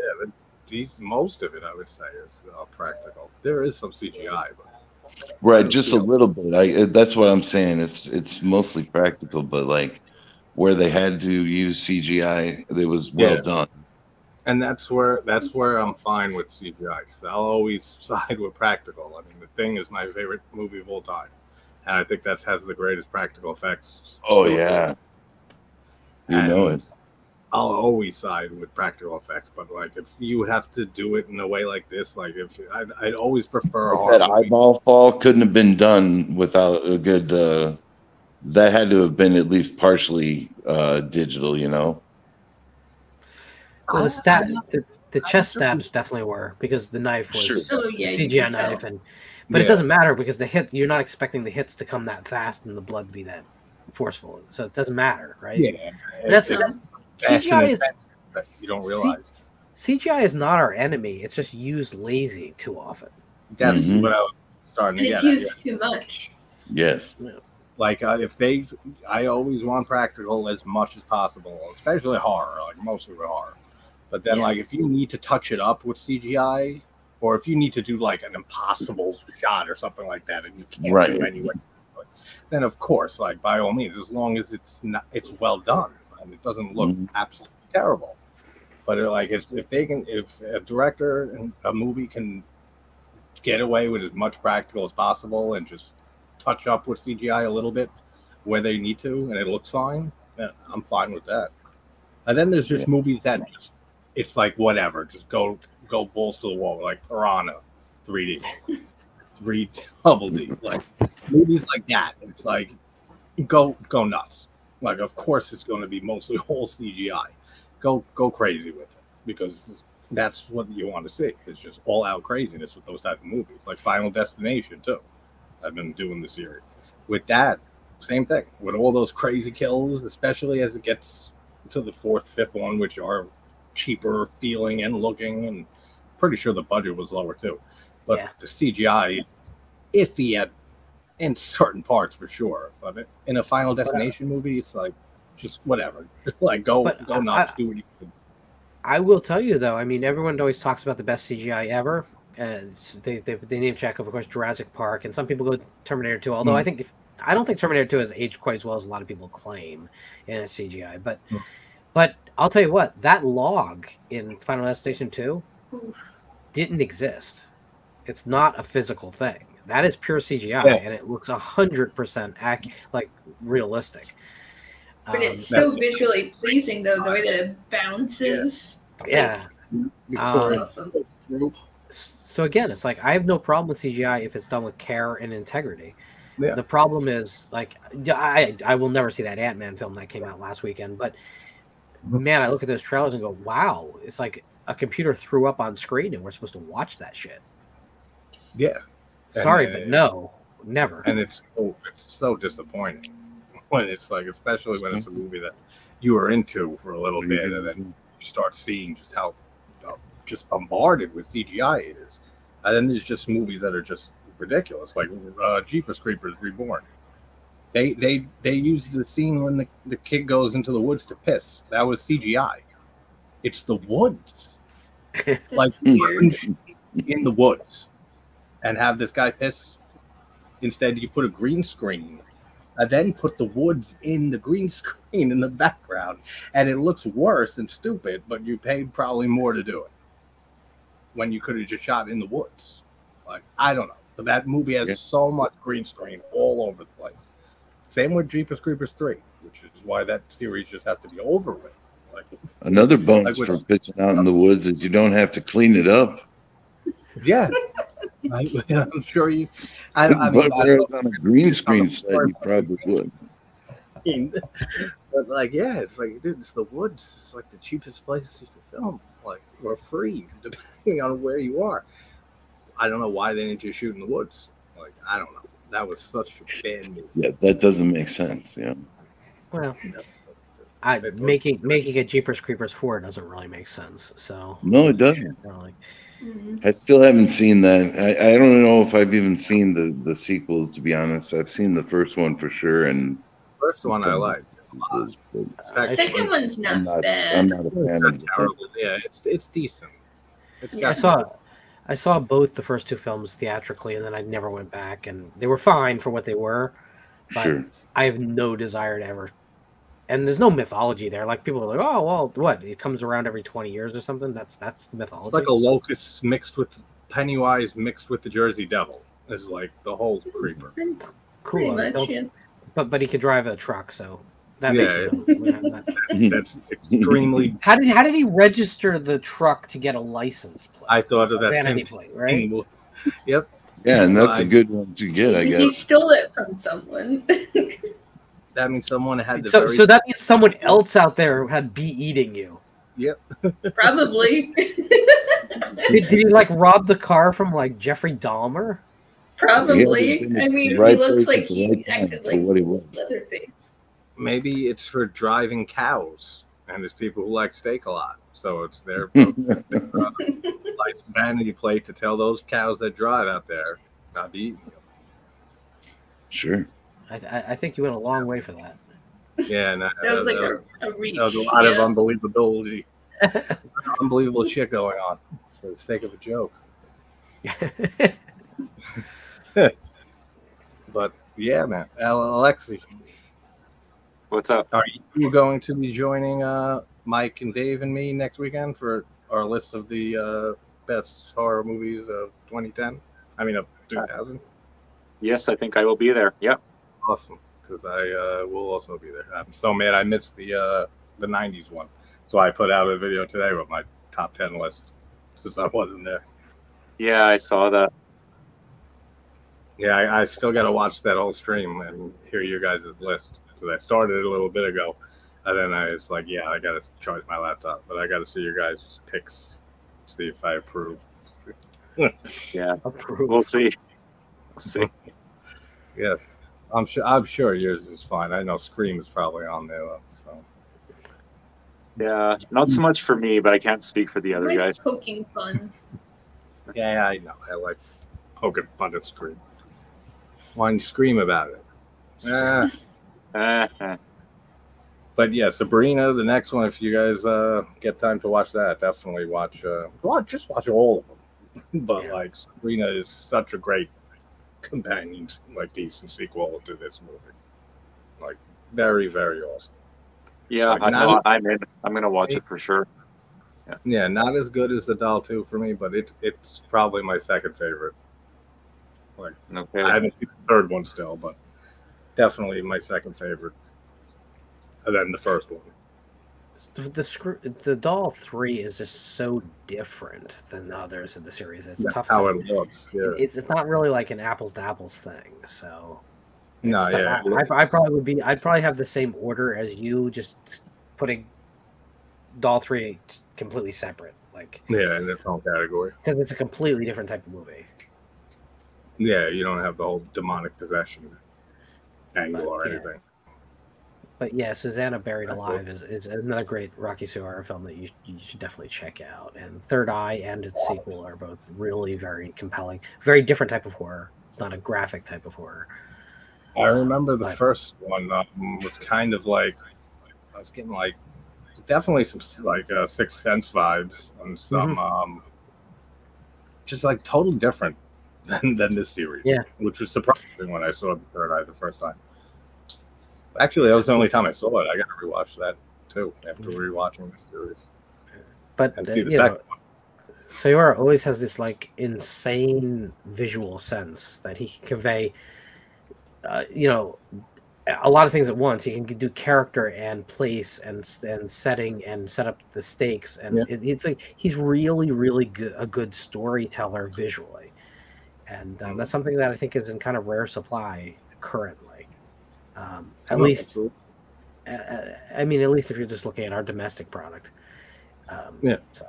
most of it, I would say, is practical. There is some CGI, but right, just a little bit. That's what I'm saying. It's mostly practical, but like where they had to use CGI, it was well done. And that's where I'm fine with CGI, because I'll always side with practical. I mean, The Thing is my favorite movie of all time, and I think that has the greatest practical effects. Oh yeah, it. I'll always side with practical effects, but like if you have to do it in a way like this, like I'd always prefer that eyeball fall couldn't have been done without a good. That had to have been at least partially digital, Well, the chest stabs definitely were, because the knife was CGI knife, but it doesn't matter because you're not expecting the hits to come that fast and the blood to be that forceful, so it doesn't matter, right? Yeah, CGI is. You don't realize CGI is not our enemy. It's just used lazy too often. That's what I was starting to get. It's used too much. Yes. Like I always want practical as much as possible, especially horror, like mostly with horror. But then, like, if you need to touch it up with CGI, or if you need to do like an impossible shot or something like that, and you can't do anyway, then of course, like by all means, as long as it's well done and it doesn't look absolutely terrible. But if a director and a movie can get away with as much practical as possible and just touch up with CGI a little bit where they need to, and it looks fine, then I'm fine with that. And then there's just movies that it's like whatever, just go balls to the wall, like Piranha 3D, 3 Double D, like movies like that. It's like go nuts. Like of course it's going to be mostly all CGI. Go crazy with it, because that's what you want to see. It's just all out craziness with those type of movies, like Final Destination too. I've been doing the series with that. Same thing with all those crazy kills, especially as it gets to the 4th, 5th one, which are cheaper feeling and looking, and pretty sure the budget was lower too. But the CGI, iffy in certain parts for sure. But in a Final Destination movie, it's like just whatever. Like go nuts, do what you can. I will tell you though, I mean, everyone always talks about the best CGI ever. They name check, of course, Jurassic Park, and some people go Terminator 2. Although I think I don't think Terminator 2 has aged quite as well as a lot of people claim in its CGI, but I'll tell you what, that log in Final Destination 2 didn't exist. It's not a physical thing. That is pure CGI, and it looks 100% like realistic. But it's so visually pleasing, though, the way that it bounces. Yeah. Awesome. So again, it's like I have no problem with CGI if it's done with care and integrity. Yeah. The problem is, like, I will never see that Ant-Man film that came out last weekend, but man, I look at those trailers and go, wow, it's like a computer threw up on screen and we're supposed to watch that shit. Yeah. Sorry, but no, never. And it's so disappointing when it's like, especially when it's a movie that you were into for a little bit, and then you start seeing just how just bombarded with CGI it is. And then there's just movies that are just ridiculous, like Jeepers Creepers Reborn. They used the scene when the kid goes into the woods to piss. That was CGI. It's the woods. Like, in the woods. And have this guy piss. Instead, you put a green screen and then put the woods in the green screen in the background. And it looks worse and stupid, but you paid probably more to do it when you could have just shot in the woods. Like, I don't know. But that movie has so much green screen all over the place. Same with Jeepers Creepers 3, which is why that series just has to be over with. Like, another bonus for pissing out in the woods is you don't have to clean it up. Yeah. I'm sure you. I mean, on a green screen set, you probably would. But like, yeah, it's like, dude, it's the woods. It's like the cheapest place you can film, like, or free, depending on where you are. I don't know why they didn't just shoot in the woods. Like, I don't know. That was such a bad movie. Yeah, that doesn't make sense. Yeah. Well, making a Jeepers Creepers 4 doesn't really make sense. So no, it doesn't. Really. I still haven't seen that. I don't know if I've even seen the sequels, to be honest. I've seen the first one for sure, and first one I liked. Second one's not bad. I'm not a fan of it. Yeah, it's decent. I saw both the first two films theatrically, and then I never went back, and they were fine for what they were. But sure. I have no desire to ever. And there's no mythology there. Like, people are like, oh, well, what? It comes around every 20 years or something? That's the mythology. It's like a locust mixed with Pennywise mixed with the Jersey Devil. Is like the whole creeper. Cool. Much, yeah. But he could drive a truck, so that makes it. That's extremely. How did he register the truck to get a license plate? I thought of that vanity plate, right? Yep. Yeah, and that's a good one to get, I guess. He stole it from someone. That means someone had the so that means someone else out there had bee eating you. Yep. Probably. Did he like rob the car from like Jeffrey Dahmer? Probably. I mean, he looks like he acted like Leatherface. Maybe it's for driving cows, and there's people who like steak a lot, so it's their like vanity plate to tell those cows that drive out there not be eating you. Sure. I think you went a long way for that. Yeah, that was like a reach. That was a lot of unbelievability, unbelievable shit going on for the sake of a joke. But yeah, man, Alexey, what's up? Are you going to be joining Mike and Dave and me next weekend for our list of the best horror movies of 2010? I mean, of 2000. Yes, I think I will be there. Yep. Awesome, because I will also be there. I'm so mad I missed the 90s one, so I put out a video today with my top 10 list since I wasn't there. Yeah, I saw that. Yeah, I still got to watch that whole stream and hear you guys' list, because I started it a little bit ago, and then I was like, yeah, I got to charge my laptop, but I got to see your guys' picks, see if I approve. Yeah, we'll see. We'll see. Yes. I'm sure yours is fine. I know Scream is probably on there, so. Yeah, not so much for me, but I can't speak for the other guys. Poking fun. Yeah, I know. I like poking fun at Scream. Why don't you scream about it? But yeah, Sabrina, the next one. If you guys get time to watch that, definitely watch. Just watch all of them. But like, Sabrina is such a great companions, like decent sequel to this movie. Like very, very awesome. Yeah, like, I'm in. I'm gonna watch it for sure. Yeah, not as good as The Doll 2 for me, but it's probably my second favorite. Like, okay. I haven't seen the third one still, but definitely my second favorite. And then the first one. The Doll 3 is just so different than the others in the series. It's That's tough. How it looks. Yeah. It's not really like an apples to apples thing. So no, yeah. I'd probably have the same order as you, just putting Doll 3 completely separate. Like, yeah, in its own category. Because it's a completely different type of movie. Yeah, you don't have the whole demonic possession angle or anything. But yeah, Susanna Buried Alive is another great Rocky Suara film that you should definitely check out. And Third Eye and its sequel are both really very compelling. Very different type of horror. It's not a graphic type of horror. I remember the first one was kind of like, I was getting like, definitely some like Sixth Sense vibes and some just like totally different than this series. Yeah. Which was surprising when I saw the Third Eye the first time. Actually, that was the only time I saw it. I got to rewatch that too after rewatching the series. But and see the second one. Sayora always has this like insane visual sense that he can convey. A lot of things at once. He can do character and place and setting and set up the stakes, and it's like he's really, really good, a good storyteller visually, and that's something that I think is in kind of rare supply currently. At least, I mean, at least if you're just looking at our domestic product. So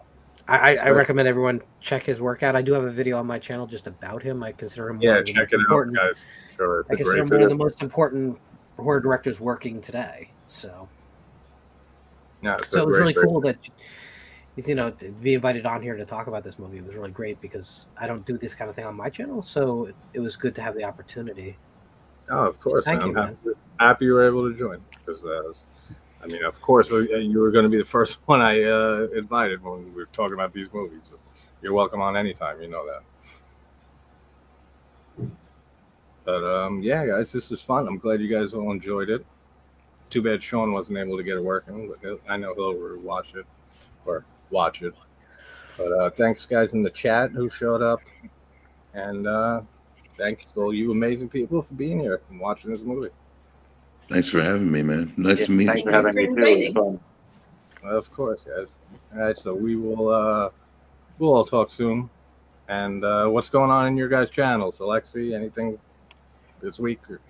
I recommend everyone check his work out. I do have a video on my channel just about him. I consider him check it out, guys. Sure, I consider him one of the most important horror directors working today. So, so it was really cool that to be invited on here to talk about this movie. It was really great because I don't do this kind of thing on my channel, so it was good to have the opportunity. Oh, of course. So thank you, I'm happy you were able to join because I mean, of course, you were going to be the first one I invited when we were talking about these movies. You're welcome on anytime, you know that. But yeah, guys, this was fun. I'm glad you guys all enjoyed it. Too bad Sean wasn't able to get it working, but I know he'll watch it. But thanks, guys, in the chat who showed up, and thank you to all you amazing people for being here and watching this movie. Thanks for having me, man. Nice to meet you. Thanks for having me too. It was fun. Of course, guys. All right, so we will we'll all talk soon. And what's going on in your guys' channels? Alexey, anything this week? Or?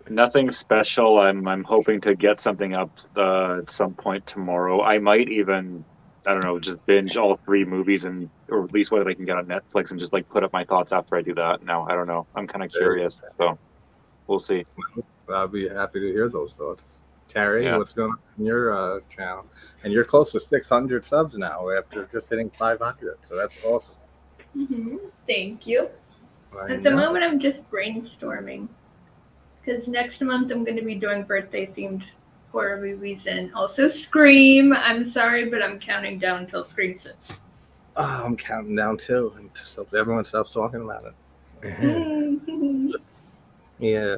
Nothing special. I'm hoping to get something up at some point tomorrow. I might even, I don't know, just binge all 3 movies or at least what I can get on Netflix and just like put up my thoughts after I do that. No, I don't know. I'm kind of curious, so we'll see. I'll be happy to hear those thoughts. Carey, what's going on in your channel? And you're close to 600 subs now after just hitting 500, so that's awesome. Thank you. At the moment, I'm just brainstorming because next month I'm going to be doing birthday-themed horror movies and also Scream. I'm sorry, but I'm counting down until Scream 6. Oh, I'm counting down too, and so everyone stops talking about it. So. Yeah.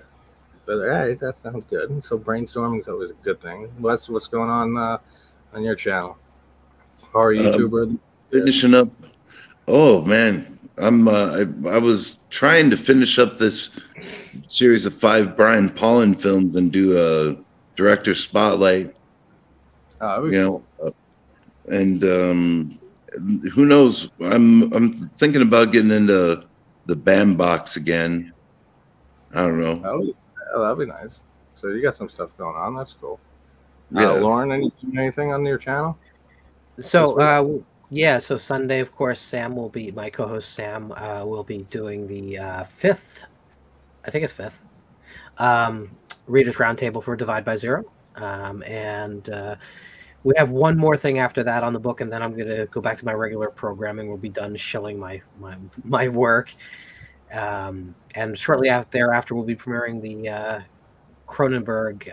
But all right, that sounds good. So brainstorming is always a good thing. What's going on your channel? Horror YouTuber? Finishing up. Oh man, I was trying to finish up this series of 5 Brian Pollan films and do a director spotlight. Oh, cool. And who knows? I'm thinking about getting into the BAM box again. I don't know. Oh, that'd be nice. So you got some stuff going on. That's cool. Yeah. Lorne, anything on your channel? So so Sunday, of course, Sam will be, my co-host Sam will be doing the 5th, I think it's 5th, Readers Roundtable for Divide by Zero. And we have one more thing after that on the book, and then I'm going to go back to my regular programming. We'll be done shilling my work. And shortly thereafter, we'll be premiering the Cronenberg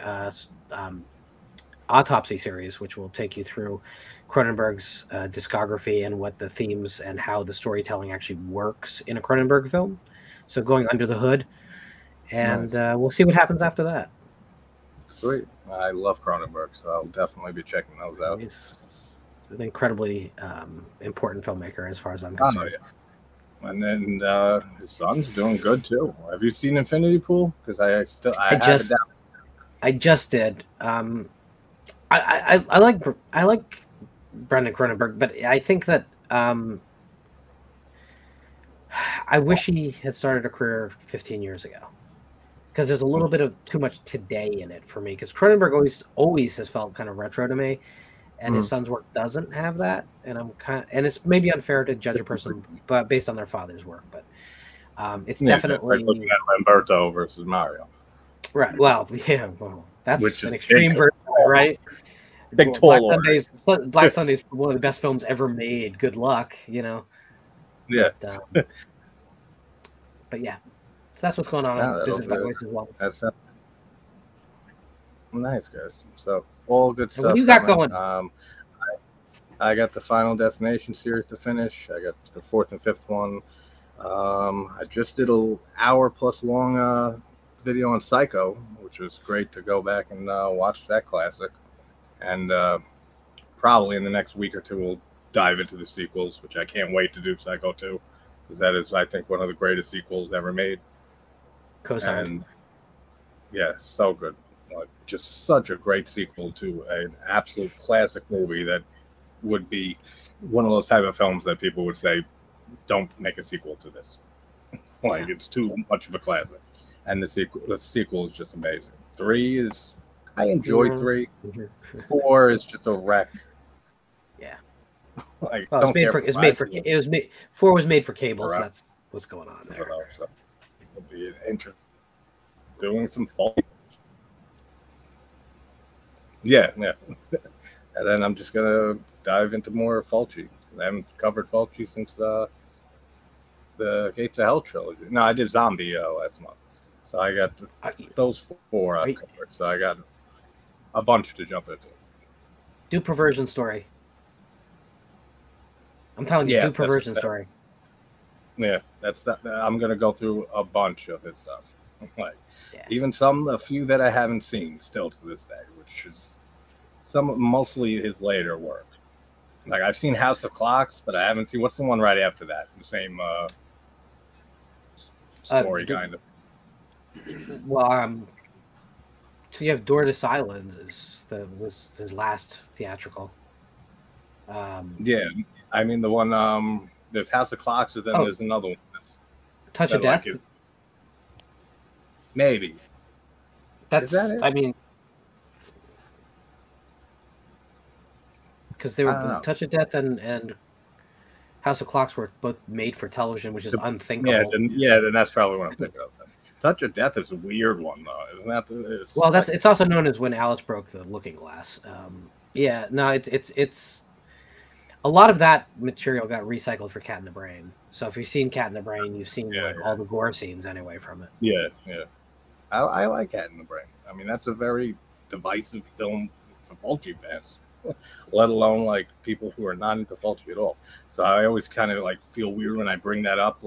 Autopsy series, which will take you through Cronenberg's discography and what the themes and how the storytelling actually works in a Cronenberg film. So going under the hood, and we'll see what happens after that. Sweet. I love Cronenberg, so I'll definitely be checking those out. He's an incredibly important filmmaker as far as I'm concerned. Oh, yeah. And then his son's doing good too. Have you seen Infinity Pool? Because I just did. I like Brendan Cronenberg, but I think that I wish he had started a career 15 years ago, because there's a little bit of too much today in it for me. Because Cronenberg always has felt kind of retro to me, and his son's work doesn't have that. And and it's maybe unfair to judge a person, but based on their father's work. But it's definitely like looking at Lamberto versus Mario. Right. Well, yeah. Well, that's an extreme version, right? Big toll. Black Sunday's one of the best films ever made. Good luck, Yeah. But yeah, so that's what's going on. That's nice, guys. So all good stuff. What do you got going? I got the Final Destination series to finish. I got the 4th and 5th one. I just did an hour-plus long video on Psycho, which was great to go back and watch that classic. And probably in the next week or two, we'll dive into the sequels, which I can't wait to do Psycho 2, because that is, I think, one of the greatest sequels ever made. Co-signed. Yeah, so good. Just such a great sequel to an absolute classic movie that would be one of those type of films that people would say, don't make a sequel to this. It's too much of a classic. And the sequel is just amazing. 3 is, I enjoyed 3. 4 is just a wreck. Yeah. 4 was made for cable, so that's what's going on there. So it'll be an interest doing some fault. Yeah. And then I'm just gonna dive into more Fulci. I haven't covered Fulci since the Gates of Hell trilogy. No, I did Zombie last month. So I got those 4 I've covered. So I got a bunch to jump into. Do Perversion Story. I'm telling you, do Perversion Story. Yeah, that's that. I'm gonna go through a bunch of his stuff. Even a few that I haven't seen still to this day, which is mostly his later work. I've seen House of Clocks, but I haven't seen, what's the one right after that? The same story, kind of. Well, so you have Door to Silence was his last theatrical. Yeah, I mean the one. There's House of Clocks, and then there's another one. Touch of Death. Maybe. That's. Is that it? I mean, because they were Touch of Death and House of Clocks were both made for television, which is unthinkable. Then that's probably what I'm thinking of. Then. Touch of Death is a weird one, though, isn't that? Well, it's also known as When Alice Broke the Looking Glass. It's a lot of that material got recycled for Cat in the Brain. So if you've seen Cat in the Brain, you've seen all the gore scenes anyway from it. Yeah. I like Cat in the Brain. I mean, that's a very divisive film for Fulci fans, let alone people who are not into Fulci at all. So I always kind of feel weird when I bring that up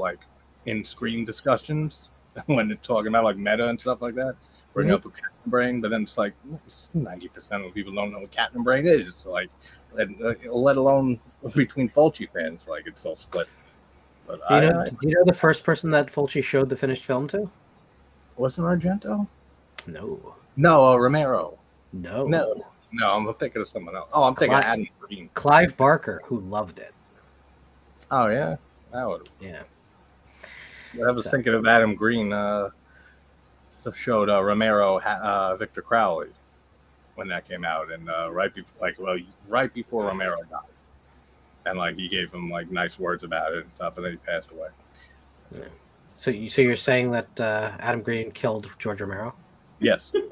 in Scream discussions when they're talking about meta and stuff like that. Bring up a Cat in the Brain, but then it's 90% of people don't know what Cat in the Brain is. Let alone between Fulci fans, it's all split. But do you know the first person that Fulci showed the finished film to? Wasn't Argento? No, Romero. No, I'm thinking of someone else. Oh, I'm thinking of Adam Green. Clive Barker, who loved it. Oh yeah, that would. Yeah. I was thinking of Adam Green. Showed Romero Victor Crowley when that came out, and right before Romero died, and he gave him like nice words about it and stuff, and then he passed away. Yeah. So you're saying that Adam Green killed George Romero? Yes. Okay.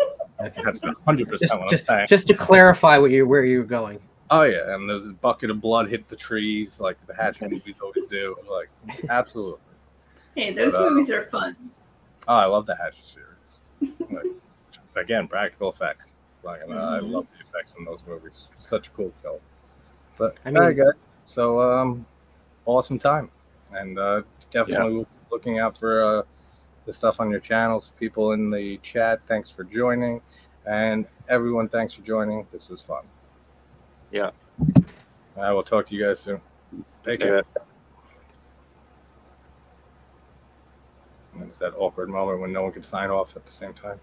That's 100% what I'm saying. Just to clarify where you're going. Oh yeah, and there's a bucket of blood hit the trees like the Hatchet movies always do. Like absolutely. Hey, those movies are fun. Oh, I love the Hatchet series. Like, again, practical effects. Like, I love the effects in those movies. Such a cool kill. But I mean- all right, guys. So awesome time, and definitely looking out for the stuff on your channels. People in the chat, thanks for joining, and everyone, thanks for joining. This was fun. Yeah. I will talk to you guys soon. Take care. And it's that awkward moment when no one can sign off at the same time.